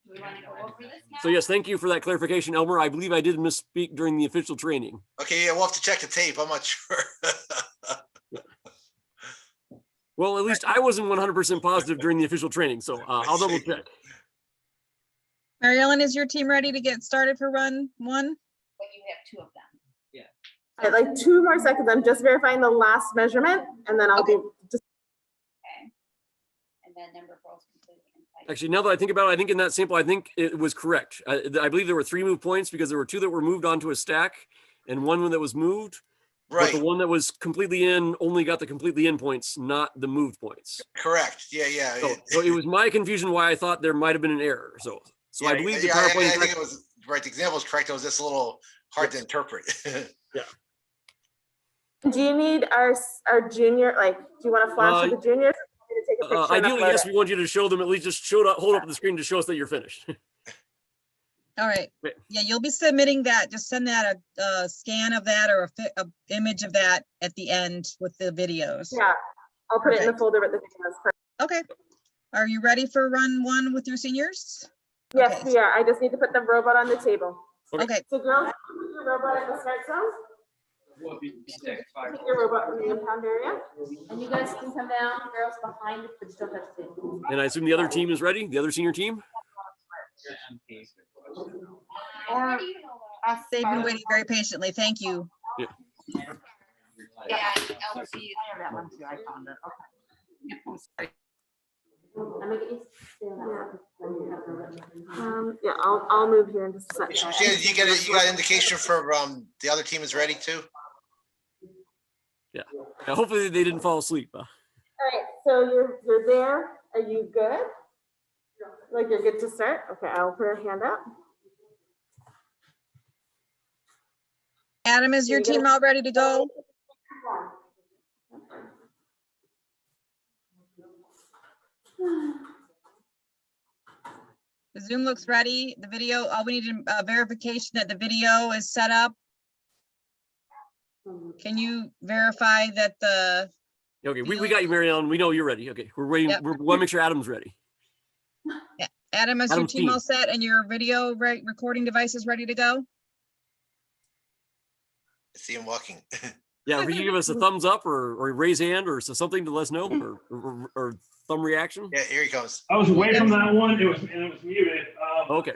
Speaker 6: we want to go over this now?
Speaker 2: So yes, thank you for that clarification, Elmer. I believe I did misspeak during the official training.
Speaker 3: Okay, yeah, we'll have to check the tape. I'm not sure.
Speaker 2: Well, at least I wasn't 100% positive during the official training, so I'll double check.
Speaker 1: Mary Ellen, is your team ready to get started for run 1?
Speaker 6: But you have 2 of them.
Speaker 7: Yeah.
Speaker 5: All right, like 2 more seconds. I'm just verifying the last measurement and then I'll be just.
Speaker 6: Okay. And then number of rolls completely inside.
Speaker 2: Actually, now that I think about it, I think in that sample, I think it was correct. I believe there were 3 move points because there were 2 that were moved onto a stack and 1 that was moved.
Speaker 3: Right.
Speaker 2: But the one that was completely in only got the completely in points, not the moved points.
Speaker 3: Correct. Yeah.
Speaker 2: So it was my confusion why I thought there might have been an error. So
Speaker 3: Yeah,
Speaker 2: I believe the
Speaker 3: I
Speaker 2: PowerPoint.
Speaker 3: think it was right. The example was correct. It was just a little hard to interpret.
Speaker 2: Yeah.
Speaker 5: Do you need our junior, like, do you want to flash with the juniors? Take a picture and
Speaker 2: Ideally,
Speaker 5: upload
Speaker 2: yes,
Speaker 5: it?
Speaker 2: we want you to show them, at least just hold up the screen to show us that you're finished.
Speaker 1: All right.
Speaker 2: Wait.
Speaker 1: Yeah, you'll be submitting that. Just send that a scan of that or a image of that at the end with the videos.
Speaker 5: Yeah, I'll put it in the
Speaker 1: Perfect.
Speaker 5: folder with the videos.
Speaker 1: Okay. Are you ready for run 1 with your seniors?
Speaker 5: Yes,
Speaker 1: Okay.
Speaker 5: we are. I just need to put the robot on the table.
Speaker 1: Okay.
Speaker 5: So girls, put your robot in the start zone. Put your robot in the impound area.
Speaker 17: And you guys can come down, girls behind, but still touch the table.
Speaker 2: And I assume the other team is ready, the other senior team?
Speaker 17: Or
Speaker 1: They've been waiting very patiently. Thank you.
Speaker 2: Yeah.
Speaker 6: Yeah, I'll see.
Speaker 17: I have that one too. I found it. Okay.
Speaker 5: I'm gonna get you to stand up. Yeah, I'll move here in just a second.
Speaker 3: Shannon, you got indication for the other team is ready too?
Speaker 2: Yeah. Hopefully they didn't fall asleep.
Speaker 5: All right, so you're there. Are you good? Like you're good to start? Okay, I'll put a hand up.
Speaker 1: Adam, is your team all ready to go? The Zoom looks ready. The video, all we need is verification that the video is set up. Can you verify that the?
Speaker 2: Okay, we got you, Mary Ellen. We know you're ready. Okay, we're waiting.
Speaker 1: Yep.
Speaker 2: We want to make sure Adam's ready.
Speaker 1: Yeah. Adam, is your
Speaker 2: Adam's
Speaker 1: team
Speaker 2: team.
Speaker 1: all set and your video recording device is ready to go?
Speaker 3: I see him walking.
Speaker 2: Yeah, if you give us a thumbs up or raise hand or something to let us know or thumb reaction.
Speaker 3: Yeah, here he comes.
Speaker 4: I was away from that one. It was muted.
Speaker 2: Okay.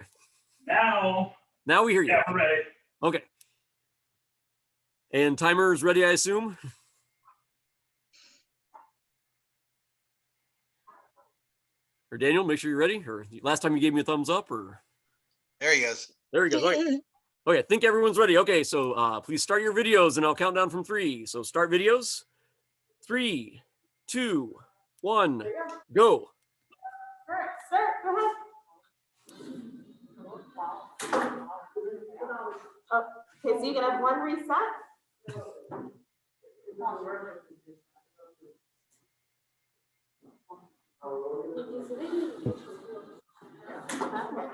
Speaker 4: Now
Speaker 2: we hear you.
Speaker 4: Yeah, we're ready.
Speaker 2: Okay. And timer is ready, I assume. Or Daniel, make sure you're ready. Or last time you gave me a thumbs up, or
Speaker 3: There he goes.
Speaker 2: there he goes. All right. Okay, I think everyone's ready. Okay, so please start your videos and I'll count down from 3. So start videos. 3, 2, 1, go.
Speaker 5: Sir, go ahead. Oh, okay, so you can have one reset. So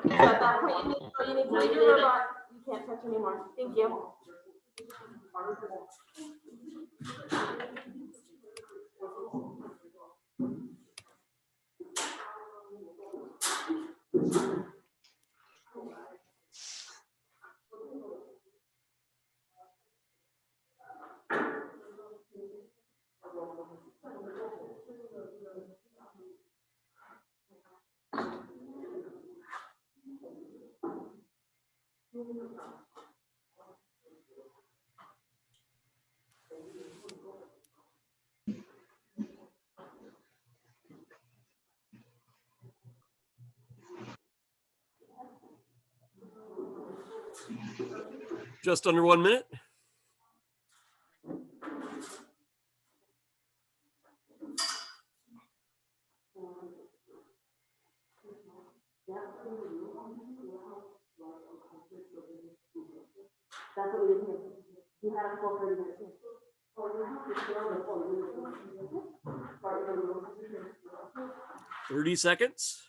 Speaker 5: at that point, you need to leave your robot. You can't touch anymore. Thank you.
Speaker 2: Just under 1 minute.
Speaker 5: That's what we did here. You had a full 30 minutes.
Speaker 2: 30 seconds.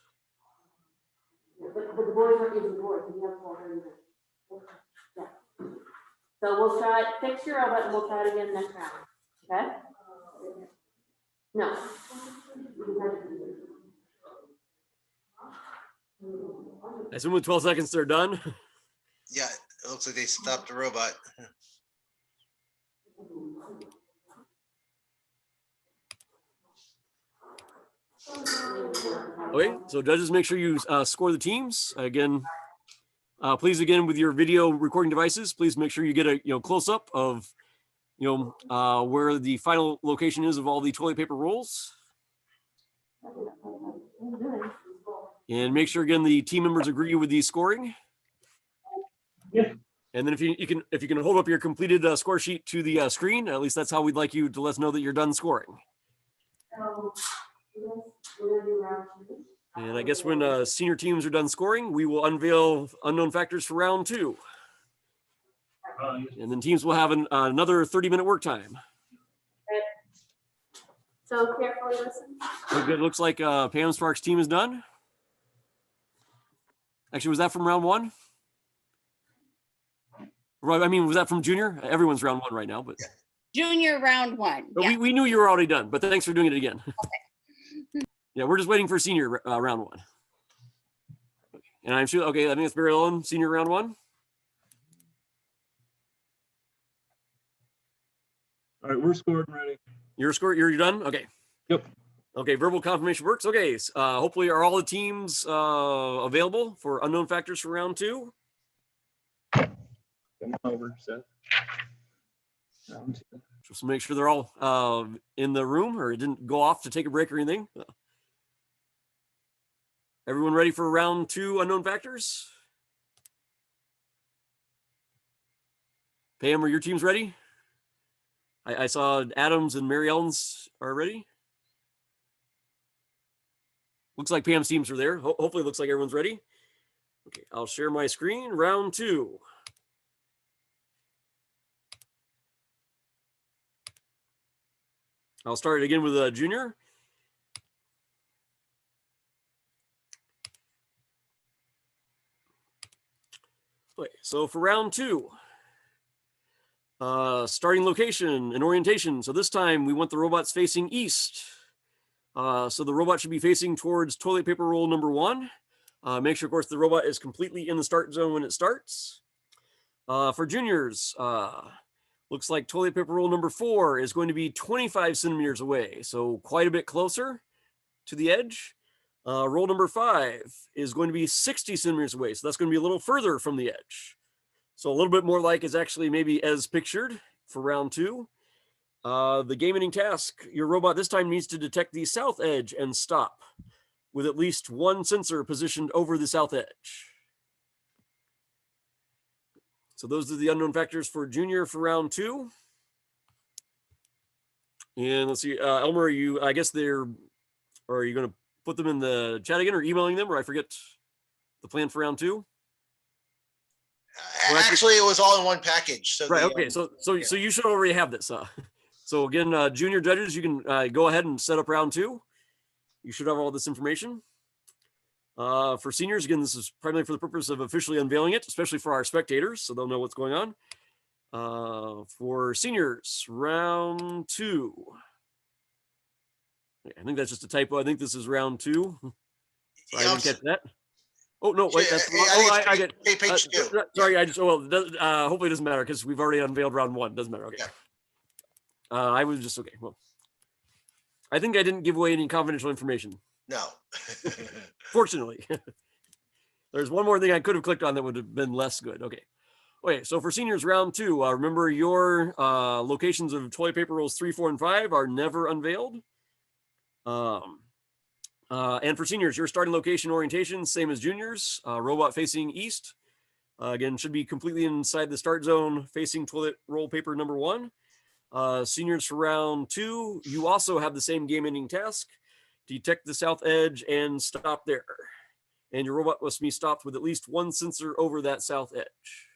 Speaker 5: But the boys aren't using the board, so you have a full 30 minutes. Yeah. So we'll try, fix your robot and we'll try it again next round, okay? No.
Speaker 2: I assume with 12 seconds they're done.
Speaker 3: Yeah, it looks like they stopped the robot.
Speaker 2: Okay, so judges, make sure you score the teams. Again, please, again, with your video recording devices, please make sure you get a close up of where the final location is of all the toilet paper rolls. And make sure again the team members agree with the scoring.
Speaker 4: Yeah.
Speaker 2: And then if you can hold up your completed score sheet to the screen, at least that's how we'd like you to let us know that you're done scoring. And I guess when senior teams are done scoring, we will unveil unknown factors for round 2. And then teams will have another 30-minute work time.
Speaker 5: So carefully listen.
Speaker 2: Okay, it looks like Pam Sparks' team is done. Actually, was that from round 1? Right, I mean, was that from junior? Everyone's round 1 right now, but
Speaker 6: Junior round 1.
Speaker 2: but
Speaker 6: Yeah.
Speaker 2: we knew you were already done, but thanks for doing it again.
Speaker 6: Okay.
Speaker 2: Yeah, we're just waiting for senior round 1. And I'm sure, okay, I think it's Barry Ellen, senior round 1.
Speaker 4: All right, we're scored and ready.
Speaker 2: You're done? Okay.
Speaker 4: Yep.
Speaker 2: Okay, verbal confirmation works. Okay, hopefully are all the teams available for unknown factors for round 2?
Speaker 4: Come over, Seth. Round 2.
Speaker 2: Just make sure they're all in the room or it didn't go off to take a break or anything. Everyone ready for round 2 unknown factors? Pam, are your teams ready? I saw Adams and Mary Ellen's are ready. Looks like Pam's teams are there. Hopefully it looks like everyone's ready. Okay, I'll share my screen. Round 2. I'll start it again with junior. Okay, so for round 2, starting location and orientation. So this time we want the robots facing east. So the robot should be facing towards toilet paper roll number 1. Make sure, of course, the robot is completely in the start zone when it starts. For juniors, Looks like toilet paper roll number 4 is going to be 25 centimeters away, so quite a bit closer to the edge. Roll number 5 is going to be 60 centimeters away, so that's going to be a little further from the edge. So a little bit more like is actually maybe as pictured for round 2. The game ending task, your robot this time needs to detect the south edge and stop with at least one sensor positioned over the south edge. So those are the unknown factors for junior for round 2. And let's see, Elmer, I guess or are you going to put them in the chat again or emailing them, or I forget the plan for round 2?
Speaker 3: Actually, it was all in one package. So
Speaker 2: right. Okay. So you should already have this. So again, junior judges, you can go ahead and set up round 2. You should have all this information. For seniors, again, this is primarily for the purpose of officially unveiling it, especially for our spectators, so they'll know what's going on. For seniors, round 2. I think that's just a typo. I think this is round 2. Sorry, I didn't catch that. Oh no! Wait, that's I get.
Speaker 3: Page 2.
Speaker 2: Sorry, I just. Hopefully it doesn't matter because we've already unveiled round 1. Doesn't matter. Okay.
Speaker 3: Yeah.
Speaker 2: I was just okay. Well, I think I didn't give away any confidential information.
Speaker 3: No.
Speaker 2: Fortunately, there's one more thing I could have clicked on that would have been less good. Okay. Okay. So for seniors, round 2. Remember your locations of toilet paper rolls 3, 4, and 5 are never unveiled. And for seniors, your starting location orientation, same as juniors, robot facing east. Again, should be completely inside the start zone facing toilet roll paper number 1. Seniors for round 2, you also have the same game ending task. Detect the south edge and stop there. And your robot must be stopped with at least one sensor over that south edge.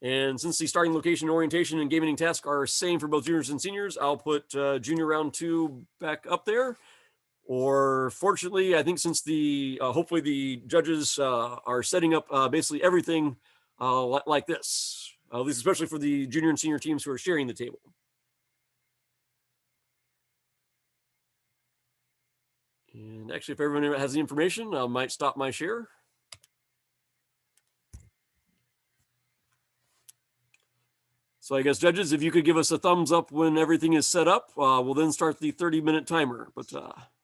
Speaker 2: And since the starting location, orientation, and game ending task are same for both juniors and seniors, I'll put junior round 2 back up there. Or fortunately, I think since the hopefully the judges are setting up basically everything like this, at least especially for the junior and senior teams who are sharing the table. And actually, if everyone has the information, I might stop my share. So I guess judges, if you could give us a thumbs up when everything is set up, we'll then start the 30-minute timer. But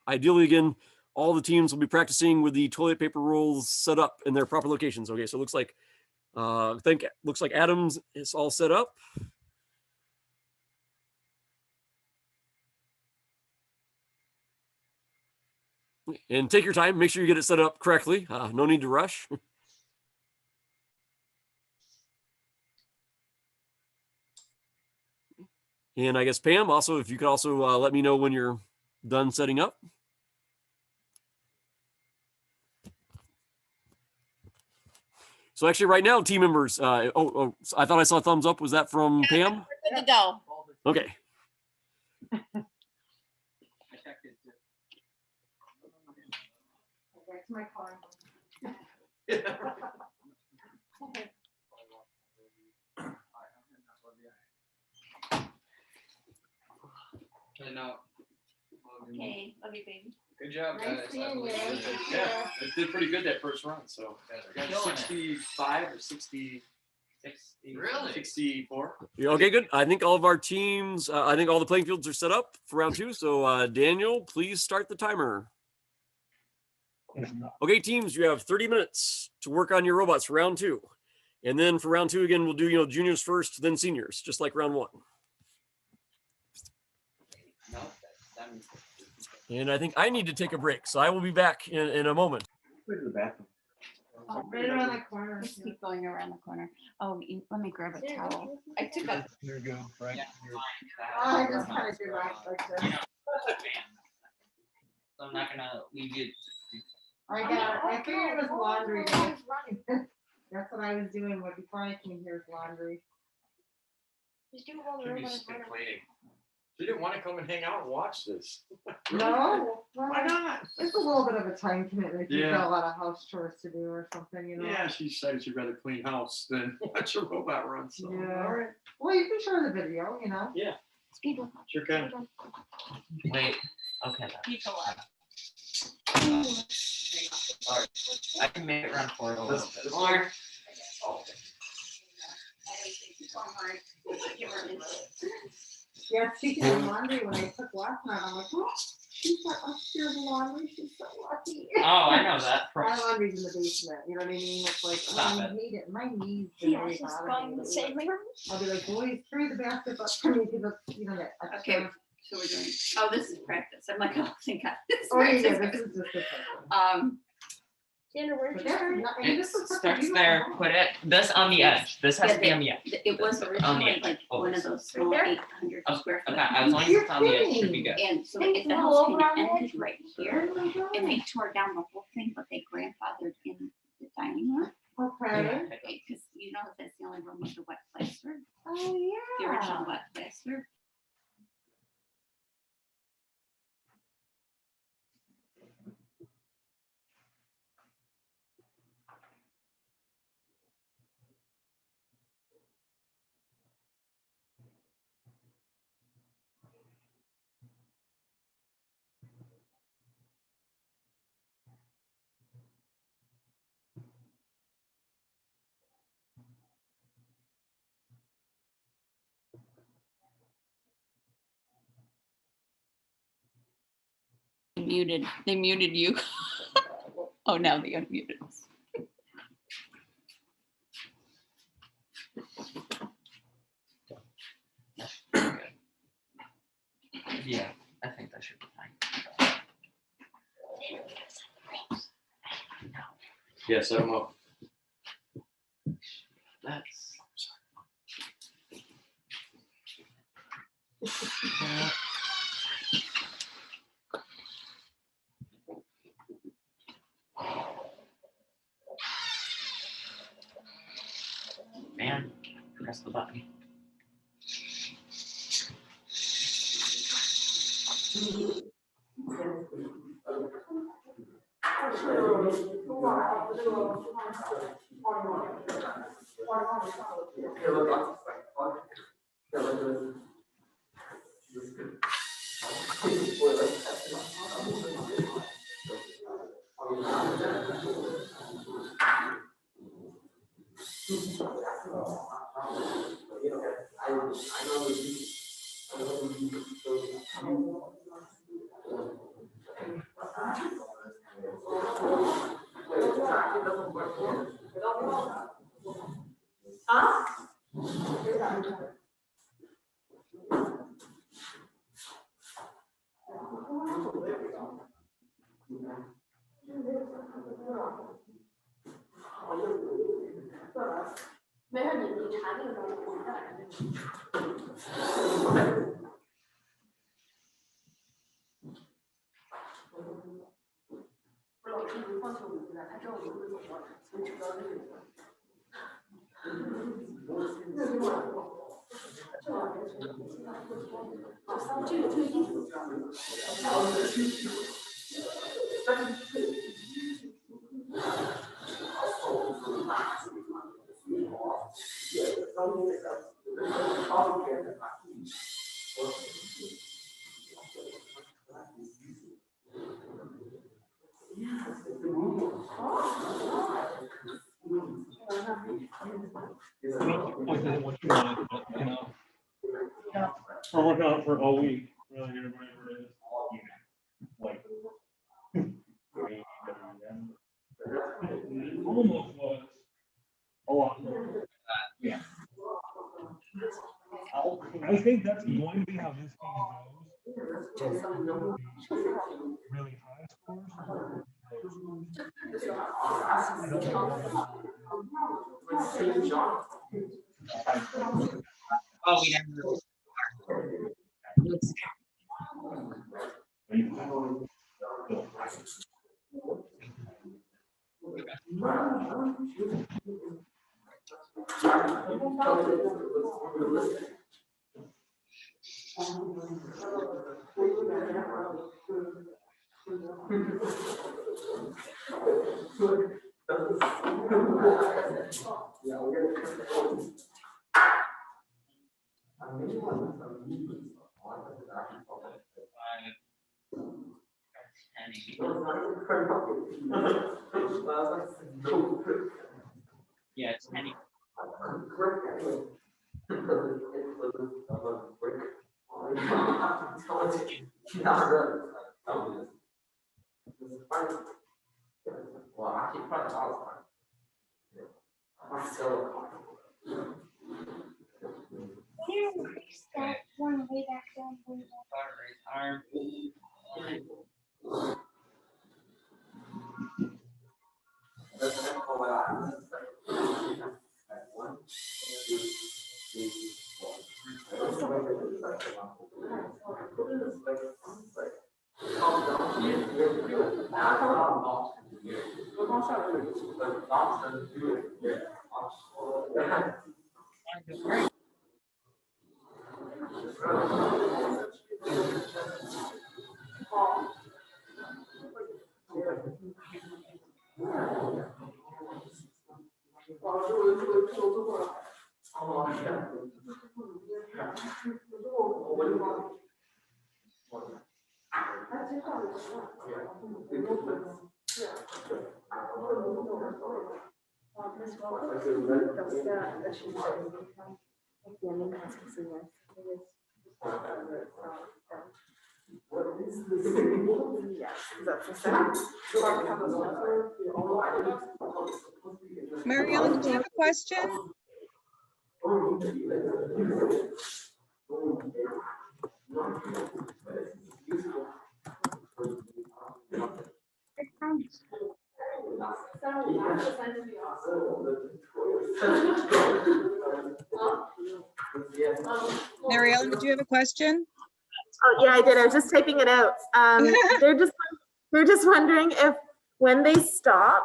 Speaker 2: ideally, again, all the teams will be practicing with the toilet paper rolls set up in their proper locations. Okay, so it looks like looks like Adams is all set up. And take your time, make sure you get it set up correctly. No need to rush. And I guess Pam, also, if you could also let me know when you're done setting up. So actually right now, team members, I thought I saw a thumbs up. Was that from Pam?
Speaker 6: We're good to go.
Speaker 2: Okay.
Speaker 17: That's my car.
Speaker 6: Okay, love you, baby.
Speaker 11: Good job,
Speaker 17: Nice
Speaker 11: guys.
Speaker 17: seeing you.
Speaker 11: Yeah, it did pretty good that first run. So I got
Speaker 7: Killing it.
Speaker 11: 65 or 60.
Speaker 7: 60.
Speaker 11: Really? 64.
Speaker 2: Okay, good. I think all of our teams, I think all the playing fields are set up for round 2. So Daniel, please start the timer. Okay, teams, you have 30 minutes to work on your robots for round 2. And then for round 2, again, we'll do, juniors first, then seniors, just like round 1.
Speaker 7: No,
Speaker 2: And I think I need to take a break, so I will be back in a moment.
Speaker 11: Go to the bathroom.
Speaker 17: Oh, right around the corner.
Speaker 6: Just keep going around the corner. Oh, let me grab a towel. I took a.
Speaker 12: There you go, right?
Speaker 17: I just kind of do that like this.
Speaker 7: So I'm not gonna leave you.
Speaker 17: I figured it was laundry. That's what I was doing before I came here, is laundry.
Speaker 9: Just do all the
Speaker 11: Should be
Speaker 9: robots.
Speaker 11: complaining. She didn't want to come and hang out and watch this.
Speaker 17: No?
Speaker 11: Why not?
Speaker 17: It's a little bit of a time commitment if you've
Speaker 11: Yeah.
Speaker 17: got a lot of house chores to do or something, you know?
Speaker 11: Yeah, she decided she'd rather clean house than watch a robot run. So,
Speaker 17: Yeah.
Speaker 11: all right.
Speaker 17: Well, you can show the video, you know?
Speaker 11: Yeah,
Speaker 6: Speed bump.
Speaker 11: sure can.
Speaker 7: Wait. Okay.
Speaker 6: Keep alive.
Speaker 7: I can make it run for a little bit
Speaker 11: This-
Speaker 7: more.
Speaker 17: Yeah, speaking of laundry, when I took last night, I'm like, oh, she's got upstairs laundry, she's so lucky.
Speaker 7: Oh, I know that.
Speaker 17: My laundry's in the basement, you know what I mean? It's like, oh,
Speaker 7: Stop
Speaker 17: I
Speaker 7: it.
Speaker 17: hate it, my knees.
Speaker 9: Yeah,
Speaker 17: really
Speaker 9: she's
Speaker 17: bother
Speaker 9: going
Speaker 17: me.
Speaker 9: the same way.
Speaker 17: I'll be like, boys, carry the basket up for me, because it's, you know, that.
Speaker 6: Okay,
Speaker 17: extra-
Speaker 6: so we're doing, oh, this is practice. I'm like, oh, thank God. This is
Speaker 17: Oh, yeah, yeah,
Speaker 6: practice.
Speaker 17: this is just a.
Speaker 9: Sandra, where'd
Speaker 17: But
Speaker 9: you
Speaker 17: that's
Speaker 9: start?
Speaker 17: not- I mean,
Speaker 7: It
Speaker 17: this is such a
Speaker 7: starts
Speaker 17: beautiful
Speaker 7: there,
Speaker 17: home.
Speaker 7: put it, this on the edge. This has to be on the edge.
Speaker 6: It was
Speaker 7: On the
Speaker 6: originally
Speaker 7: edge.
Speaker 6: like one of those small
Speaker 9: there?
Speaker 6: 800
Speaker 7: Oh,
Speaker 6: square foot.
Speaker 7: Okay, as long as it's on the edge, should be good.
Speaker 6: And so
Speaker 9: Think
Speaker 6: if the
Speaker 9: a
Speaker 6: house
Speaker 9: little
Speaker 6: kind of
Speaker 9: over on
Speaker 6: ended right here, and they tore down the whole thing, but they grandfathered in the dining room.
Speaker 17: Okay.
Speaker 6: Because you know that's the only room with the wet plaster,
Speaker 17: Oh,
Speaker 6: the
Speaker 17: yeah.
Speaker 6: original wet plaster. They muted you. Oh, now they unmuted us.
Speaker 7: Yeah, I think that should be fine.
Speaker 2: Yeah, set them up.
Speaker 7: That's. Man, press the button.
Speaker 4: What you wanted, but, you know. We're working on it for all week, really, or whatever it is. Like. It almost was a lot more. Yeah. I think that's going to be how this game goes. Really high scores.
Speaker 7: Oh, we never. Yeah, it's any.
Speaker 9: That one way back down.
Speaker 7: Arm.
Speaker 1: Mary Ellen, did you have a question? Mary Ellen, did you have a question?
Speaker 5: Oh, yeah, I did. I was just typing it out. They're just wondering if when they stop,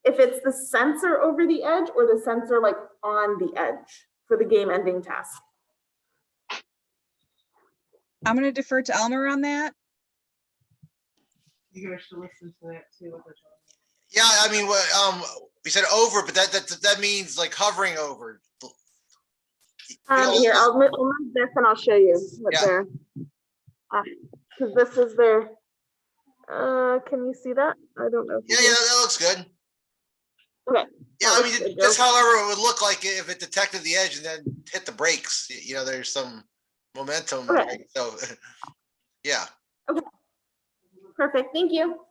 Speaker 5: if it's the sensor over the edge or the sensor like on the edge for the game ending task.
Speaker 1: I'm going to defer to Elmer on that.
Speaker 17: You guys should listen to that too.
Speaker 3: Yeah, I mean, we said over, but that means like hovering over.
Speaker 5: Here, I'll move this and I'll show you what
Speaker 3: Yeah.
Speaker 5: they're, because this is their, can you see that? I don't know.
Speaker 3: Yeah, that looks good.
Speaker 5: Okay.
Speaker 3: Yeah, I mean, just however it would look like if it detected the edge and then hit the brakes. You know, there's some momentum.
Speaker 5: Okay.
Speaker 3: Right? So, yeah.
Speaker 5: Okay. Perfect. Thank you.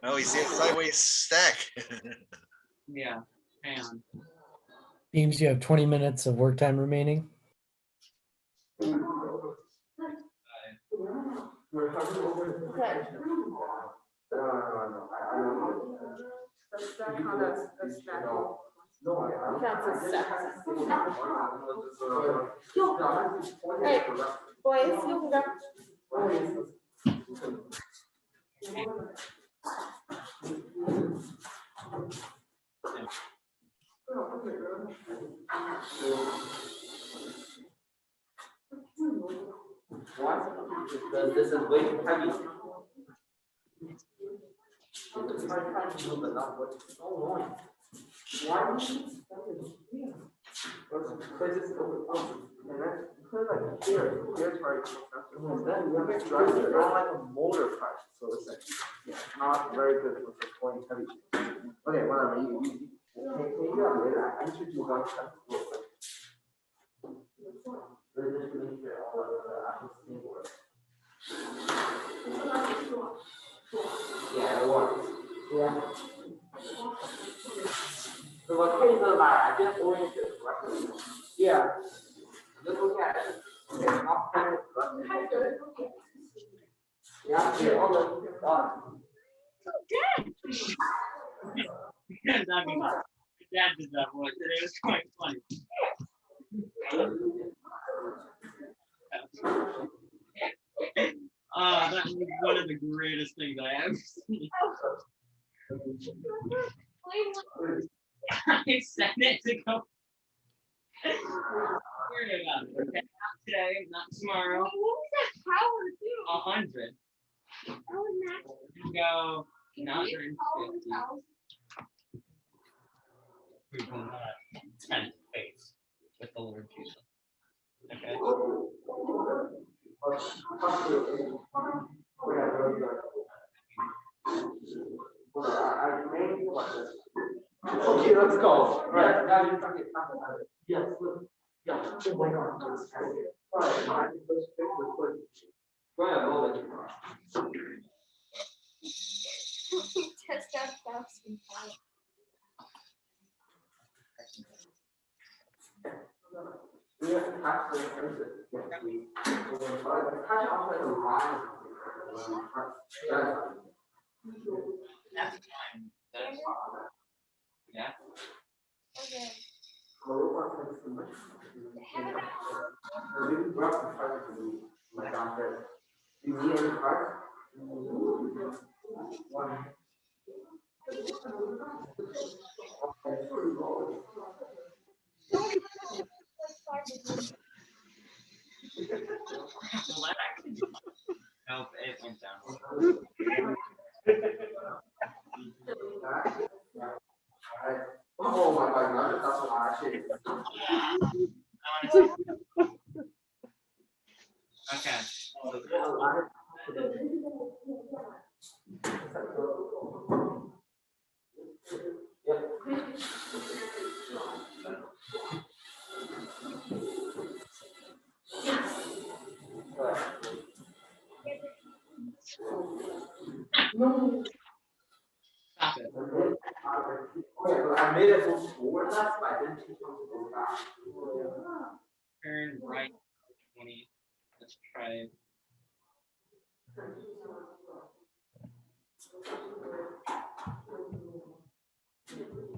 Speaker 3: Oh, you see a sideways stack.
Speaker 7: Yeah. Hang on.
Speaker 16: Beams, you have 20 minutes of work time remaining.
Speaker 5: Hey, boys, you can go.
Speaker 10: Because this is way too heavy. But not what it's so annoying. Why would you? Because it's and that's because like gear part. Then you have to drive it around like a motor part, so it's like not very good with the going heavy. Okay, whatever. You can you do that later? I should do one time. Just to make sure all of the actual thing works. Yeah, it was. Yeah. The location doesn't matter. I just oriented it correctly. Yeah. Just look at it. Okay, not perfect, but yeah, yeah, all the done.
Speaker 7: Dad did that one today. It was quite funny. That was one of the greatest things I ever seen. I said it to go. Worry about it. Okay, not today, not tomorrow.
Speaker 9: What was that power too?
Speaker 7: 100.
Speaker 9: That was max.
Speaker 7: Go 150. We will not tempt fate with the Lord Jesus. Okay.
Speaker 10: Okay, let's go. Right, now you're talking about it. Yes, yeah. Oh my God. All right, let's fix the foot. Go ahead, roll it.
Speaker 9: Test out fast and fast.
Speaker 10: We have to catch the person. Yes, we. Catch off like a line.
Speaker 7: That's fine. That's yeah.
Speaker 9: Okay.
Speaker 10: You need any cards? One.
Speaker 7: Nope, it went down.
Speaker 10: Oh my God, that's what I actually.
Speaker 7: Okay. Stop it.
Speaker 10: I made it go forward left, but I didn't teach them to go back.
Speaker 7: Turn right 20. Let's try it.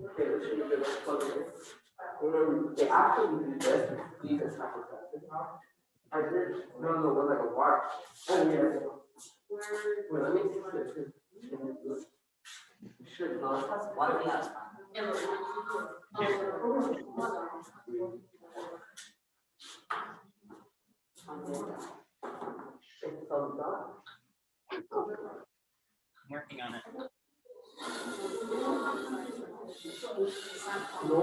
Speaker 10: Okay, let's see if it's close. Remember, they actually do this, these is not protected now. I did, no, it was like a bar. Oh, yeah. Wait, let me see this. Should not, that's one thing that's
Speaker 7: I'm working on it.
Speaker 10: No.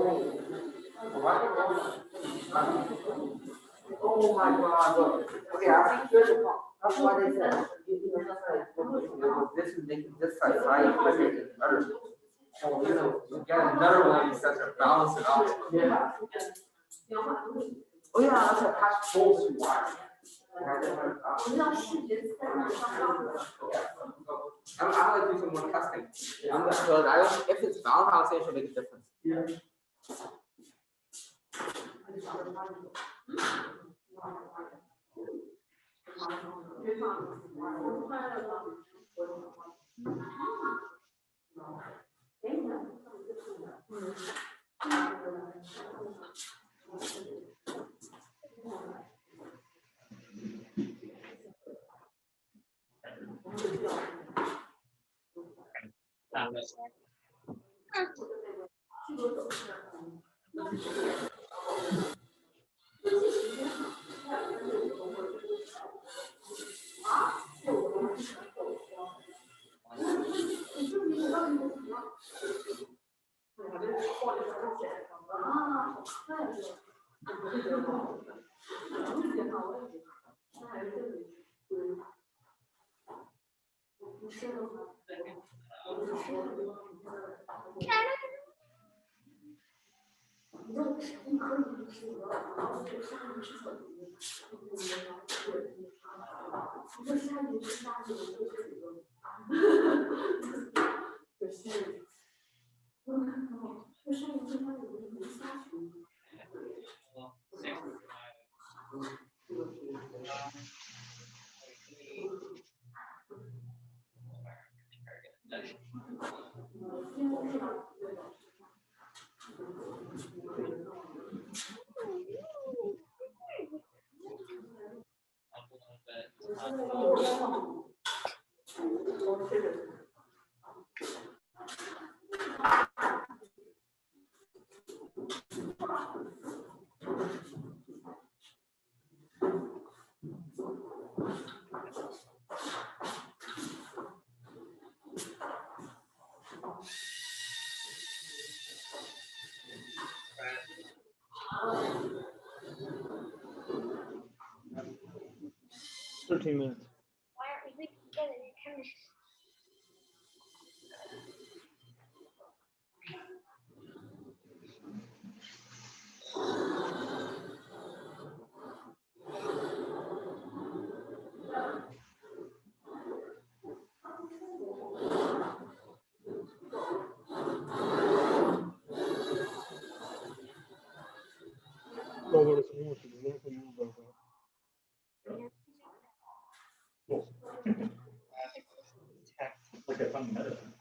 Speaker 10: Oh my God, look. Okay, I think here's the problem. That's why they said. This is making this side better. Oh, you get another one, you set to balance it out. Yeah. Oh yeah, that's a patch both too wide. I'm gonna do some more testing. I'm gonna, so I don't, if it's balanced, I'll say it should make a difference. Yeah.
Speaker 7: Stop it.
Speaker 4: minutes.
Speaker 9: Why aren't we leaving together? Your camera's
Speaker 4: Like I found medicine.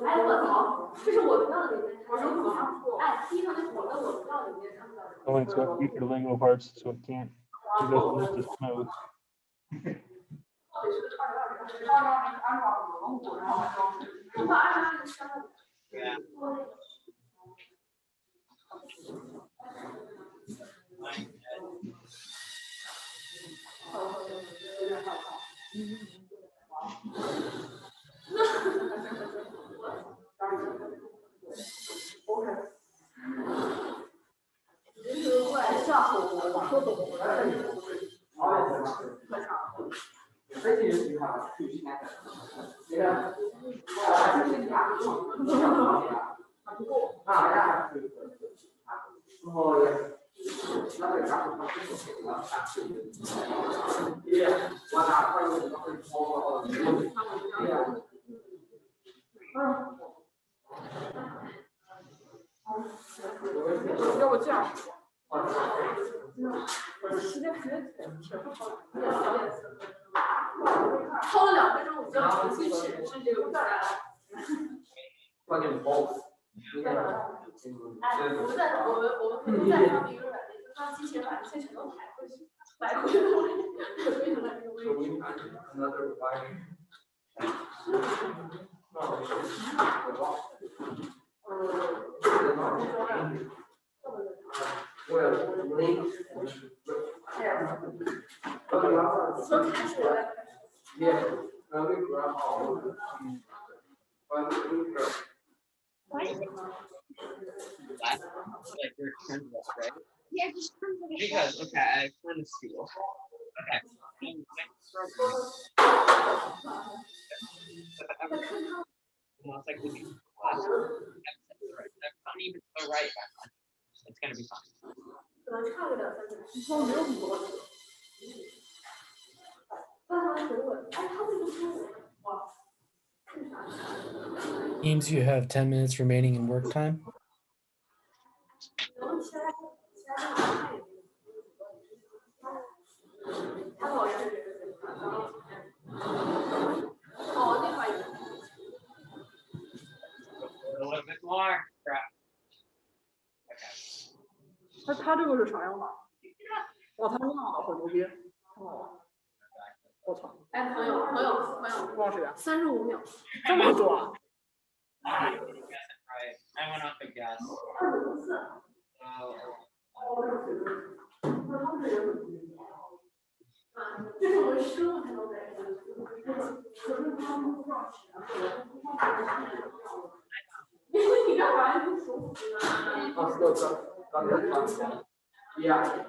Speaker 9: 哎，我操！这是我的料里面，我说怎么看不错？哎，第一上那火的我的料里面看不到。
Speaker 4: Only to eat the lingual parts, so it can't. It doesn't just smooth.
Speaker 7: Yeah.
Speaker 9: Why is it?
Speaker 7: Like your turn, right?
Speaker 9: Yeah, just turns like a
Speaker 7: Because okay, I kind of see. Okay. It's like looking last. That's not even to the right back on. It's gonna be fine.
Speaker 16: Teams, you have 10 minutes remaining in work time.
Speaker 7: A little bit more. Crap.
Speaker 18: 他这个是啥样的？哇，他那样的好牛逼！哦，我操！
Speaker 9: 哎，朋友，
Speaker 18: 多长时间
Speaker 9: ？35秒。
Speaker 18: 这么短？
Speaker 7: I went off a guess.
Speaker 9: 这是我们失误才能在。你干嘛呀？你手死了。
Speaker 10: Yeah.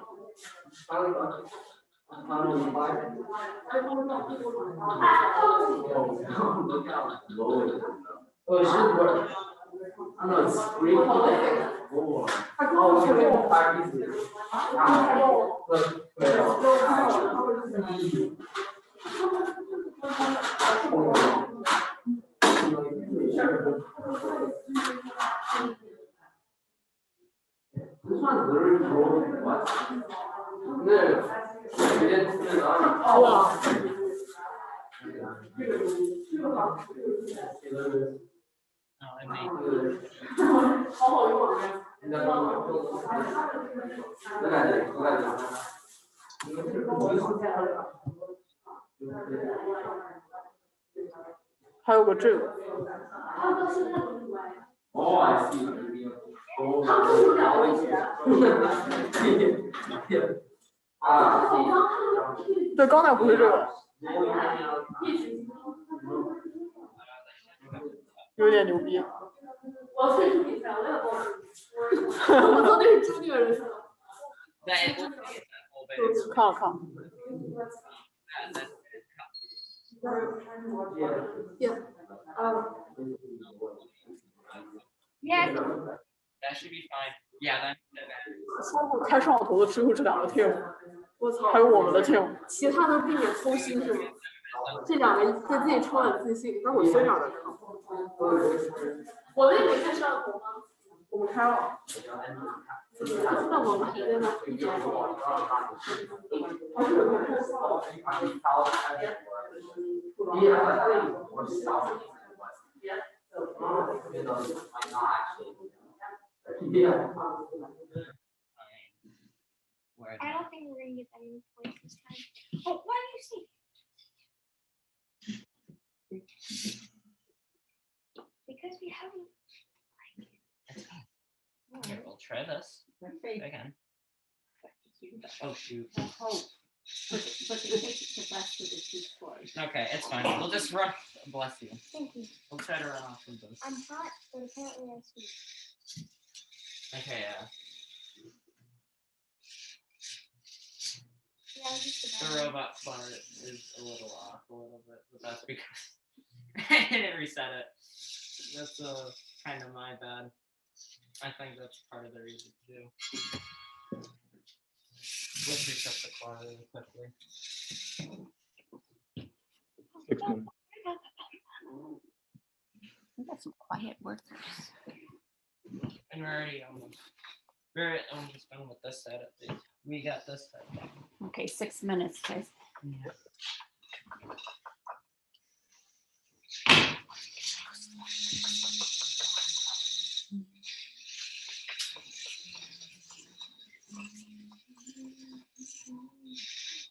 Speaker 10: Oh, it should work. I know it's great. Oh, one literally rolled what? No. We didn't put it on.
Speaker 18: Wow.
Speaker 7: Oh, I mean,
Speaker 18: 还有个这个，Oh,
Speaker 10: I see. Oh, ah,
Speaker 18: 对，刚才不是这个，有点牛逼。我做那是朱尼尔的是吗？
Speaker 7: that it looks like it's that whole bit.
Speaker 18: 看了看了。 Yeah.
Speaker 9: Yeah.
Speaker 7: That should be fine. Yeah, that.
Speaker 18: 相互开摄像头的只有这两个 team， 我操，还有我们的 team， 其他都避免偷腥是吗？这两个对自己充满自信，那我学长的看。我们也没开摄像头吗？我们开了。那我们还在那一直说。
Speaker 9: I don't think we're gonna get that many points this time. Oh, why do you say? Because we haven't.
Speaker 7: Okay, we'll try this again. Oh shoot. Okay, it's fine. We'll just run. Bless you.
Speaker 9: Thank you.
Speaker 7: We'll try to run off of this.
Speaker 9: I'm hot, but apparently I'm sweet.
Speaker 7: Okay, yeah.
Speaker 9: Yeah, just
Speaker 7: The
Speaker 9: about.
Speaker 7: robot part is a little off a little bit, but that's because I didn't reset it. That's kind of my bad. I think that's part of the reason too. Let's reset the car really quickly.
Speaker 4: 6 minutes.
Speaker 6: We got some quiet workers.
Speaker 7: And we're almost done with this side of things. We got this side done.
Speaker 6: Okay, 6 minutes, guys.
Speaker 7: Yeah.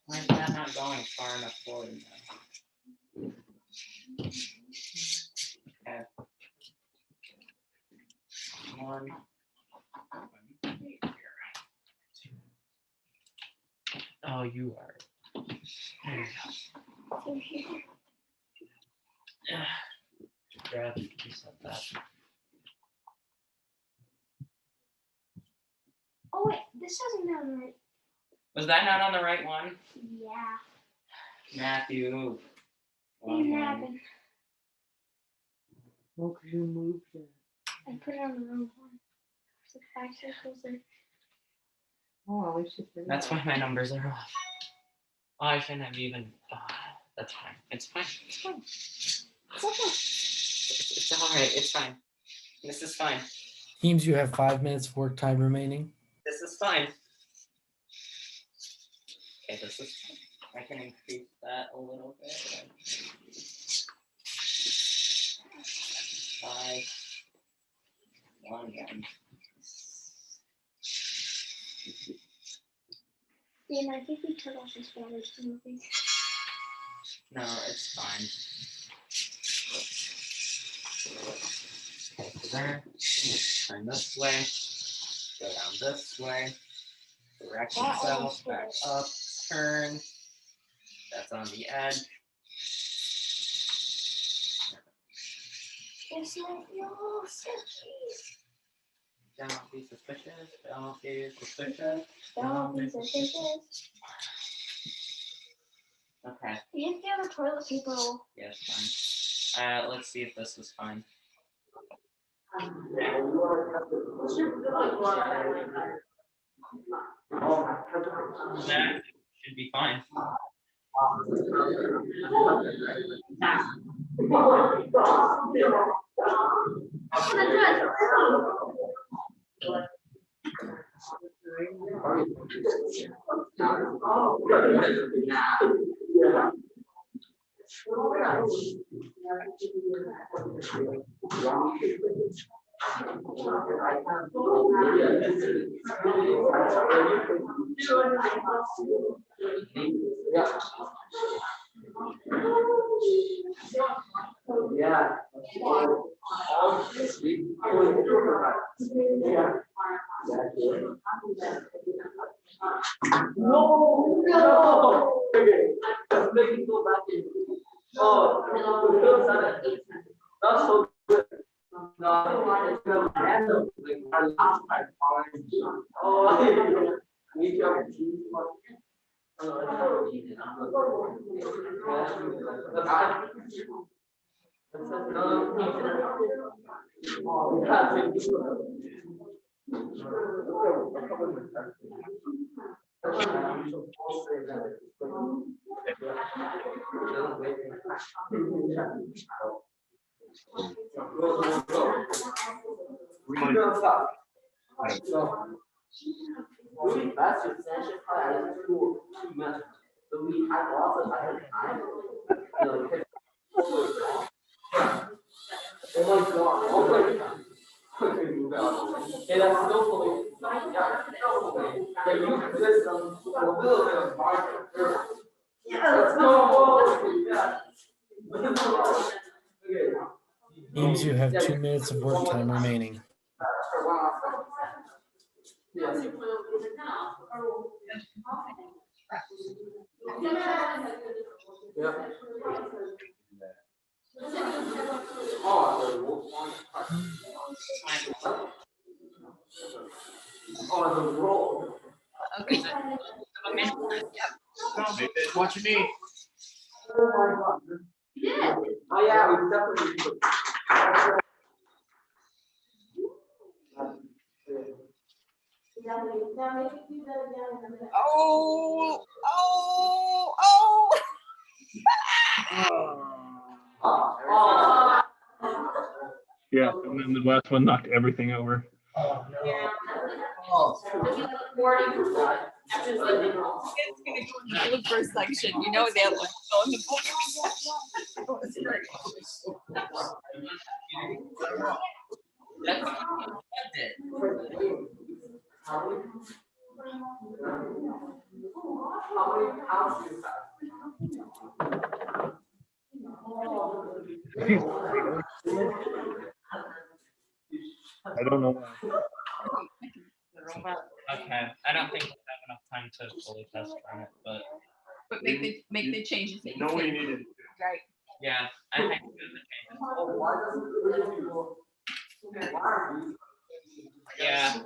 Speaker 7: Why is that not going far enough forward now? Okay. One. Oh, you are. There you go. Grab, reset that.
Speaker 9: Oh wait, this doesn't sound right.
Speaker 7: Was that not on the right one?
Speaker 9: Yeah.
Speaker 7: Matthew.
Speaker 9: Ain't happened.
Speaker 7: What could you move there?
Speaker 9: I put it on the wrong one. It's like 5 circles there.
Speaker 17: Oh, at least you figured
Speaker 7: That's
Speaker 17: it
Speaker 7: why
Speaker 17: out.
Speaker 7: my numbers are off. Oh, I shouldn't have even. That's fine. It's fine. It's fine.
Speaker 9: It's okay.
Speaker 7: It's all right. It's fine. This is fine.
Speaker 16: Teams, you have 5 minutes of work time remaining.
Speaker 7: This is fine. Okay, this is fine. I can increase that a little bit. 5. 1.
Speaker 9: Yeah, I think we took off this water movie.
Speaker 7: No, it's fine. Okay, so there. Turn this way. Go down this way. Direct
Speaker 9: That
Speaker 7: itself
Speaker 9: almost
Speaker 7: back
Speaker 9: worked.
Speaker 7: up. Turn. That's on the edge.
Speaker 9: It's not your suspicious.
Speaker 7: Don't be suspicious. Don't be suspicious.
Speaker 9: Don't be suspicious.
Speaker 7: Okay.
Speaker 9: You didn't feel the toilet paper roll.
Speaker 7: Yeah, it's fine. Let's see if this is fine. That should be fine.
Speaker 10: Yeah. No, no. Okay. Let's make it go back in. Oh, that's so good. No, it's no random. Like our last time. Oh, we jumped. That's essential part of school. So we have also had time. Oh my God. Oh my God. And that's so funny. Yeah. The youth system, a little bit of market. Let's go. Yeah.
Speaker 16: Means you have 2 minutes of work time remaining.
Speaker 7: Okay.
Speaker 11: Watch me.
Speaker 10: Oh yeah, we definitely do.
Speaker 6: Oh,
Speaker 4: Yeah, and then the last one knocked everything over.
Speaker 6: It's gonna go in the first section, you know that one. Go in the book. It's great.
Speaker 4: I don't know why.
Speaker 7: Okay, I don't think we'll have enough time to fully test run it, but
Speaker 6: But make the changes that you
Speaker 11: Know what you
Speaker 6: think.
Speaker 11: needed.
Speaker 6: Right.
Speaker 7: yeah, I think we'll do the changes. Yeah.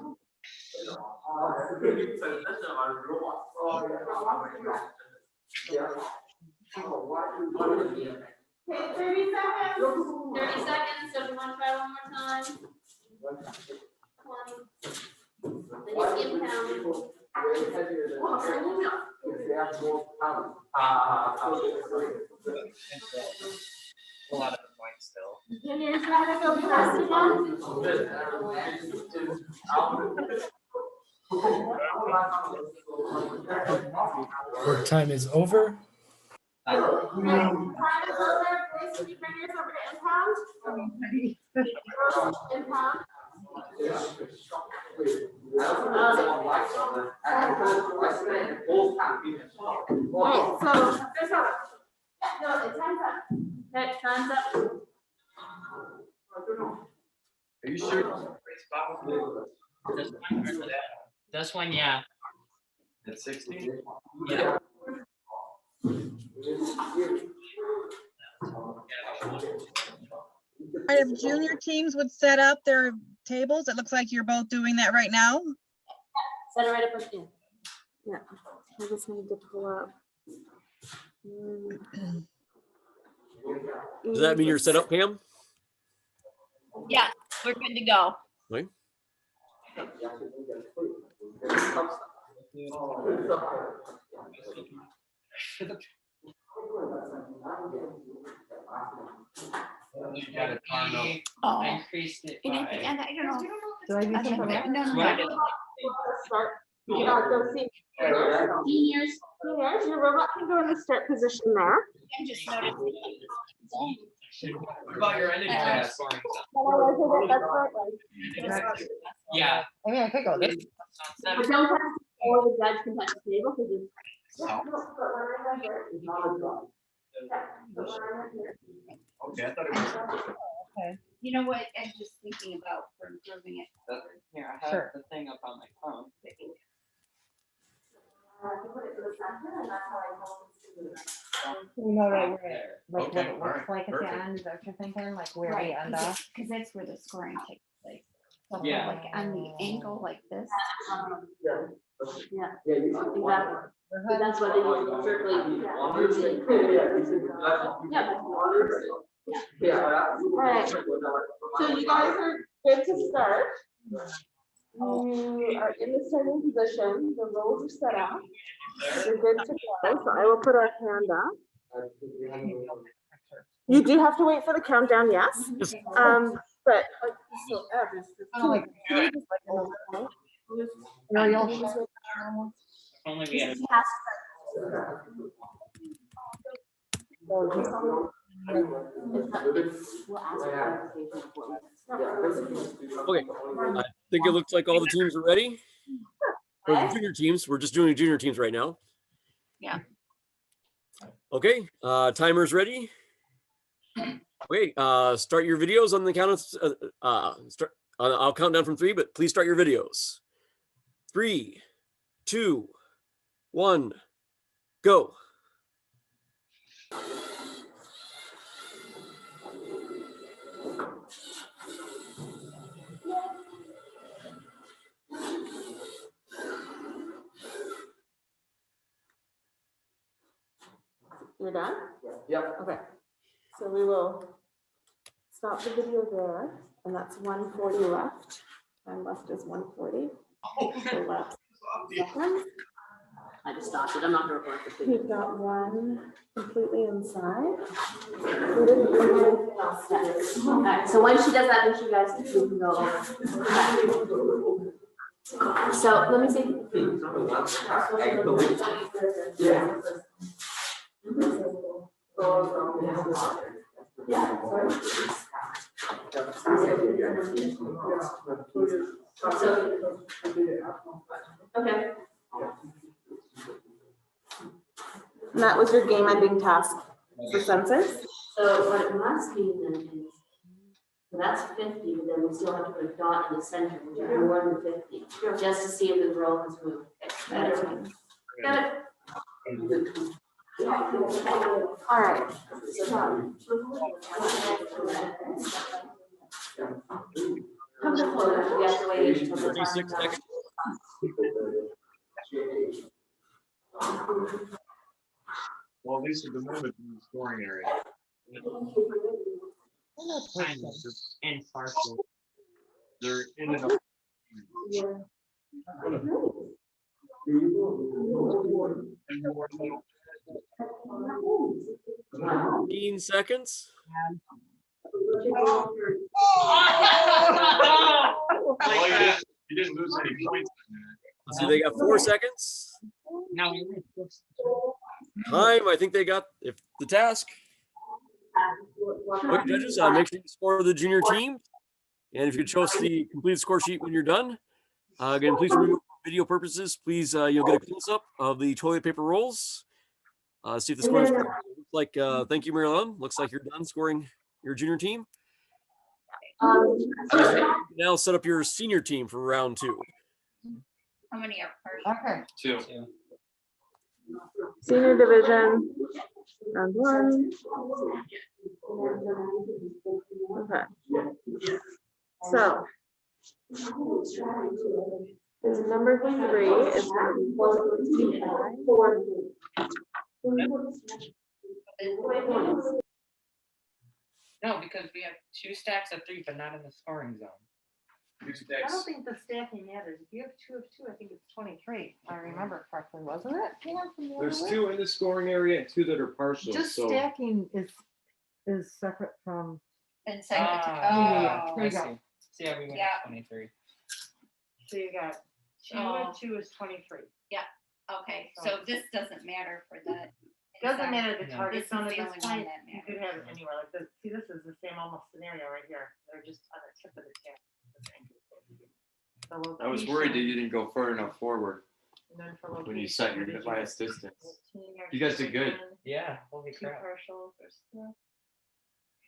Speaker 5: Okay, 30 seconds. 30 seconds, so we want to try one more time. 20. Then you impound.
Speaker 7: A lot of the points still.
Speaker 5: Junior's ready to go first
Speaker 16: Work time is over.
Speaker 5: again. Time is over. Please, can you bring yours over to impound? Impound. Alright, so there's a, no, it's time's up. Okay, time's up.
Speaker 11: Are you sure?
Speaker 7: This one, yeah.
Speaker 11: At 60?
Speaker 7: Yeah.
Speaker 1: If junior teams would set up their tables, it looks like you're both doing that right now.
Speaker 5: Set it right up again. Yeah, I just need to pull up.
Speaker 2: Does that mean you're set up, Pam?
Speaker 6: Yeah, we're good to go.
Speaker 2: Right.
Speaker 11: You got a car note.
Speaker 6: Oh.
Speaker 7: I increased it
Speaker 6: And at
Speaker 7: by.
Speaker 6: the end, I don't know.
Speaker 17: Do I do
Speaker 6: I
Speaker 17: something
Speaker 6: don't
Speaker 17: else?
Speaker 6: know.
Speaker 7: Right.
Speaker 5: Start. Go see. Seniors, your robot can go in the start position there.
Speaker 6: I'm just noticing.
Speaker 11: What about your ending task? Yeah.
Speaker 17: I mean, I could go this.
Speaker 5: But don't touch or the judge can touch the table because it's.
Speaker 11: Okay, I thought it was.
Speaker 17: Okay.
Speaker 6: You know what, I'm just thinking about for improving it.
Speaker 7: Here, I have
Speaker 17: Sure.
Speaker 7: the thing up on my phone.
Speaker 17: We know right where,
Speaker 7: There.
Speaker 17: like what
Speaker 11: Okay,
Speaker 17: it
Speaker 11: all
Speaker 17: looks
Speaker 11: right,
Speaker 17: like at the
Speaker 11: perfect.
Speaker 17: end, is that what you're thinking, like where we
Speaker 6: Right,
Speaker 17: end up?
Speaker 6: because that's where the scoring takes place. So
Speaker 7: Yeah.
Speaker 6: like on the angle like this.
Speaker 5: Yeah. Exactly.
Speaker 17: Uh-huh.
Speaker 5: That's why they use circling. Yeah. Alright, so you guys are good to start. You are in the starting position, the roles are set up. You're good to go, so I will put our hand up. You do have to wait for the countdown, yes. But. So average.
Speaker 17: Oh, like- Ariel.
Speaker 7: Only we had.
Speaker 2: Okay, I think it looks like all the teams are ready. For the junior teams, we're just doing junior teams right now.
Speaker 6: Yeah.
Speaker 2: Okay, timer's ready. Okay, start your videos on the count of, I'll count down from 3, but please start your videos. 3, 2, 1, go.
Speaker 5: You're done?
Speaker 10: Yep.
Speaker 5: Okay. So we will stop the video there, and that's 140 left. And left is 140. So left. Seconds.
Speaker 19: I just stopped it. I'm not gonna record the
Speaker 5: We've got one completely inside. We didn't do anything else yet.
Speaker 19: Alright, so when she does that, then you guys can go over. So let me see.
Speaker 5: Okay. And that was your game ending task for census?
Speaker 19: So what it must mean then is, so that's 50, but then we still have to put a dot in the center, which is more than 50, just to see if the roll has moved. Got it? Got it?
Speaker 5: All right.
Speaker 19: Come to close, we have to wait until the
Speaker 2: 36
Speaker 19: time.
Speaker 2: seconds.
Speaker 11: Well, at least at the moment in the scoring area.
Speaker 7: And partial.
Speaker 11: They're in and up.
Speaker 5: Yeah.
Speaker 2: 15 seconds.
Speaker 11: Oh, you didn't lose any points.
Speaker 2: Let's see, they got 4 seconds.
Speaker 7: No.
Speaker 2: Time, I think they got if the task. Okay, judges, make sure you score the junior team. And if you chose the completed score sheet when you're done, again, please remember for video purposes, please, you'll get a close up of the toilet paper rolls. See if the score is correct. Looks like, thank you, Marilyn. Looks like you're done scoring your junior team. Now set up your senior team for round 2.
Speaker 6: How many are partial?
Speaker 17: Okay.
Speaker 11: 2.
Speaker 5: Senior division, round 1. Okay. So. Is number 3 is.
Speaker 7: No, because we have 2 stacks of 3, but not in the scoring zone.
Speaker 17: I don't think the stacking matters. If you have 2 of 2, I think it's 23. I remember correctly, wasn't it? Yeah, from the other
Speaker 11: There's
Speaker 17: way.
Speaker 11: 2 in the scoring area and 2 that are partial.
Speaker 17: Just
Speaker 11: So
Speaker 17: stacking is separate from And send it to,
Speaker 7: Ah,
Speaker 17: there you
Speaker 7: I
Speaker 17: go.
Speaker 7: see. See how we went
Speaker 17: Yeah.
Speaker 7: at 23.
Speaker 17: So you got two
Speaker 6: Oh.
Speaker 17: and two is 23.
Speaker 6: Okay, so this doesn't matter for the.
Speaker 17: Doesn't matter the
Speaker 7: No.
Speaker 17: target
Speaker 6: This is
Speaker 17: zone at
Speaker 6: the
Speaker 17: this
Speaker 6: only one
Speaker 17: point,
Speaker 6: that
Speaker 17: you could
Speaker 6: matters.
Speaker 17: have it anywhere, like this, see, this is the same almost scenario right here, they're just on the tip of the cap. The
Speaker 11: I was worried that
Speaker 17: location,
Speaker 11: you didn't go far enough forward
Speaker 17: and then for
Speaker 11: when you
Speaker 17: location,
Speaker 11: set your
Speaker 17: what did you
Speaker 11: last
Speaker 17: get?
Speaker 11: distance.
Speaker 17: 14 or
Speaker 11: You guys did good.
Speaker 17: 21,
Speaker 7: Yeah, holy
Speaker 17: Two
Speaker 7: crap.
Speaker 17: partials or stuff.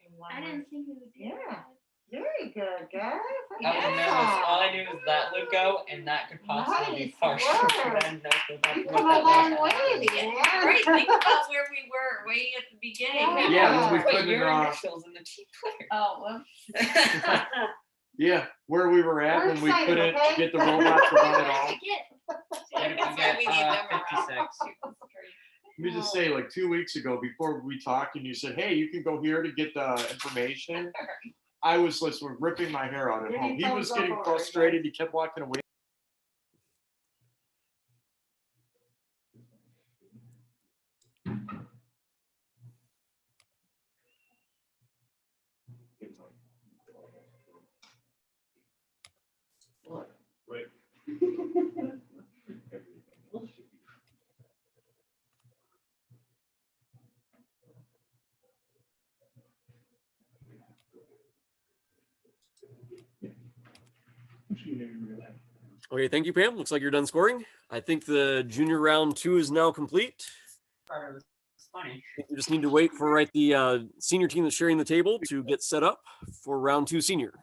Speaker 17: And one
Speaker 6: I
Speaker 17: was-
Speaker 6: didn't think it would be.
Speaker 17: Yeah. Very good, guys.
Speaker 7: I wasn't nervous. All I knew was that would go, and that could possibly be
Speaker 17: Nice
Speaker 7: partial.
Speaker 17: work.
Speaker 7: I didn't know
Speaker 17: You
Speaker 7: what
Speaker 17: come a
Speaker 7: that
Speaker 17: long
Speaker 7: was.
Speaker 17: way, man.
Speaker 6: Right, think about where we were way at the beginning.
Speaker 11: Yeah, when we
Speaker 7: Wait,
Speaker 11: couldn't,
Speaker 7: your initials in the team player.
Speaker 6: Oh, well.
Speaker 11: Yeah, where we were at
Speaker 17: We're
Speaker 11: when we
Speaker 17: excited,
Speaker 11: couldn't
Speaker 17: okay?
Speaker 11: get the robots to run it all.
Speaker 6: That's why we need them around.
Speaker 7: 56.
Speaker 11: Let me just say, like 2 weeks ago, before we talked, and you said, "Hey, you can go here to get the information." I was listening, ripping my hair out at home. He was getting frustrated. He kept walking away.
Speaker 4: Right.
Speaker 2: Okay, thank you, Pam. Looks like you're done scoring. I think the junior round 2 is now complete.
Speaker 7: It's funny.
Speaker 2: You just need to wait for the senior team that's sharing the table to get set up for round 2 senior.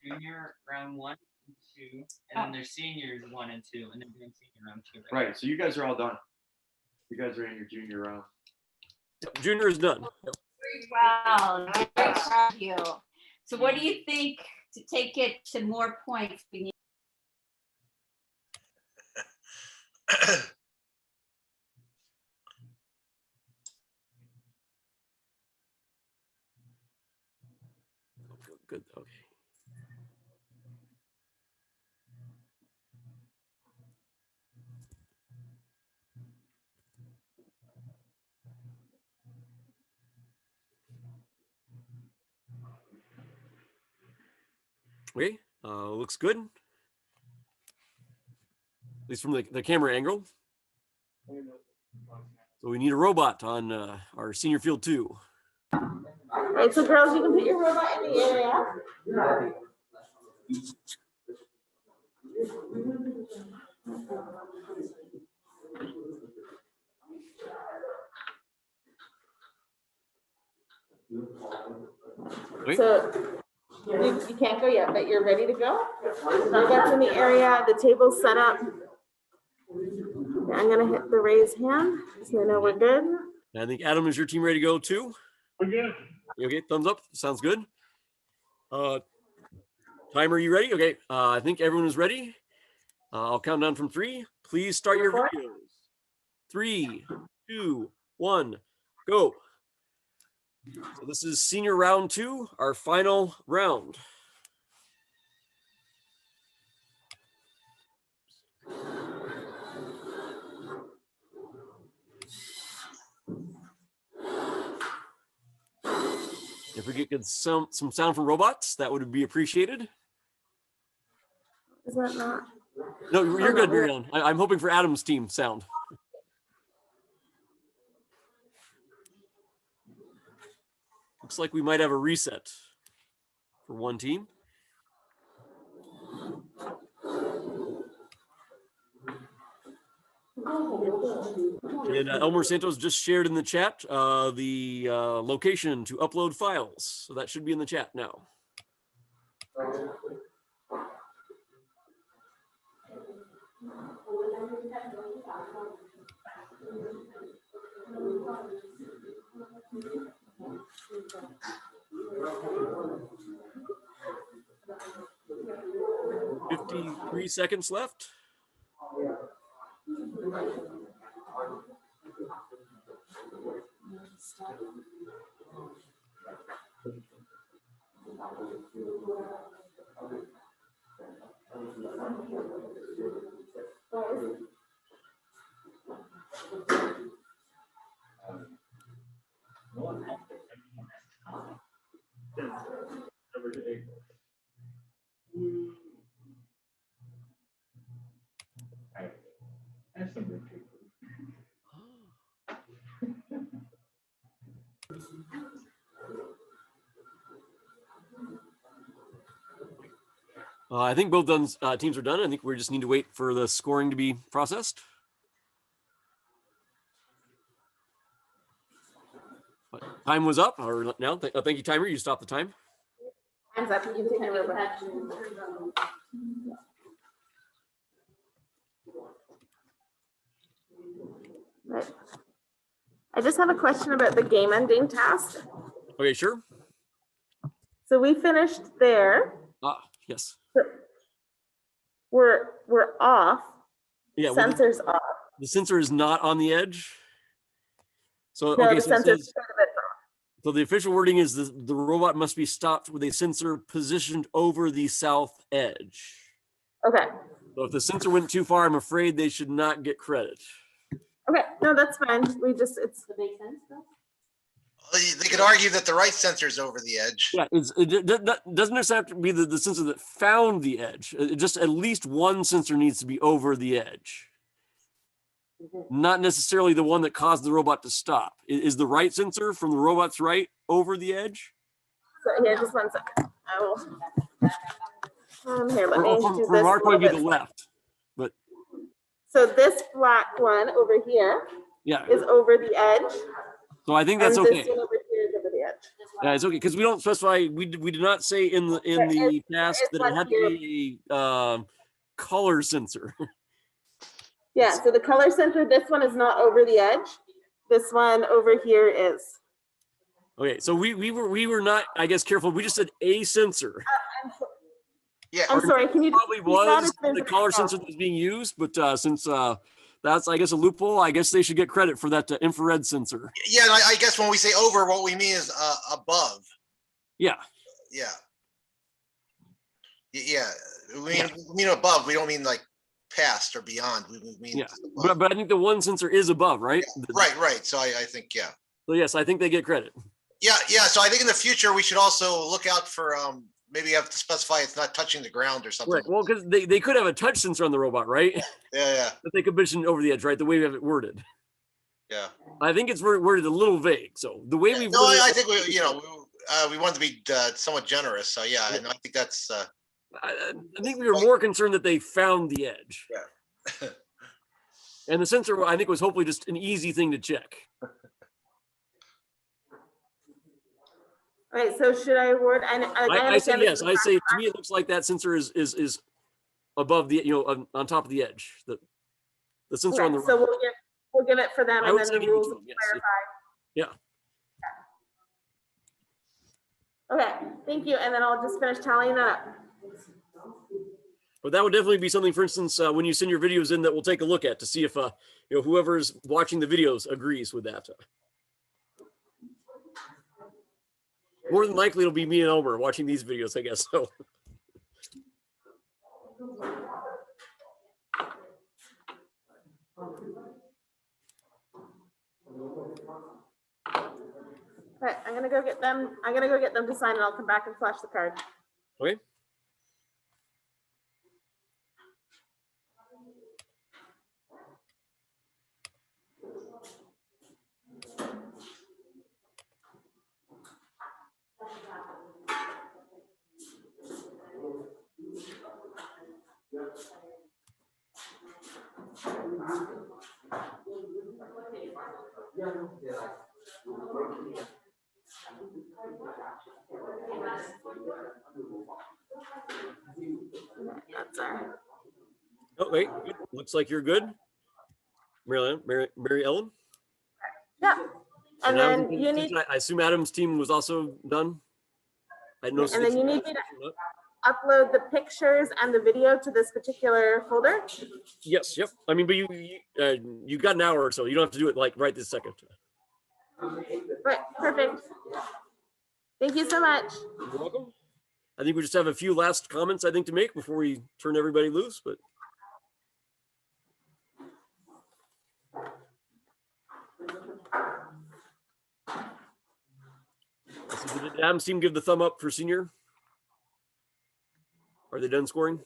Speaker 7: Junior round 1 and 2, and then there's seniors 1 and 2, and then doing senior round 2.
Speaker 11: Right, so you guys are all done. You guys are in your junior round.
Speaker 2: Yep, junior is done. Yep.
Speaker 6: Wow, very proud of you. So what do you think to take it to more points? We need.
Speaker 2: Good. Okay. Okay. Looks good. At least from the camera angle. So we need a robot on our senior field 2.
Speaker 5: All right, so girls, you can put your robot in the area.
Speaker 2: Wait.
Speaker 5: So you can't go yet, but you're ready to go? Robot's in the area, the table's set up. I'm gonna hit the raise hand, so I know we're good.
Speaker 2: And I think Adam, is your team ready to go too?
Speaker 4: We're good.
Speaker 2: Okay, thumbs up. Sounds good. Timer, you ready? Okay, I think everyone is ready. I'll count down from 3. Please start your videos. 3, 2, 1, go. So this is senior round 2, our final round. If we could get some sound from robots, that would be appreciated.
Speaker 5: Is that not?
Speaker 2: No, you're good, Marianne. I'm hoping for Adam's team sound. Looks like we might have a reset for one team. And Elmer Santos just shared in the chat the location to upload files. So that should be in the chat now. "53 seconds left. I think both teams are done. I think we just need to wait for the scoring to be processed. But time was up, or now. Thank you, timer. You stop the time.
Speaker 5: Time's up. You can take it over. Right. I just have a question about the game ending task.
Speaker 2: Okay, sure.
Speaker 5: So we finished there.
Speaker 2: Yes.
Speaker 5: We're off.
Speaker 2: Yeah. Well,
Speaker 5: Sensors off.
Speaker 2: the sensor is not on the edge. So
Speaker 5: No,
Speaker 2: okay,
Speaker 5: the
Speaker 2: so, it
Speaker 5: sensor's
Speaker 2: says,
Speaker 5: part of it off.
Speaker 2: so the official wording is the robot must be stopped with a sensor positioned over the south edge.
Speaker 5: Okay.
Speaker 2: So if the sensor went too far, I'm afraid they should not get credit.
Speaker 5: Okay, no, that's fine. We just, it's.
Speaker 19: Does that make sense though?
Speaker 3: They could argue that the right sensor is over the edge.
Speaker 2: Yeah, it doesn't just have to be the sensor that found the edge. Just at least one sensor needs to be over the edge. Not necessarily the one that caused the robot to stop. Is the right sensor from the robot's right over the edge?
Speaker 5: So here, just 1 second. I will. Here, let me
Speaker 2: Or
Speaker 5: do this.
Speaker 2: from our
Speaker 5: a
Speaker 2: point of
Speaker 5: little
Speaker 2: view, the
Speaker 5: bit.
Speaker 2: left. But
Speaker 5: So this black one over here
Speaker 2: yeah,
Speaker 5: is over the edge.
Speaker 2: so I think that's
Speaker 5: and
Speaker 2: okay.
Speaker 5: This one over here is over the edge.
Speaker 2: Yeah, it's okay because we don't specify. We did not say in the task that it had to be a color sensor.
Speaker 5: Yeah, so the color sensor, this one is not over the edge. This one over here is.
Speaker 2: Okay, so we were not, I guess, careful. We just said a sensor.
Speaker 3: Yeah,
Speaker 5: I'm sorry. Can you
Speaker 2: probably was the color sensor that was being used, but since that's, I guess, a loophole, I guess they should get credit for that infrared sensor.
Speaker 3: Yeah, and I guess when we say over, what we mean is above.
Speaker 2: Yeah.
Speaker 3: Yeah. Yeah. We mean above. We don't mean like past or beyond. We mean
Speaker 2: yeah. But I think the one sensor is above, right?
Speaker 3: Yeah. Right. So I think, yeah.
Speaker 2: So yes, I think they get credit.
Speaker 3: Yeah. So I think in the future we should also look out for maybe you have to specify it's not touching the ground or something.
Speaker 2: Right. Well, because they could have a touch sensor on the robot, right?
Speaker 3: Yeah.
Speaker 2: That they could position over the edge, right? The way we have it worded.
Speaker 3: Yeah.
Speaker 2: I think it's worded a little vague. So the way we've
Speaker 3: no, I think we want to be somewhat generous. So yeah, and I think that's.
Speaker 2: I think we were more concerned that they found the edge.
Speaker 3: Yeah.
Speaker 2: And the sensor, I think, was hopefully just an easy thing to check.
Speaker 5: All right, so should I word?
Speaker 2: I say yes. I say to me, it looks like that sensor is above the, on top of the edge. The sensor on the.
Speaker 5: So we'll give it for them, and then the rules clarify.
Speaker 2: Yeah.
Speaker 5: Okay, thank you, and then I'll just finish tallying that up.
Speaker 2: But that would definitely be something, for instance, when you send your videos in, that we'll take a look at to see if whoever's watching the videos agrees with that. More than likely, it'll be me and Elmer watching these videos, I guess. So.
Speaker 5: Okay, I'm gonna go get them. I'm gonna go get them to sign, and I'll come back and flash the card.
Speaker 2: Okay.
Speaker 5: That's our.
Speaker 2: Oh wait, looks like you're good, Mary Ellen.
Speaker 5: Yeah, and then you need.
Speaker 2: I assume Adam's team was also done. I know.
Speaker 5: And then you need me to upload the pictures and the video to this particular folder.
Speaker 2: Yes. Yep. I mean, but you got an hour or so. You don't have to do it like right this second.
Speaker 5: Right. Perfect. Thank you so much.
Speaker 2: You're welcome. I think we just have a few last comments, I think, to make before we turn everybody loose, but. Did Adam's team give the thumb up for senior? Are they done scoring?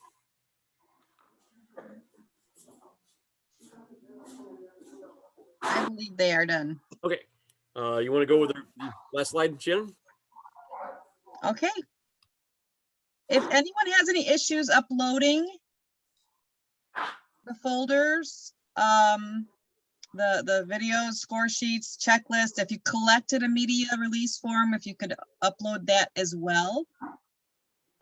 Speaker 1: I believe they are done.
Speaker 2: Okay. You want to go with the last slide, Shannon?
Speaker 1: Okay. If anyone has any issues uploading the folders, the videos, score sheets, checklist, if you collected a media release form, if you could upload that as well.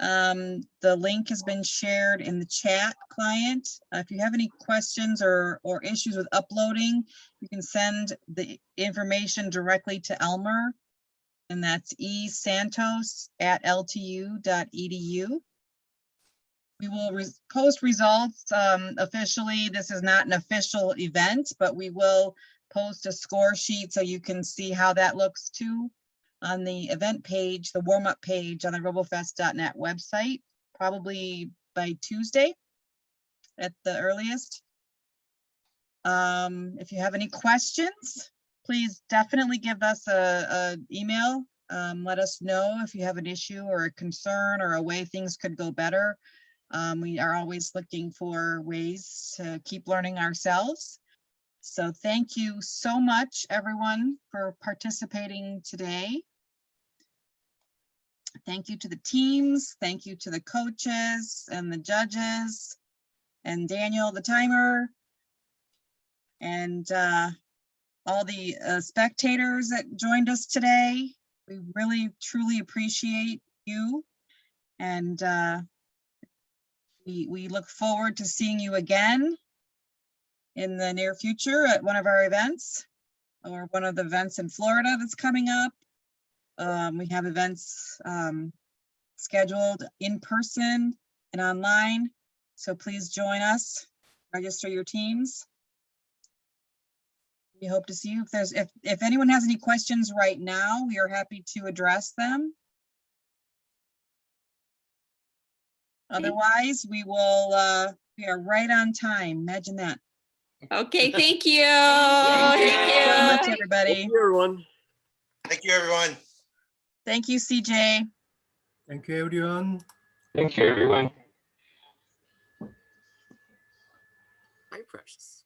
Speaker 1: The link has been shared in the chat client. If you have any questions or issues with uploading, you can send the information directly to Elmer, and that's esantos@ltu.edu. We will post results officially. This is not an official event, but we will post a score sheet so you can see how that looks too on the event page, the warm-up page on the robofest.net website, probably by Tuesday at the earliest. If you have any questions, please definitely give us a email. Let us know if you have an issue or a concern or a way things could go better. We are always looking for ways to keep learning ourselves. So thank you so much, everyone, for participating today. Thank you to the teams. Thank you to the coaches and the judges and Daniel, the timer, and all the spectators that joined us today. We really, truly appreciate you. And we look forward to seeing you again in the near future at one of our events or one of the events in Florida that's coming up. We have events scheduled in person and online, so please join us, register your teams. We hope to see you. If anyone has any questions right now, we are happy to address them. Otherwise, we are right on time. Imagine that.
Speaker 6: Okay, thank you.
Speaker 1: Thank you
Speaker 6: Thank
Speaker 1: so
Speaker 6: you.
Speaker 1: much, everybody.
Speaker 2: Thank you, everyone.
Speaker 3: Thank you, everyone.
Speaker 1: Thank you, CJ.
Speaker 12: Thank you, everyone.
Speaker 10: Thank you, everyone.
Speaker 2: Hi, precious.